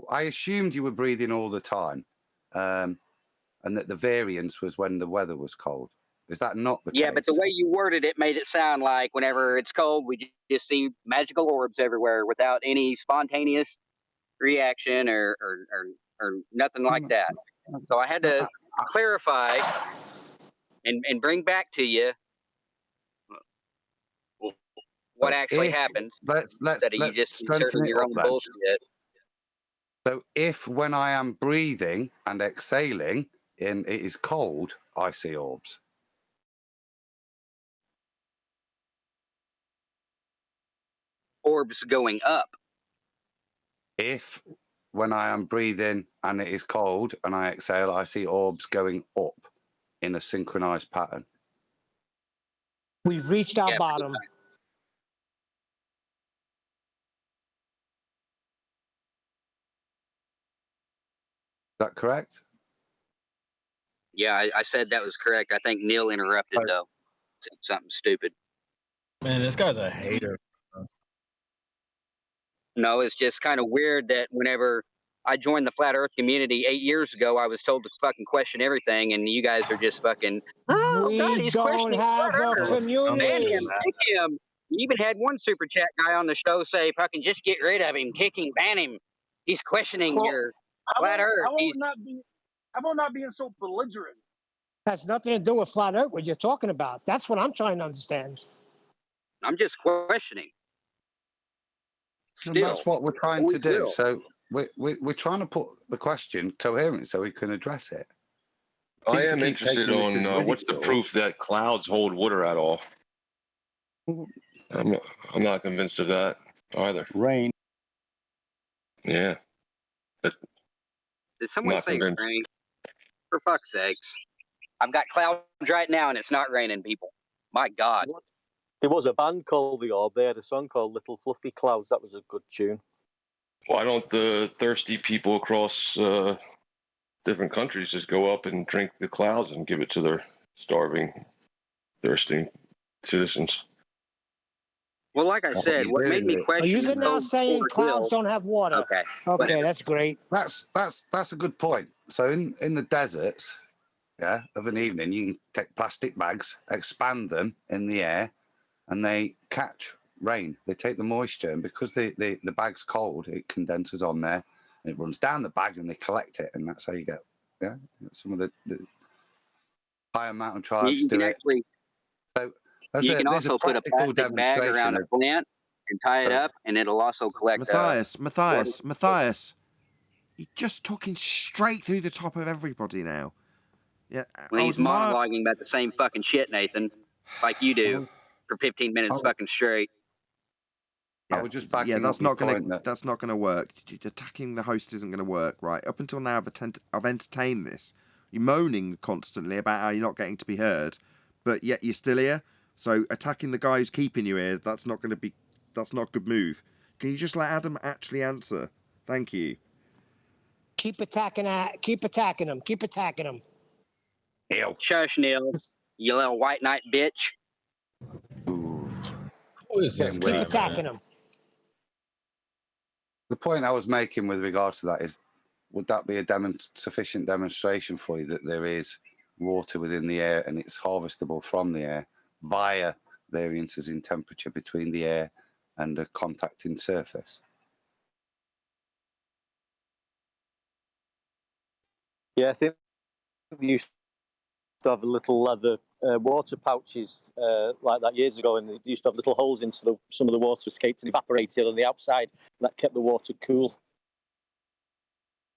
I assumed you were breathing all the time, and that the variance was when the weather was cold. Is that not the case? Yeah, but the way you worded it made it sound like whenever it's cold, we just see magical orbs everywhere without any spontaneous reaction or nothing like that. So I had to clarify and bring back to you what actually happens instead of you just inserting your own bullshit. So if when I am breathing and exhaling and it is cold, I see orbs. Orbs going up. If when I am breathing and it is cold and I exhale, I see orbs going up in a synchronized pattern. We've reached our bottom. Is that correct? Yeah, I said that was correct. I think Neil interrupted, though. Said something stupid. Man, this guy's a hater. No, it's just kind of weird that whenever I joined the Flat Earth community 8 years ago, I was told to fucking question everything, and you guys are just fucking, oh, God, he's questioning have Flat a Earth. community. Ban him, kick him. You even had one super chat guy on the show say, fucking just get rid of him, kick him, ban him. He's questioning your Flat Earth. How about not being so belligerent? Has nothing to do with Flat Earth, what you're talking about. That's what I'm trying to understand. I'm just questioning. And that's what we're trying to do. So we're trying to put the question coherent so we can address it. I am keep interested taking this as on what's the ridicule. proof that clouds hold water at all. I'm not convinced of that either. Rain. Yeah. Did someone Not say convinced. rain? For fuck's sakes. I've got clouds right now and it's not raining, people. My God. There was a band called The Orb. They had a song called Little Fluffy Clouds. That was a good tune. Why don't the thirsty people across different countries just go up and drink the clouds and give it to their starving, thirsty citizens? Well, like I said, what made me Are question you this now whole saying clouds ordeal- don't have water? Okay. Okay, that's great. That's a good point. So in the deserts, yeah, of an evening, you can take plastic bags, expand them in the air, and they catch rain. They take the moisture, and because the bag's cold, it condenses on there, and it runs down the bag, and they collect it, and that's how you get some of the higher mountain tribes You do can it. actually. So You can there's also put a practical plastic bag around a demonstration plant and tie it up, and it'll also collect. Matthias, you're just talking straight through the top of everybody now. Yeah, When he's monologuing about the same fucking shit, Nathan, like you do, for 15 minutes fucking straight. I was just backing that's up your not gonna point that- that's not gonna work. Attacking the host isn't gonna work, right? Up until now, I've entertained this. You're moaning constantly about how you're not getting to be heard, but yet you're still here. So attacking the guy who's keeping you here, that's not a good move. Can you just let Adam actually answer? Thank you. Keep attacking him. Keep attacking him. Shush, Neil, you little white knight bitch. Who is this Keep guy, attacking man? him. The point I was making with regards to that is, would that be a sufficient demonstration for you that there is water within the air and it's harvestable from the air via variances in temperature between the air and a contacting surface? Yeah, I think they used to have little leather water pouches like that years ago, and they used to have little holes in so some of the water escaped and evaporated on the outside. That kept the water cool.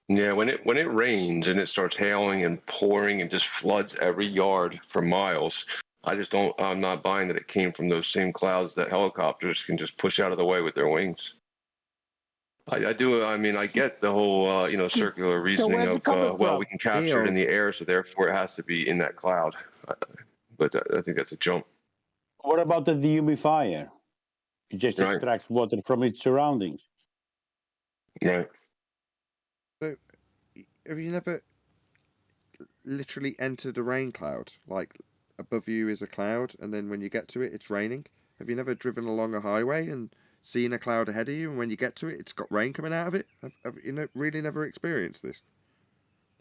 Yeah, when it rains and it starts hailing and pouring and just floods every yard for miles, I'm not buying that it came from those same clouds that helicopters can just push out of the way with their wings. I do. I mean, I get the whole, circular reasoning where's it coming of, from? we can capture it in the air, so therefore it has to be in that cloud. But I think that's a jump. What about the dehumidifier? It just Right. extracts water from its surroundings. Right. So, have you never literally entered a rain cloud? Like, above you is a cloud, and then when you get to it, it's raining? Have you never driven along a highway and seen a cloud ahead of you, and when you get to it, it's got rain coming out of it? Have you really never experienced this?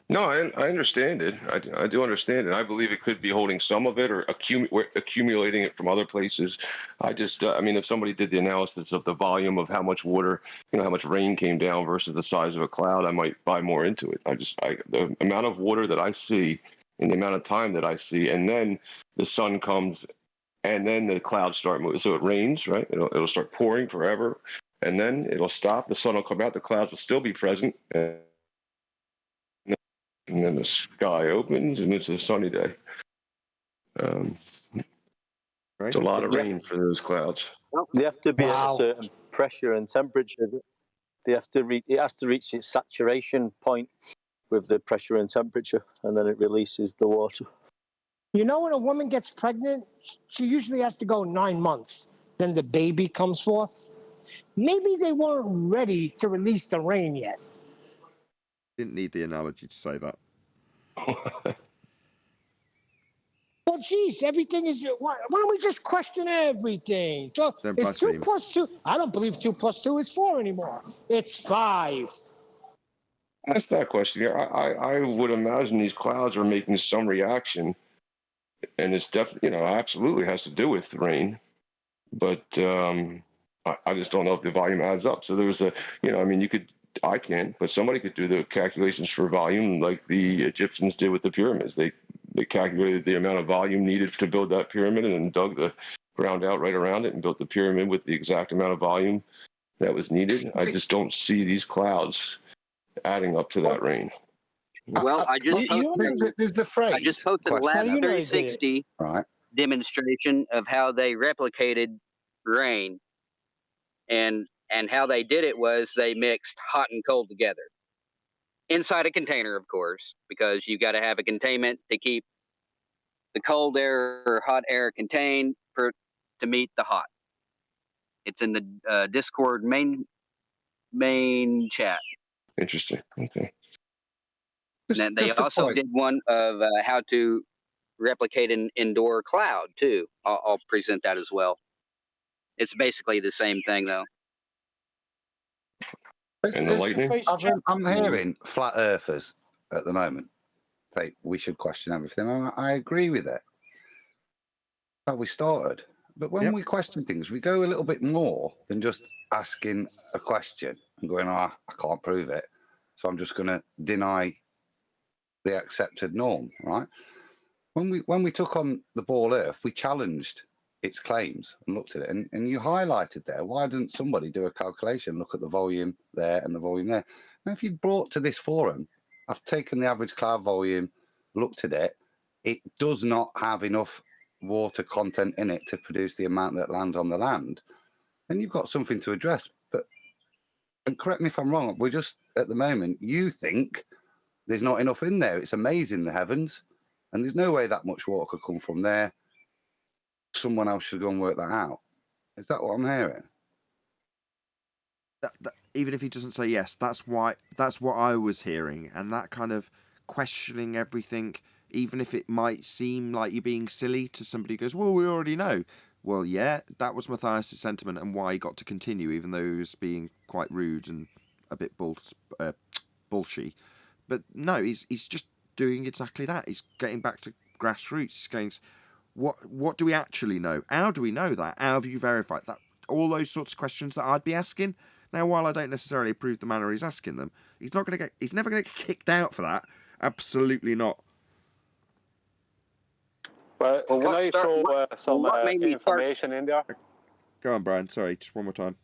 No, I understand it. I do understand it. I believe it could be holding some of it or accumulating it from other places. I mean, if somebody did the analysis of the volume of how much water, how much rain came down versus the size of a cloud, I might buy more into it. The amount of water that I see and the amount of time that I see, and then the sun comes and then the clouds start moving. So it rains, right? It'll start pouring forever, and then it'll stop. The sun will come out. The clouds will still be present. And then the sky opens, and it's a sunny day. It's a lot of rain for those clouds. They have to be at a certain pressure and temperature. It has to reach its saturation point with the pressure and temperature, and then it releases the water. You know, when a woman gets pregnant, she usually has to go 9 months. Then the baby comes forth. Maybe they weren't ready to release the rain yet. Didn't need the analogy to say that. Well, geez, everything is. Why don't we just question everything? So Don't it's 2 blaspheme. plus 2. I don't believe 2 plus 2 is 4 anymore. It's 5. That's not a question here. I would imagine these clouds are making some reaction, and it's definitely, absolutely has to do with the rain. But I just don't know if the volume adds up. So there was I can't, but somebody could do the calculations for volume like the Egyptians did with the pyramids. They calculated the amount of volume needed to build that pyramid and then dug the ground out right around it and built the pyramid with the exact amount of volume that was needed. I just don't see these clouds adding up to that rain. Well, I just posted. There's the phrase. I just posted a question. lab How do you know he did it? 360 Right. demonstration of how they replicated rain, and how they did it was they mixed hot and cold together inside a container, of course, because you got to have a containment to keep the cold air or hot air contained to meet the hot. It's in the Discord main chat. Interesting. Okay. And then they also did one of how to replicate an indoor cloud too. I'll present that as well. It's basically the same thing though. And the lightning? I'm hearing flat earthers at the moment. We should question everything. I agree with it. How we started. But when we question things, we go a little bit more than just asking a question and going, I can't prove it. So I'm just going to deny the accepted norm, right? When we took on the ball Earth, we challenged its claims and looked at it. And you highlighted there, why didn't somebody do a calculation, look at the volume there and the volume there? Now, if you'd brought to this forum, I've taken the average cloud volume, looked at it, it does not have enough water content in it to produce the amount that lands on the land, then you've got something to address. But, and correct me if I'm wrong, we're just, at the moment, you think there's not enough in there. It's amazing, the heavens, and there's no way that much water could come from there. Someone else should go and work that out. Is that what I'm hearing? Even if he doesn't say yes, that's what I was hearing, and that kind of questioning everything, even if it might seem like you're being silly to somebody who goes, well, we already know. Well, yeah, that was Matthias' sentiment and why he got to continue, even though he was being quite rude and a bit bullshy. But no, he's just doing exactly that. He's getting back to grassroots. He's going, what do we actually know? How do we know that? How have you verified that? All those sorts of questions that I'd be asking. Now, while I don't necessarily approve the manner he's asking them, he's never going to get kicked out for that. Absolutely not. Well, can I throw some information in there? Go on, Brian. Sorry, just one more time.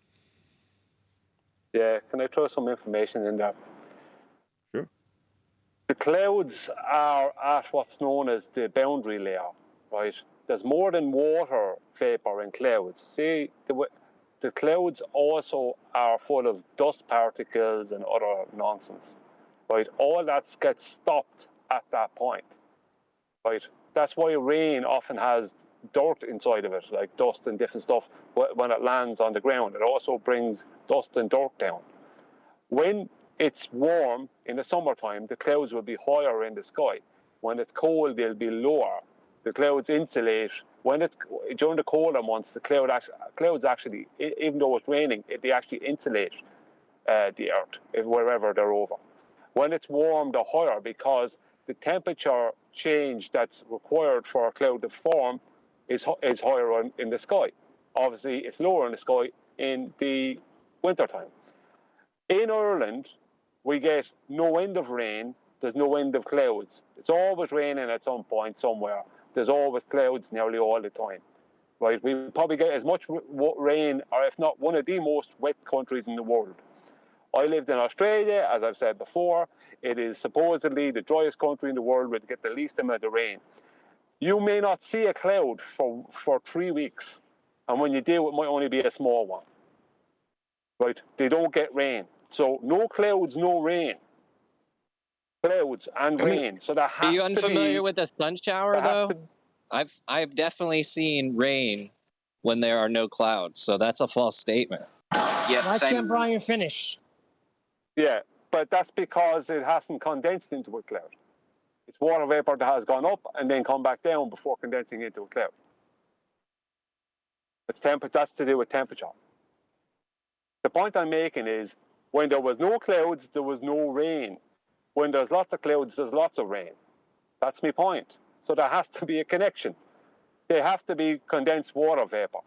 Yeah, can I throw some information in there? Sure. The clouds are at what's known as the boundary layer, right? There's more than water vapor in clouds. See, the clouds also are full of dust particles and other nonsense, right? All that gets stopped at that point, right? That's why rain often has dirt inside of it, like dust and different stuff, when it lands on the ground. It also brings dust and dirt down. When it's warm in the summertime, the clouds will be higher in the sky. When it's cold, they'll be lower. The clouds insulate. During the colder months, the clouds actually, even though it's raining, they actually insulate the earth wherever they're over. When it's warm, they're higher because the temperature change that's required for a cloud to form is higher in the sky. Obviously, it's lower in the sky in the wintertime. In Ireland, we get no end of rain. There's no end of clouds. It's always raining at some point somewhere. There's always clouds nearly all the time, right? We probably get as much rain, or if not one of the most wet countries in the world. I lived in Australia, as I've said before. It is supposedly the driest country in the world where they get the least amount of rain. You may not see a cloud for 3 weeks, and when you do, it might only be a small one, right? They don't get rain. So no clouds, no rain. Clouds and rain. So that has Are you to unfamiliar be, with a sun shower though? I've definitely seen rain when there are no clouds, so that's a false statement. Yeah. Why can't Brian finish? Yeah, but that's because it hasn't condensed into a cloud. It's water vapor that has gone up and then come back down before condensing into a cloud. That's to do with temperature. The point I'm making is when there was no clouds, there was no rain. When there's lots of clouds, there's lots of rain. That's my point. So there has to be a connection. They have to be condensed water vapor.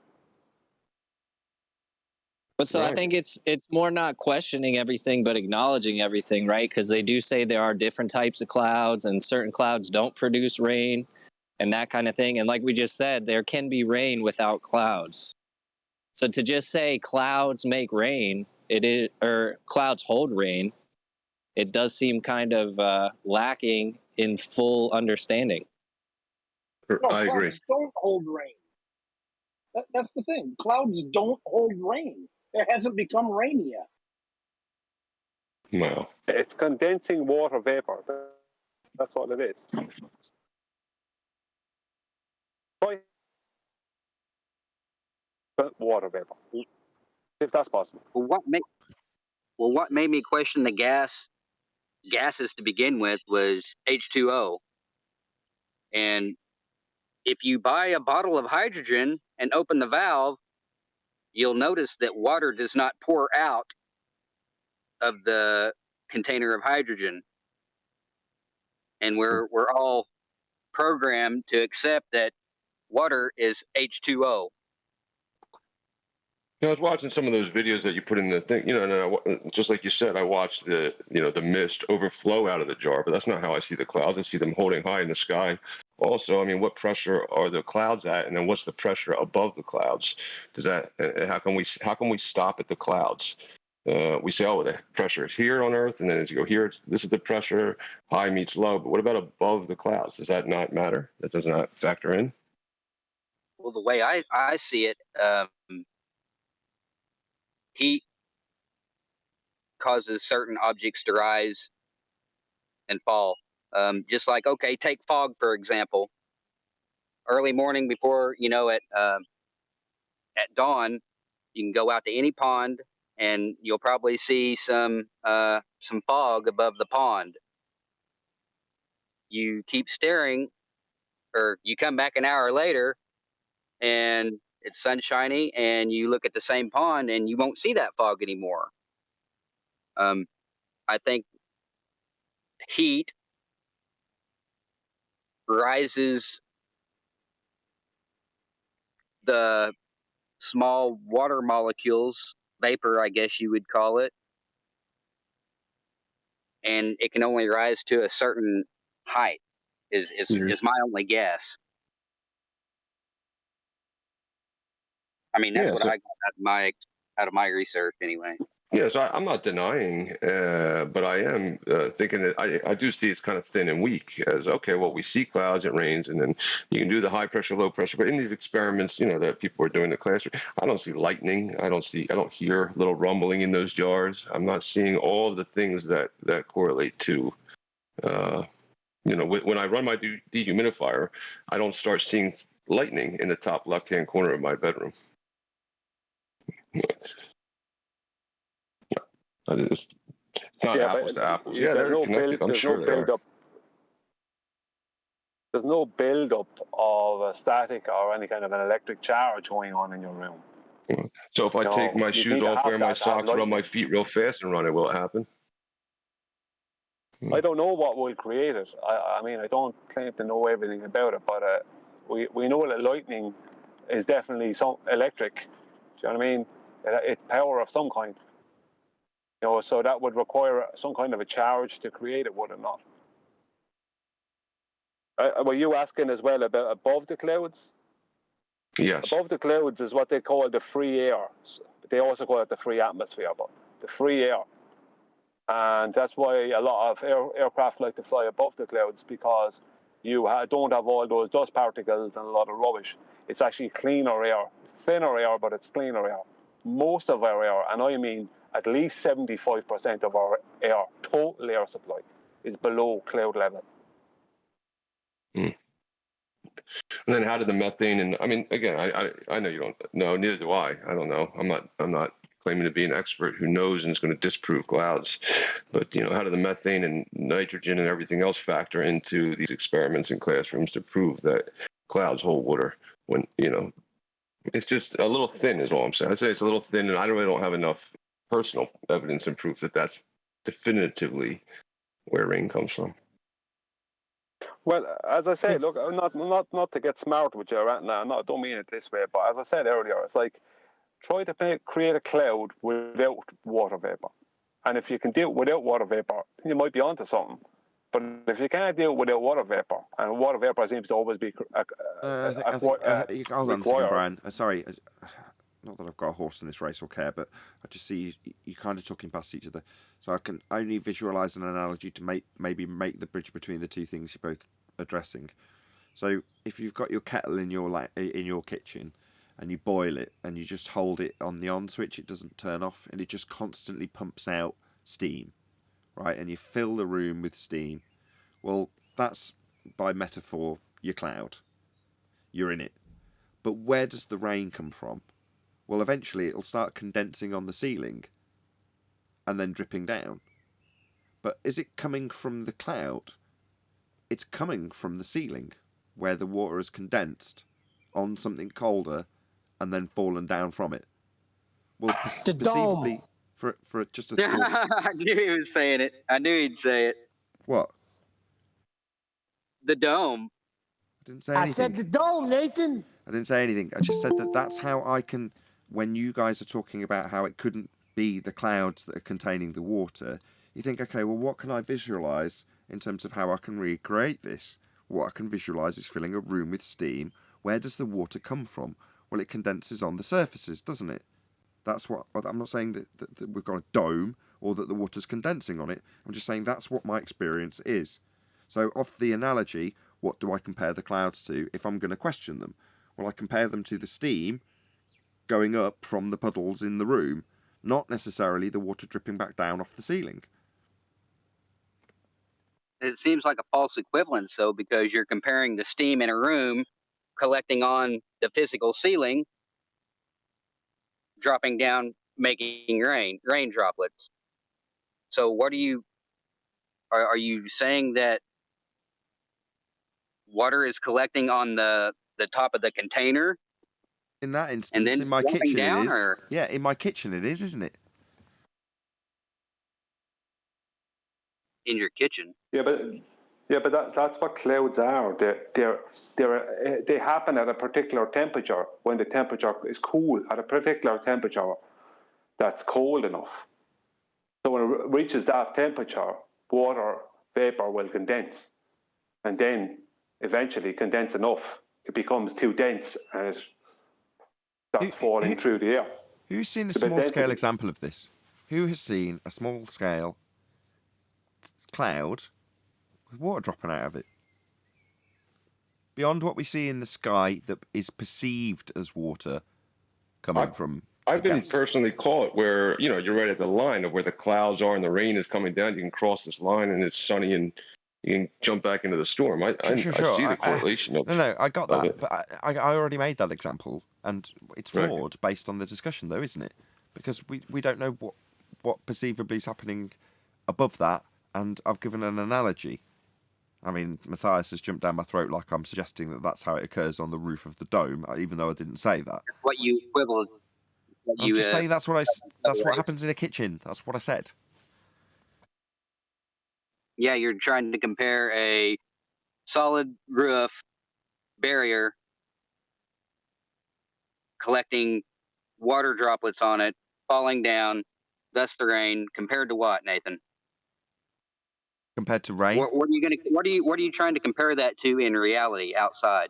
But so I think it's more not questioning everything, but acknowledging everything, right? Because they do say there are different types of clouds, and certain clouds don't produce rain, and that kind of thing. And like we just said, there can be rain without clouds. So to just say clouds make rain, or clouds hold rain, it does seem kind of lacking in full understanding. No, I agree. clouds don't hold rain. That's the thing. Clouds don't hold rain. It hasn't become rain yet. No. It's condensing water vapor. That's what it is. Water vapor, if that's possible. Well, what made me question the gases to begin with was H2O. And if you buy a bottle of hydrogen and open the valve, you'll notice that water does not pour out of the container of hydrogen. And we're all programmed to accept that water is H2O. I was watching some of those videos that you put in the thing, and just like you said, I watched the mist overflow out of the jar, but that's not how I see the clouds. I see them holding high in the sky. Also, I mean, what pressure are the clouds at, and then what's the pressure above the clouds? How can we stop at the clouds? We say, oh, the pressure is here on Earth, and then as you go here, this is the pressure, high meets low. But what about above the clouds? Does that not matter? That does not factor in? Well, the way I see it, heat causes certain objects to rise and fall. Just like, okay, take fog, for example. Early morning before, at dawn, you can go out to any pond and you'll probably see some fog above the pond. You keep staring, or you come back an hour later and it's sunshiny, and you look at the same pond and you won't see that fog anymore. I think heat rises the small water molecules, vapor, I guess you would call it, and it can only rise to a certain height. Is my only guess. I mean, that's what I got out of my research anyway. Yes, I'm not denying, but I am thinking that I do see it's kind of thin and weak. As okay, well, we see clouds, it rains, and then you can do the high pressure, low pressure. But in these experiments, that people are doing in the classroom, I don't see lightning. I don't hear little rumbling in those jars. I'm not seeing all the things that correlate to. When I run my dehumidifier, I don't start seeing lightning in the top left-hand corner of my bedroom. It's not apples to apples. Yeah, they're connected. I'm sure they are. There's no build-up of a static or any kind of an electric charge going on in your room. So if I take my shoes off, wear my socks, rub my feet real fast and run it, will it happen? I don't know what will create it. I mean, I don't claim to know everything about it, but we know that lightning is definitely some electric. Do you know what I mean? It's power of some kind. So that would require some kind of a charge to create it, would it not? Were you asking as well about above the clouds? Yes. Above the clouds is what they call the free air. They also call it the free atmosphere, but the free air. And that's why a lot of aircraft like to fly above the clouds, because you don't have all those dust particles and a lot of rubbish. It's actually cleaner air. It's thinner air, but it's cleaner air. Most of our air, and I mean at least 75% of our air, total air supply, is below cloud level. And then how did the methane, and I mean, again, I know you don't know, neither do I. I don't know. I'm not claiming to be an expert who knows and is going to disprove clouds. But, how do the methane and nitrogen and everything else factor into these experiments in classrooms to prove that clouds hold water when, it's just a little thin is all I'm saying. I say it's a little thin, and I really don't have enough personal evidence and proof that that's definitively where rain comes from. Well, as I say, look, not to get smart with you right now. I don't mean it this way, but as I said earlier, it's like try to create a cloud without water vapor. And if you can do it without water vapor, you might be onto something. But if you can't do it without water vapor, and water vapor seems to always be hold on a second, Brian. Sorry. not that I've got a horse in this race or care, but I just see you kind of talking past each other. So I can only visualize an analogy to maybe make the bridge between the two things you're both addressing. So if you've got your kettle in your kitchen and you boil it and you just hold it on the on switch, it doesn't turn off and it just constantly pumps out steam, right? And you fill the room with steam. Well, that's by metaphor your cloud. You're in it. But where does the rain come from? Well, eventually it'll start condensing on the ceiling and then dripping down. But is it coming from the cloud? It's coming from the ceiling, where the water has condensed on something colder and then fallen down from it. Well, The perceivably, dome. for just a thought. I knew he was saying it. I knew he'd say it. What? The dome. I didn't say anything. I said the dome, Nathan. I didn't say anything. I just said that that's how I can, when you guys are talking about how it couldn't be the clouds that are containing the water, you think, okay, well, what can I visualize in terms of how I can recreate this? What I can visualize is filling a room with steam. Where does the water come from? Well, it condenses on the surfaces, doesn't it? That's what, I'm not saying that we've got a dome or that the water's condensing on it. I'm just saying that's what my experience is. So off the analogy, what do I compare the clouds to if I'm going to question them? Well, I compare them to the steam going up from the puddles in the room, not necessarily the water dripping back down off the ceiling. It seems like a false equivalence, though, because you're comparing the steam in a room collecting on the physical ceiling, dropping down, making rain droplets. So what are you saying that water is collecting on the top of the container? In that instance, and then in my dropping kitchen down, it is. or? Yeah, in my kitchen it is, isn't it? In your kitchen. Yeah, but that's what clouds are. They happen at a particular temperature when the temperature is cool, at a particular temperature that's cold enough. So when it reaches that temperature, water vapor will condense, and then eventually condense enough, it becomes too dense and it starts falling through the air. Who's seen a small-scale example of this? Who has seen a small-scale cloud with water dropping out of it? Beyond what we see in the sky that is perceived as water coming from I've the been gas. personally caught where, you're right at the line of where the clouds are and the rain is coming down. You can cross this line and it's sunny and you can jump back into the storm. I see the correlation of No, I got that, it. but I already made that example, and it's flawed based on the discussion, though, isn't it? Because we don't know what perceivably is happening above that, and I've given an analogy. I mean, Matthias has jumped down my throat like I'm suggesting that that's how it occurs on the roof of the dome, even though I didn't say that. What you equivalent. I'm just saying that's what happens in a kitchen. That's what I said. Yeah, you're trying to compare a solid roof barrier collecting water droplets on it, falling down, thus the rain, compared to what, Nathan? Compared to rain? What are you trying to compare that to in reality outside?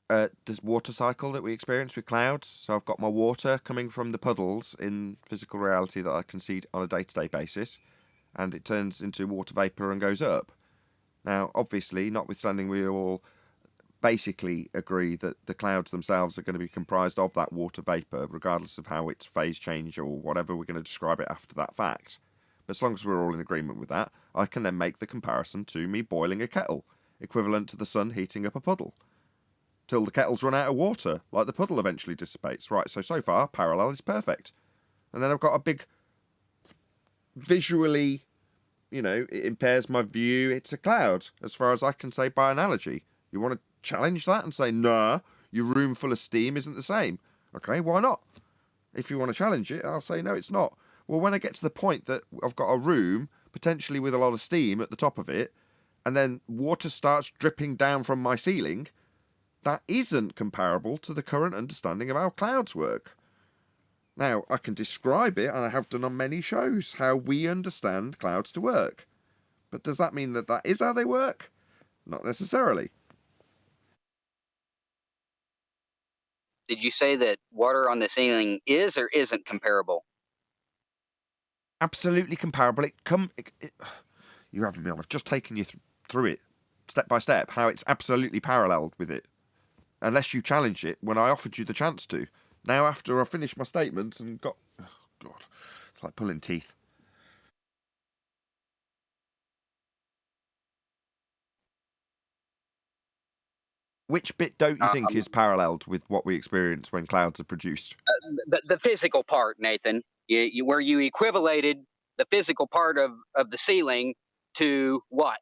This water cycle that we experience with clouds. So I've got my water coming from the puddles in physical reality that I can see on a day-to-day basis, and it turns into water vapor and goes up. Now, obviously, notwithstanding we all basically agree that the clouds themselves are going to be comprised of that water vapor, regardless of how its phase change or whatever we're going to describe it after that fact. But as long as we're all in agreement with that, I can then make the comparison to me boiling a kettle, equivalent to the sun heating up a puddle, till the kettle's run out of water, like the puddle eventually dissipates. Right, so far, parallel is perfect. And then I've got a big, visually, it impairs my view. It's a cloud, as far as I can say by analogy. You want to challenge that and say, nah, your room full of steam isn't the same. Okay, why not? If you want to challenge it, I'll say, no, it's not. Well, when I get to the point that I've got a room, potentially with a lot of steam at the top of it, and then water starts dripping down from my ceiling, that isn't comparable to the current understanding of how clouds work. Now, I can describe it, and I have done on many shows, how we understand clouds to work. But does that mean that is how they work? Not necessarily. Did you say that water on the ceiling is or isn't comparable? Absolutely comparable. You're having me on. I've just taken you through it step by step, how it's absolutely paralleled with it. Unless you challenge it when I offered you the chance to. Now, after I've finished my statements and got... Oh, God. It's like pulling teeth. Which bit don't you think is paralleled with what we experience when clouds are produced? The physical part, Nathan, where you equivalated the physical part of the ceiling to what?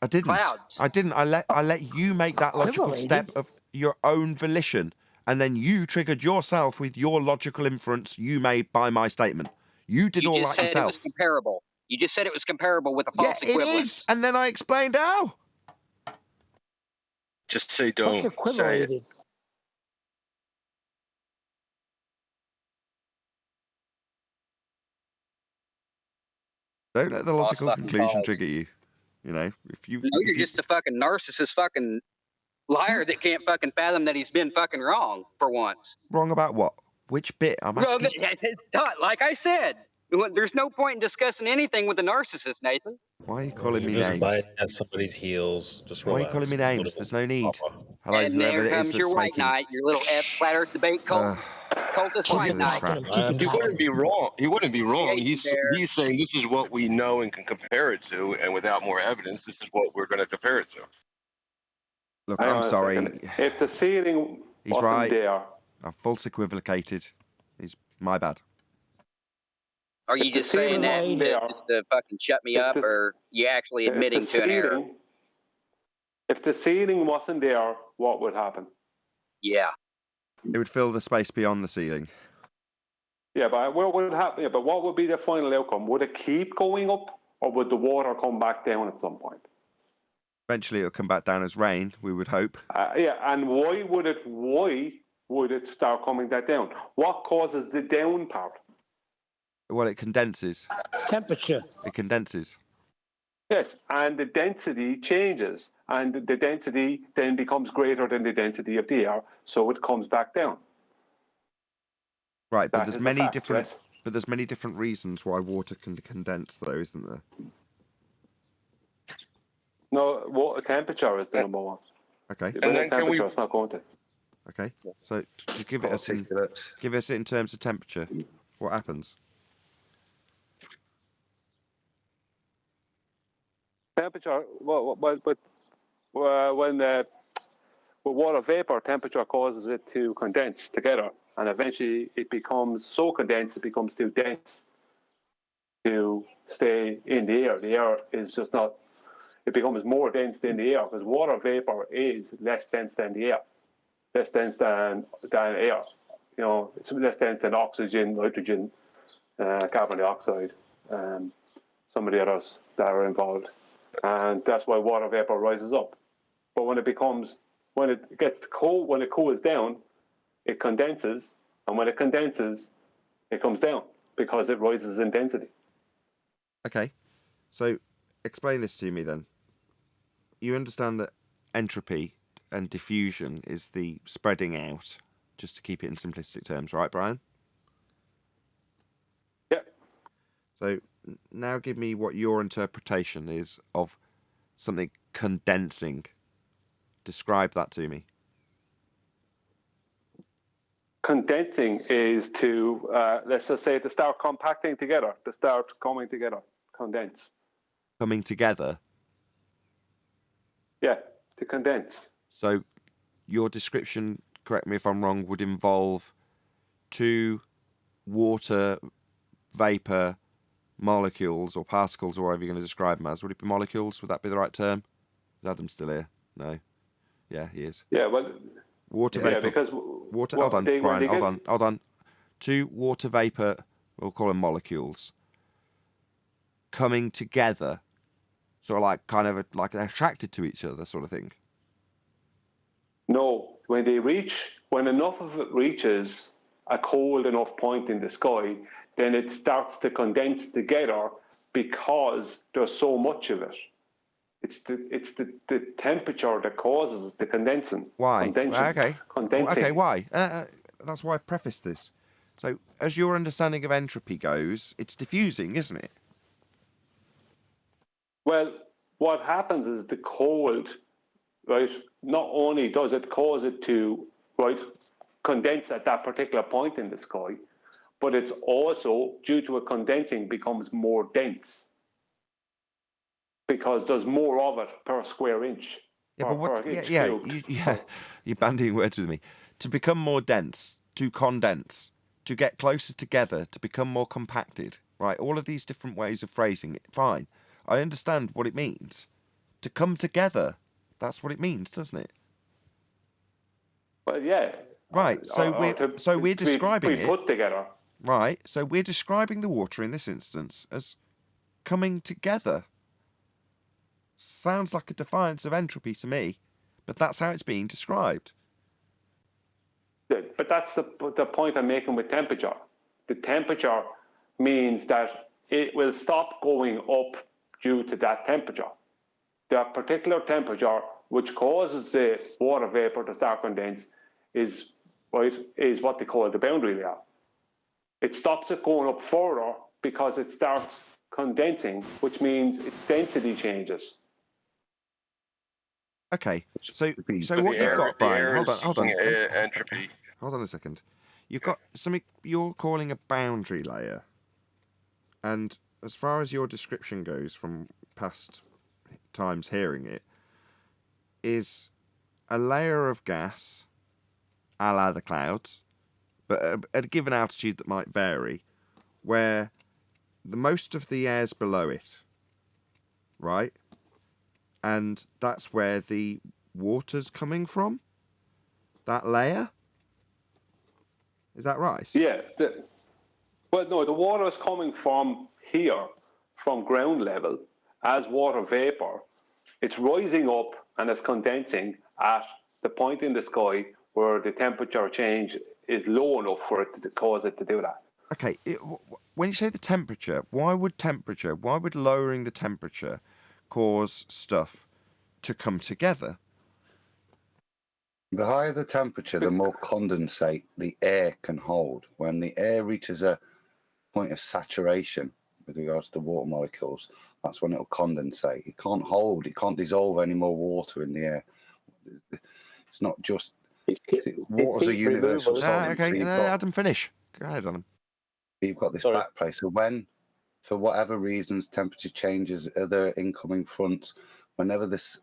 I didn't. Clouds. I didn't. I let you make that logical step of your own volition, and then you triggered yourself with your logical inference you made by my statement. You did all that You just said yourself. it was comparable. You just said it was comparable with a false equivalence. It is, and then I explained how. Just say don't. What's equivalated? Don't let the logical conclusion trigger you. You know, if you. No, you're just a fucking narcissist, fucking liar that can't fucking fathom that he's been fucking wrong for once. Wrong about what? Which bit? I'm Well, asking. it's not like I said. There's no point in discussing anything with a narcissist, Nathan. Why are you calling me You're just names? biting at somebody's heels. Just Why are you relax. calling me names? There's no need. Hello, And whoever there it is comes that's your white making. knight, your little flat Earth debate cultist white knight. He wouldn't be wrong. He wouldn't be wrong. He's saying this is what we know and can compare it to, and without more evidence, this is what we're going to compare it to. Look, Hang I'm on a sorry. second. If the ceiling He's wasn't right. there, I've false equivocated. It's my bad. Are you just saying that just to fucking shut me up, or you actually admitting to an error? If the ceiling wasn't there, what would happen? Yeah. It would fill the space beyond the ceiling. Yeah, but what would happen? Yeah, but what would be the final outcome? Would it keep going up, or would the water come back down at some point? Eventually, it'll come back down as rain. We would hope. Yeah, and why would it start coming that down? What causes the down part? Well, it condenses. Temperature. It condenses. Yes, and the density changes, and the density then becomes greater than the density of the air, so it comes back down. Right, but That there's is a many fact, different. yes. But there's many different reasons why water can condense, though, isn't there? No, water temperature is the number one. Okay. And then temperature is not going to. Okay. So to give us in terms of temperature, what happens? Temperature, with water vapor, temperature causes it to condense together, and eventually it becomes so condensed it becomes too dense to stay in the air. The air is just not. It becomes more dense than the air because water vapor is less dense than the air, less dense than air. You know, it's less dense than oxygen, nitrogen, carbon dioxide, some of the others that are involved. And that's why water vapor rises up. But when it gets cold, when it cools down, it condenses, and when it condenses, it comes down because it rises in density. Okay, so explain this to me then. You understand that entropy and diffusion is the spreading out, just to keep it in simplistic terms, right, Brian? Yeah. So now give me what your interpretation is of something condensing. Describe that to me. Condensing is to, let's just say, to start compacting together, to start coming together, condense. Coming together? Yeah, to condense. So your description, correct me if I'm wrong, would involve two water vapor molecules or particles, or whatever you're going to describe them as. Would it be molecules? Would that be the right term? Is Adam still here? No. Yeah, he is. Yeah, well, water vapor. Yeah, because water. Hold on, Brian. Hold on. Two water vapor, we'll call them molecules, coming together, sort of like like they're attracted to each other, sort of thing. No, when enough of it reaches a cold enough point in the sky, then it starts to condense together because there's so much of it. It's the temperature that causes the condensing. Why? Condensing. Okay, why? That's why I prefaced this. So, as your understanding of entropy goes, it's diffusing, isn't it? Well, what happens is the cold, right, not only does it cause it to, right, condense at that particular point in the sky, but it's also, due to it condensing, becomes more dense because there's more of it per square inch. Yeah, but what? You're bandying words with me. To become more dense, to condense, to get closer together, to become more compacted, right? All of these different ways of phrasing it. Fine, I understand what it means. To come together, that's what it means, doesn't it? Well, yeah. Right. So we're describing it. Put together. Right. So we're describing the water in this instance as coming together. Sounds like a defiance of entropy to me, but that's how it's being described. But that's the point I'm making with temperature. The temperature means that it will stop going up due to that temperature. That particular temperature, which causes the water vapor to start condense, is what they call the boundary layer. It stops it going up further because it starts condensing, which means its density changes. Okay, so But what you've got, Brian? Hold on. Entropy. Hold on a second. You've got something you're calling a boundary layer, and as far as your description goes from past times hearing it, is a layer of gas, a la the clouds, but at a given altitude that might vary, where the most of the air's below it, right? And that's where the water's coming from? That layer? Is that right? Yeah. Well, no, the water is coming from here, from ground level, as water vapor. It's rising up and it's condensing at the point in the sky where the temperature change is low enough for it to cause it to do that. Okay, when you say the temperature, why would lowering the temperature cause stuff to come together? The higher the temperature, the more condensate the air can hold. When the air reaches a point of saturation with regards to water molecules, that's when it'll condensate. It can't dissolve any more water in the air. It's not just... water's a universal solid. Okay, Adam, finish. Go ahead, Adam. You've got this back place. So when, for whatever reasons, temperature changes, other incoming fronts, whenever this...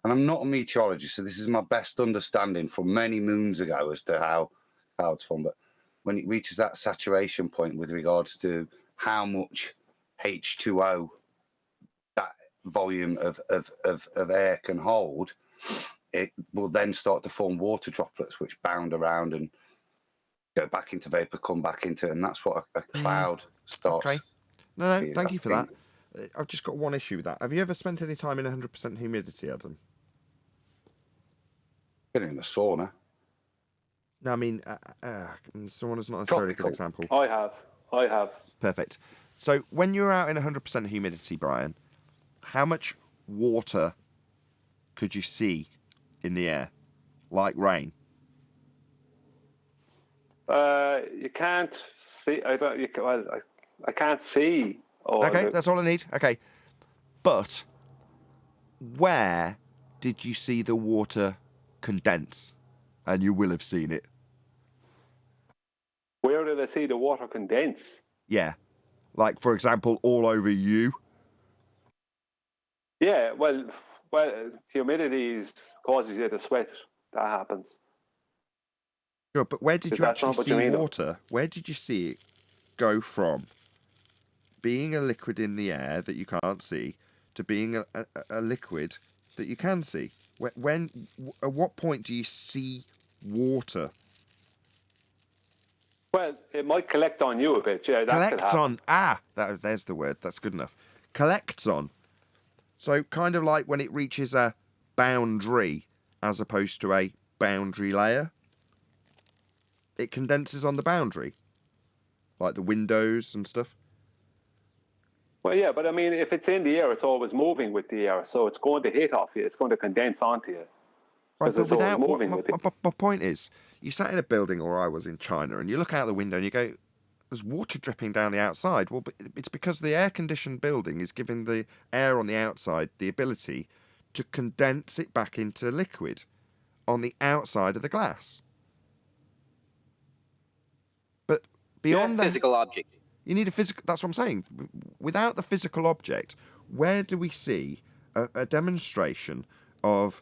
And I'm not a meteorologist, so this is my best understanding from many moons ago as to how clouds form. But when it reaches that saturation point with regards to how much H2O that volume of air can hold, it will then start to form water droplets which bound around and go back into vapor, come back into, and that's what a cloud starts. Okay. No, thank you for that. I've just got one issue with that. Have you ever spent any time in 100% humidity, Adam? Been in a sauna. No, I mean, sauna's not necessarily a good example. I have. Perfect. So when you're out in 100% humidity, Brian, how much water could you see in the air, like rain? You can't see. I can't see. Okay, that's all I need. Okay, but where did you see the water condense? And you will have seen it. Where did I see the water condense? Yeah, like for example, all over you. Yeah, well, humidity causes you to sweat. That happens. Sure, but where did you actually see water? Where did you see it go from being a liquid in the air that you can't see to being a liquid that you can see? At what point do you see water? Well, it might collect on you a bit. Yeah, that collects on. There's the word. That's good enough. Collects on. So kind of like when it reaches a boundary as opposed to a boundary layer. It condenses on the boundary, like the windows and stuff. Well, yeah, but I mean, if it's in the air, it's always moving with the air, so it's going to hit off you. It's going to condense onto you. Right, but It's always without moving with it. my point is, you sat in a building, or I was in China, and you look out the window and you go, "There's water dripping down the outside." Well, but it's because the air-conditioned building is giving the air on the outside the ability to condense it back into liquid on the outside of the glass. But beyond that, Physical object. you need a physical. That's what I'm saying. Without the physical object, where do we see a demonstration of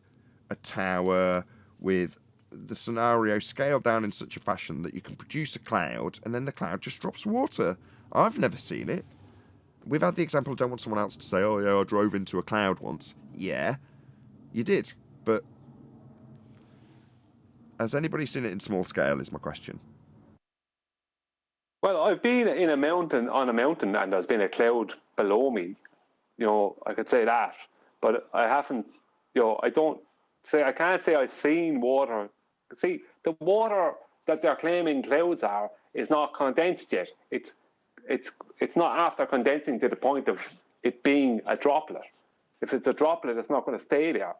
a tower with the scenario scaled down in such a fashion that you can produce a cloud and then the cloud just drops water? I've never seen it. We've had the example. I don't want someone else to say, "Oh yeah, I drove into a cloud once." Yeah, you did, but has anybody seen it in small scale? Is my question. Well, I've been on a mountain, and there's been a cloud below me. You know, I could say that, but I haven't. You know, I can't say I've seen water. See, the water that they're claiming clouds are is not condensed yet. It's not after condensing to the point of it being a droplet. If it's a droplet, it's not going to stay there.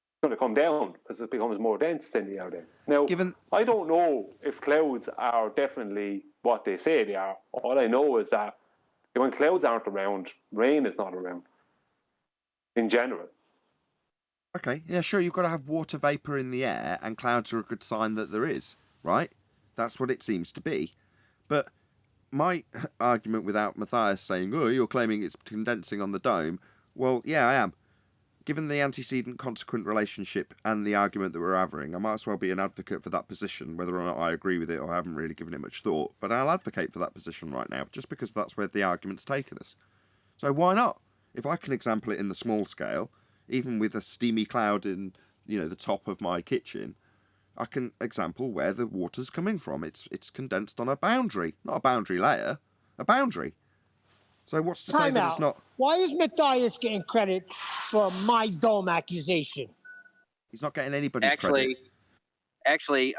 It's going to come down because it becomes more dense than the air then. Now, I don't know if clouds are definitely what they say they are. All I know is that when clouds aren't around, rain is not around in general. Okay, yeah, sure, you've got to have water vapour in the air, and clouds are a good sign that there is, right? That's what it seems to be. But my argument without Matthias saying, "Oh, you're claiming it's condensing on the dome," well, yeah, I am. Given the antecedent-consequent relationship and the argument that we're having, I might as well be an advocate for that position, whether or not I agree with it or I haven't really given it much thought. But I'll advocate for that position right now, just because that's where the argument's taken us. So why not? If I can example it in the small scale, even with a steamy cloud in, the top of my kitchen, I can example where the water's coming from. It's condensed on a boundary, not a boundary layer, a boundary. So what's to say that it's not? Why is Matthias getting credit for my dome accusation? He's not getting anybody's credit. Actually,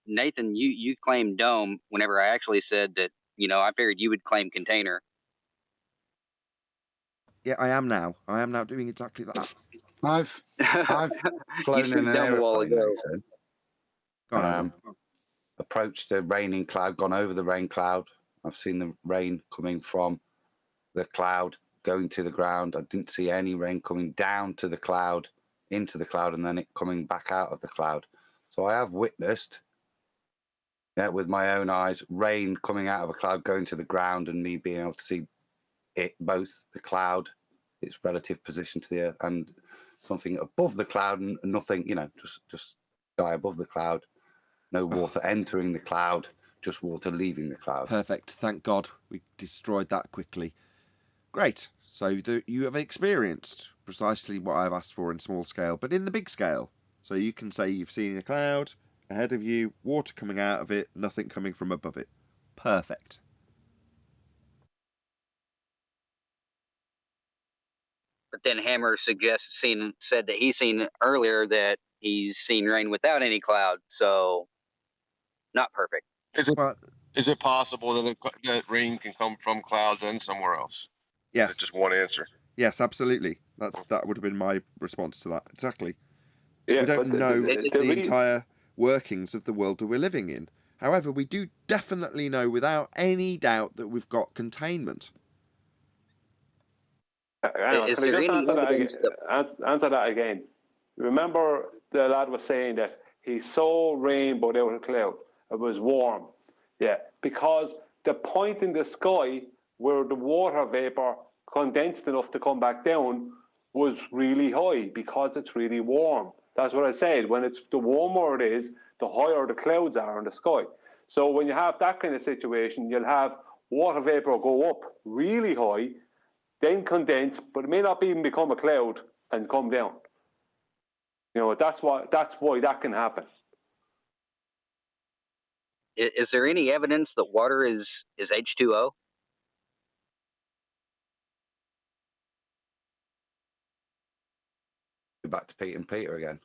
Nathan, you claimed dome whenever I actually said that, I figured you would claim container. Yeah, I am now. I am now doing exactly that. I've flown in an aeroplane. Approached the raining cloud, gone over the rain cloud. I've seen the rain coming from the cloud, going to the ground. I didn't see any rain coming down to the cloud, into the cloud, and then it coming back out of the cloud. So I have witnessed, with my own eyes, rain coming out of a cloud, going to the ground, and me being able to see it, both the cloud, its relative position to the earth, and something above the cloud, and nothing, just sky above the cloud. No water entering the cloud, just water leaving the cloud. Perfect. Thank God we destroyed that quickly. Great. So you have experienced precisely what I've asked for in small scale, but in the big scale. So you can say you've seen a cloud ahead of you, water coming out of it, nothing coming from above it. Perfect. But then Hammer said that he's seen earlier that he's seen rain without any cloud, so not perfect. Is it possible that rain can come from clouds and somewhere else? Yes. Is it just one answer? Yes, absolutely. That would have been my response to that. Exactly. Yeah, we don't know the entire workings of the world that we're living in. However, we do definitely know without any doubt that we've got containment. Is there any evidence answer that again? Remember the lad was saying that he saw rain but out of a cloud. It was warm. Yeah, because the point in the sky where the water vapor condensed enough to come back down was really high because it's really warm. That's what I said. When the warmer it is, the higher the clouds are in the sky. So when you have that kind of situation, you'll have water vapor go up really high, then condense, but it may not even become a cloud and come down. That's why that can happen. Is there any evidence that water is H2O? Back to Pete and Peter again.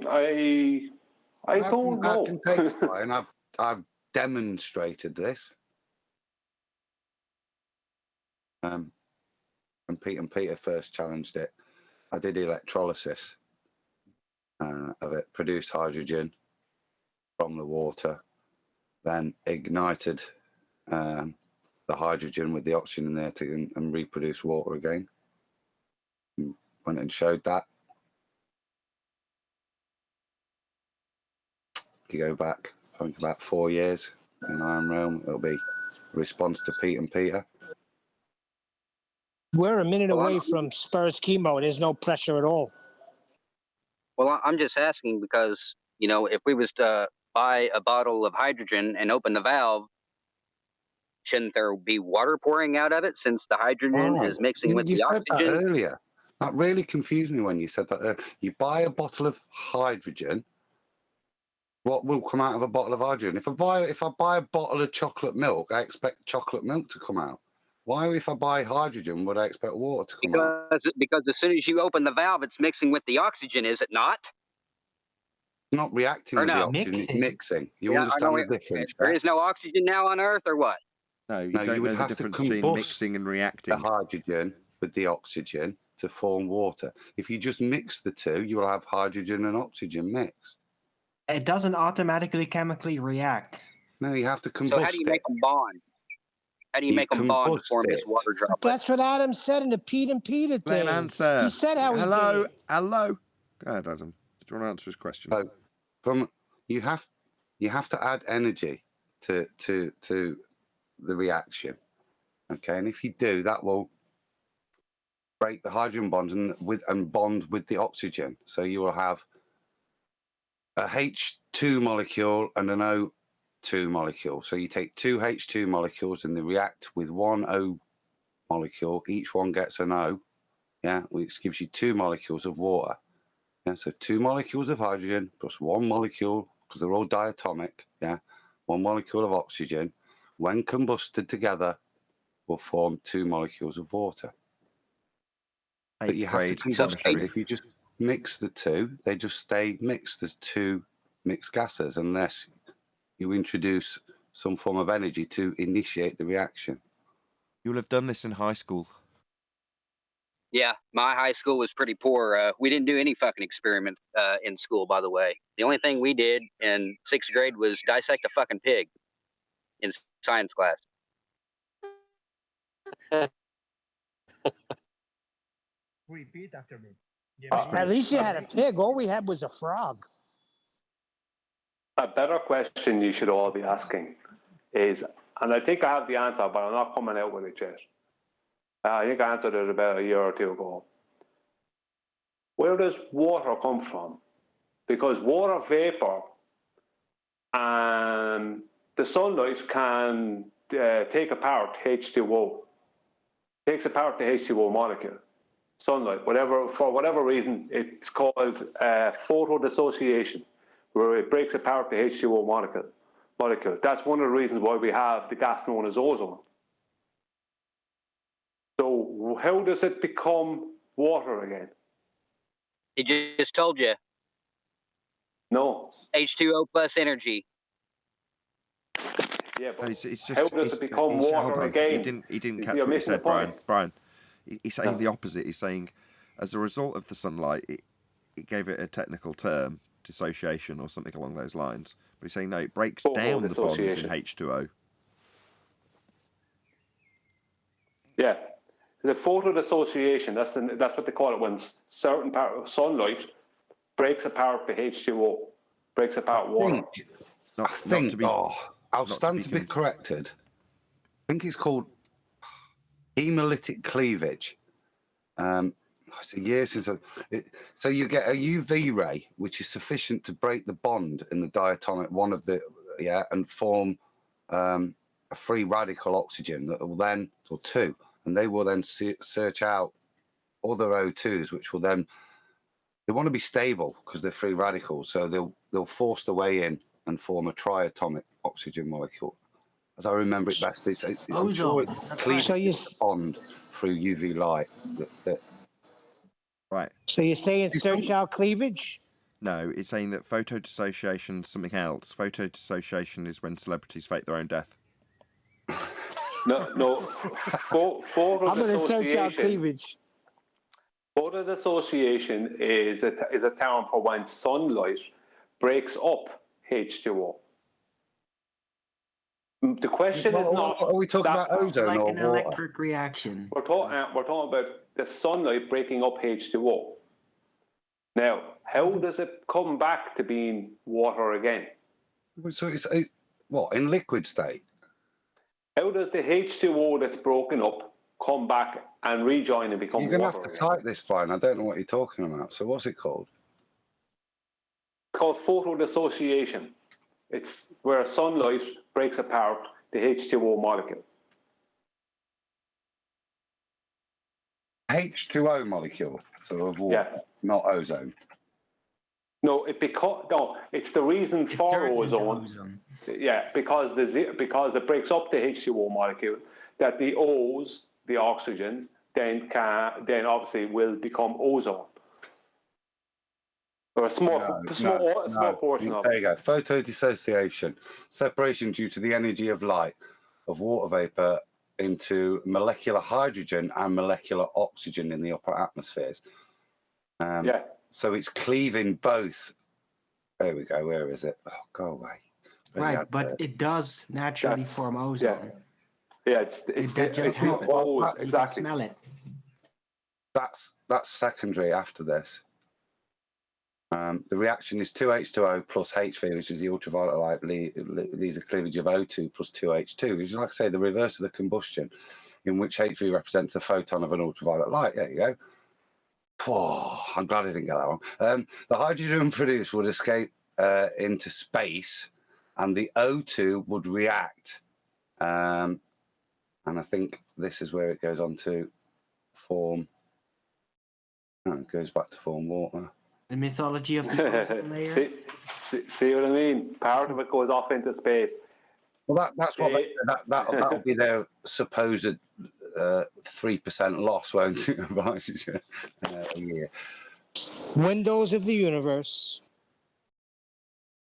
I don't know. I can take this, Brian. I've demonstrated this. when Pete and Peter first challenged it, I did electrolysis of it, produced hydrogen from the water, then ignited the hydrogen with the oxygen in there and reproduce water again. And went and showed that. You go back, I think about 4 years in Iron Realm, it'll be a response to Pete and Peter. We're a minute away from Spurs chemo. There's no pressure at all. Well, I'm just asking because, you know, if we was to buy a bottle of hydrogen and open the valve, shouldn't there be water pouring out of it since the hydrogen is mixing with you the said oxygen? that earlier. That really confused me when you said that earlier. You buy a bottle of hydrogen, what will come out of a bottle of hydrogen? If I buy a bottle of chocolate milk, I expect chocolate milk to come out. Why, if I buy hydrogen, would I expect water to come out? Because as soon as you open the valve, it's mixing with the oxygen, is it not? It's not reacting Or with the no? oxygen, it's mixing. You Yeah, I understand know the difference? There is no oxygen now on Earth, or what? No, you No, don't you would know the have to difference between combust mixing and reacting. the hydrogen with the oxygen to form water. If you just mix the two, you will have hydrogen and oxygen mixed. It doesn't automatically chemically react. No, you have to combust So how do you make them bond? How do you make them bond to form this water droplet? That's what Adam said in the Pete and Peter thing. Let an answer. He said how he did it. Hello. Go ahead, Adam. Do you want to answer his question? So, you have to add energy to the reaction. Okay, and if you do, that will break the hydrogen bonds and bond with the oxygen. So you will have a H2 molecule and an O2 molecule. So you take two H2 molecules and they react with one O molecule. Each one gets an O, yeah, which gives you 2 molecules of water. Yeah, so 2 molecules of hydrogen plus 1 molecule, because they're all diatomic, yeah, 1 molecule of oxygen, when combusted together, will form 2 molecules of water. But you have to combust them. If you just mix the two, they just stay mixed as 2 mixed gases, unless you introduce some form of energy to initiate the reaction. You'll have done this in high school. Yeah, my high school was pretty poor. We didn't do any fucking experiment in school, by the way. The only thing we did in 6th grade was dissect a fucking pig in science class. Repeat after me. At least you had a pig. All we had was a frog. A better question you should all be asking is, and I think I have the answer, but I'm not coming out with it yet. I think I answered it about a year or 2 ago. Where does water come from? Because water vapor and the sunlight can take apart H2O. Takes apart the H2O molecule. Sunlight, for whatever reason, it's called photodissociation, where it breaks apart the H2O molecule. That's one of the reasons why we have the gas known as ozone. So how does it become water again? He just told you. No. H2O plus energy. Yeah, but it's just, how does it become water again? He didn't catch what you said, Brian. Brian, he's saying the opposite. He's saying, as a result of the sunlight, it gave it a technical term, dissociation or something along those lines. But he's saying, no, it breaks down the bonds in H2O. Yeah. The photodissociation, that's what they call it, when certain part of sunlight breaks apart the H2O, breaks apart water. I'll stand to be corrected. I think it's called hemolytic cleavage. It's a year since so you get a UV ray, which is sufficient to break the bond in the diatomic and form a free radical oxygen that will then, or 2, and they will then search out other O2s, which will then, they want to be stable because they're free radicals, so they'll force their way in and form a triatomic oxygen molecule. As I remember it best, I'm sure it cleaves the bond through UV light. Right. So you're saying search out cleavage? No, it's saying that photodissociation is something else. Photodissociation is when celebrities fake their own death. No. Photo I'm going to search out dissociation. cleavage. Photo dissociation is a term for when sunlight breaks up H2O. The question is not. Are we talking about ozone like or an water? electric reaction. We're talking about the sunlight breaking up H2O. Now, how does it come back to being water again? So it's what, in liquid state? How does the H2O that's broken up come back and rejoin and become You're going to water have to again? type this, Brian. I don't know what you're talking about. So what's it called? It's called photodissociation. It's where sunlight breaks apart the H2O molecule. H2O molecule, so of water, not ozone. No, it's the reason for ozone. Yeah, because it breaks up the H2O molecule, that the O's, the oxygens, then obviously will become ozone. Or a small portion of it. There you go. Photodissociation, separation due to the energy of light of water vapor into molecular hydrogen and molecular oxygen in the upper atmospheres. So it's cleaving both. There we go. Where is it? Oh, go away. Right, but it does naturally form ozone. Yeah, that just happens. exactly. You can smell it. That's secondary after this. The reaction is 2H2O plus HV, which is the ultraviolet light, leaves a cleavage of O2 plus 2H2, which is, like I say, the reverse of the combustion, in which HV represents a photon of an ultraviolet light. There you go. Oh, I'm glad I didn't get that wrong. The hydrogen produced would escape into space, and the O2 would react. And I think this is where it goes on to form. Oh, it goes back to form water. The mythology of the ozone layer. See what I mean? Part of it goes off into space. Well, that's what that'll be their supposed 3% loss, won't it, of oxygen a year? Windows of the universe.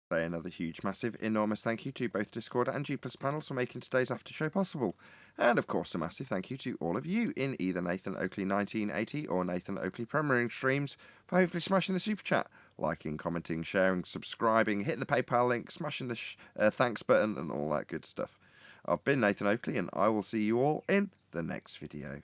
Say another huge, massive, enormous thank you to both Discord and G+ panels for making today's after show possible. And of course, a massive thank you to all of you in either Nathan Oakley 1980 or Nathan Oakley premiering streams for hopefully smashing the super chat, liking, commenting, sharing, subscribing, hitting the PayPal link, smashing the thanks button, and all that good stuff. I've been Nathan Oakley, and I will see you all in the next video.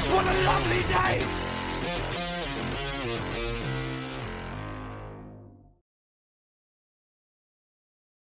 What a lovely day!